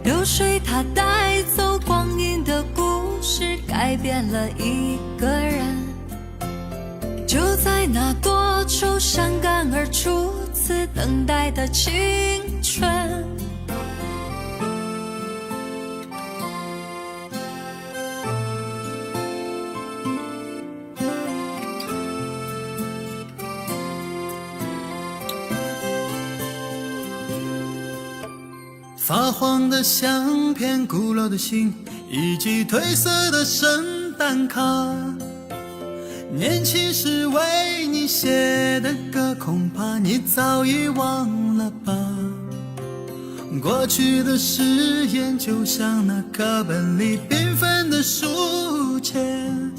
流水它带走光阴的故事，改变了一个人。就在那多愁善感而初次等待的青春，发黄的相片，古老的信，以及褪色的圣诞卡。年轻时为你写的歌，恐怕你早已忘了吧。过去的誓言，就像那课本里缤纷的书签，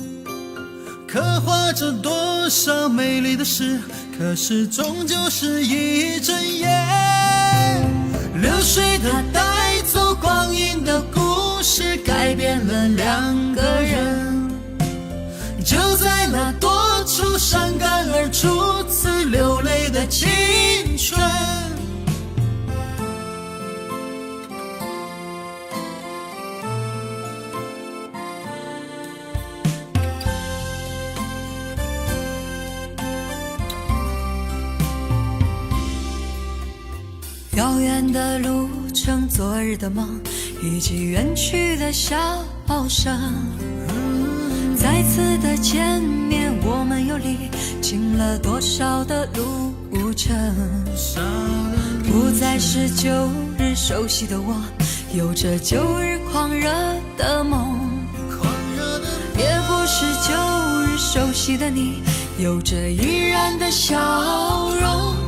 刻画着多少美丽的诗，可是终究是一阵烟。流水它带走光阴的故事，改变了两个人。遥远的路程，昨日的梦，以及远去的笑声。再次的见面，我们又历经了多少的路程？不再是旧日熟悉的我，有着旧日狂热的梦，也不是旧日熟悉的你，有着依然的笑容。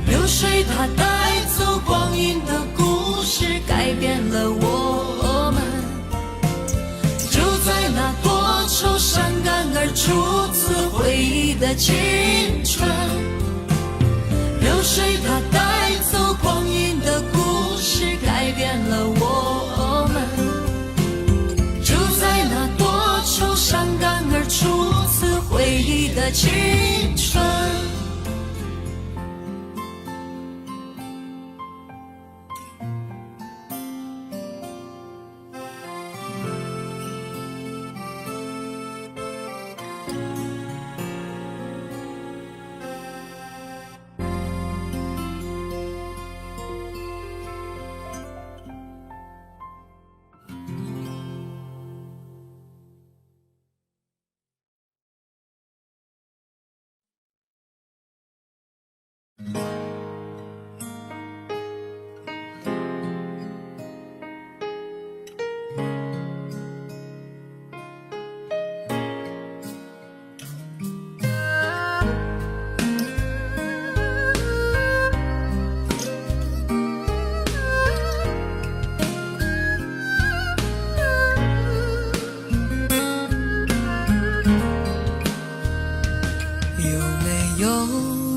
流水它带走光阴的故事，改变了我们。就在那多愁善感而初次回忆的青春，流水它带走光阴的故事，改变了我们。就在那多愁善感而初次回忆的青春。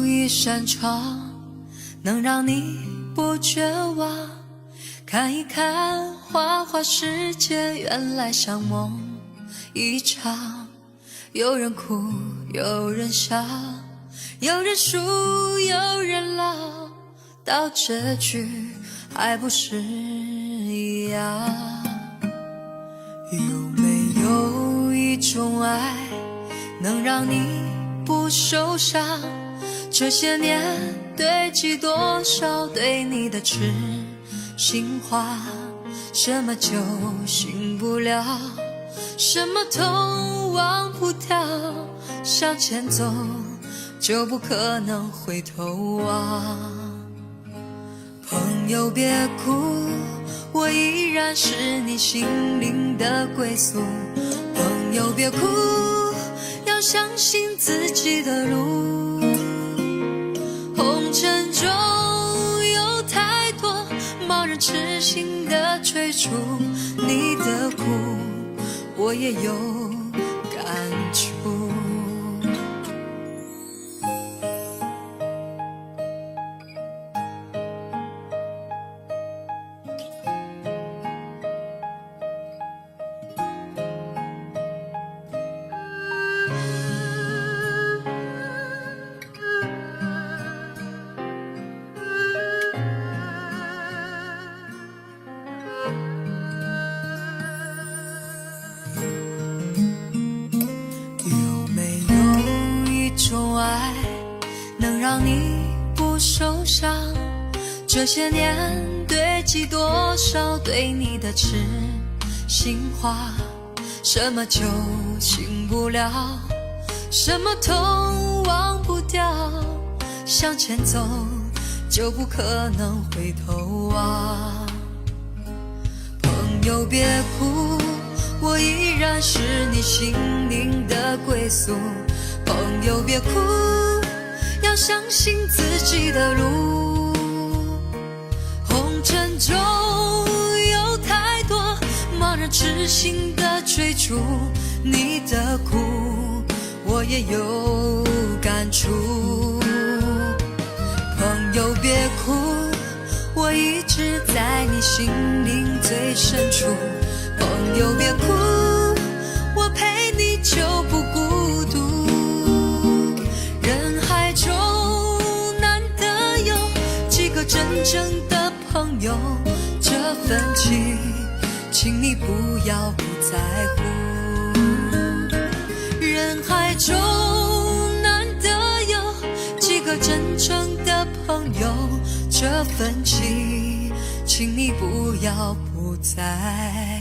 一扇窗能让你不绝望，看一看花花世界，原来像梦一场。有人哭，有人笑，有人输，有人老，到结局还不是一样。有没有一种爱能让你不受伤？这些年堆积多少对你的痴心话，什么酒醒不了，什么痛忘不掉，向前走就不可能回头望。朋友别哭，我依然是你心灵的归宿。朋友别哭，要相信自己的路。红尘中有太多盲人痴心的追逐，你的苦我也有感触。让你不受伤，这些年堆积多少对你的痴心话，什么酒醒不了，什么痛忘不掉，向前走就不可能回头望。朋友别哭，我依然是你心灵的归宿。朋友别哭，要相信自己的路。红尘中有太多盲人痴心的追逐，你的苦我也有感触。朋友别哭，我一直在你心灵最深处。朋友别哭，我陪你就不孤独。人海中难得有几个真正的朋友，这份情请你不要不在乎。人海中难得有几个真正的朋友，这份情，请你不要不在。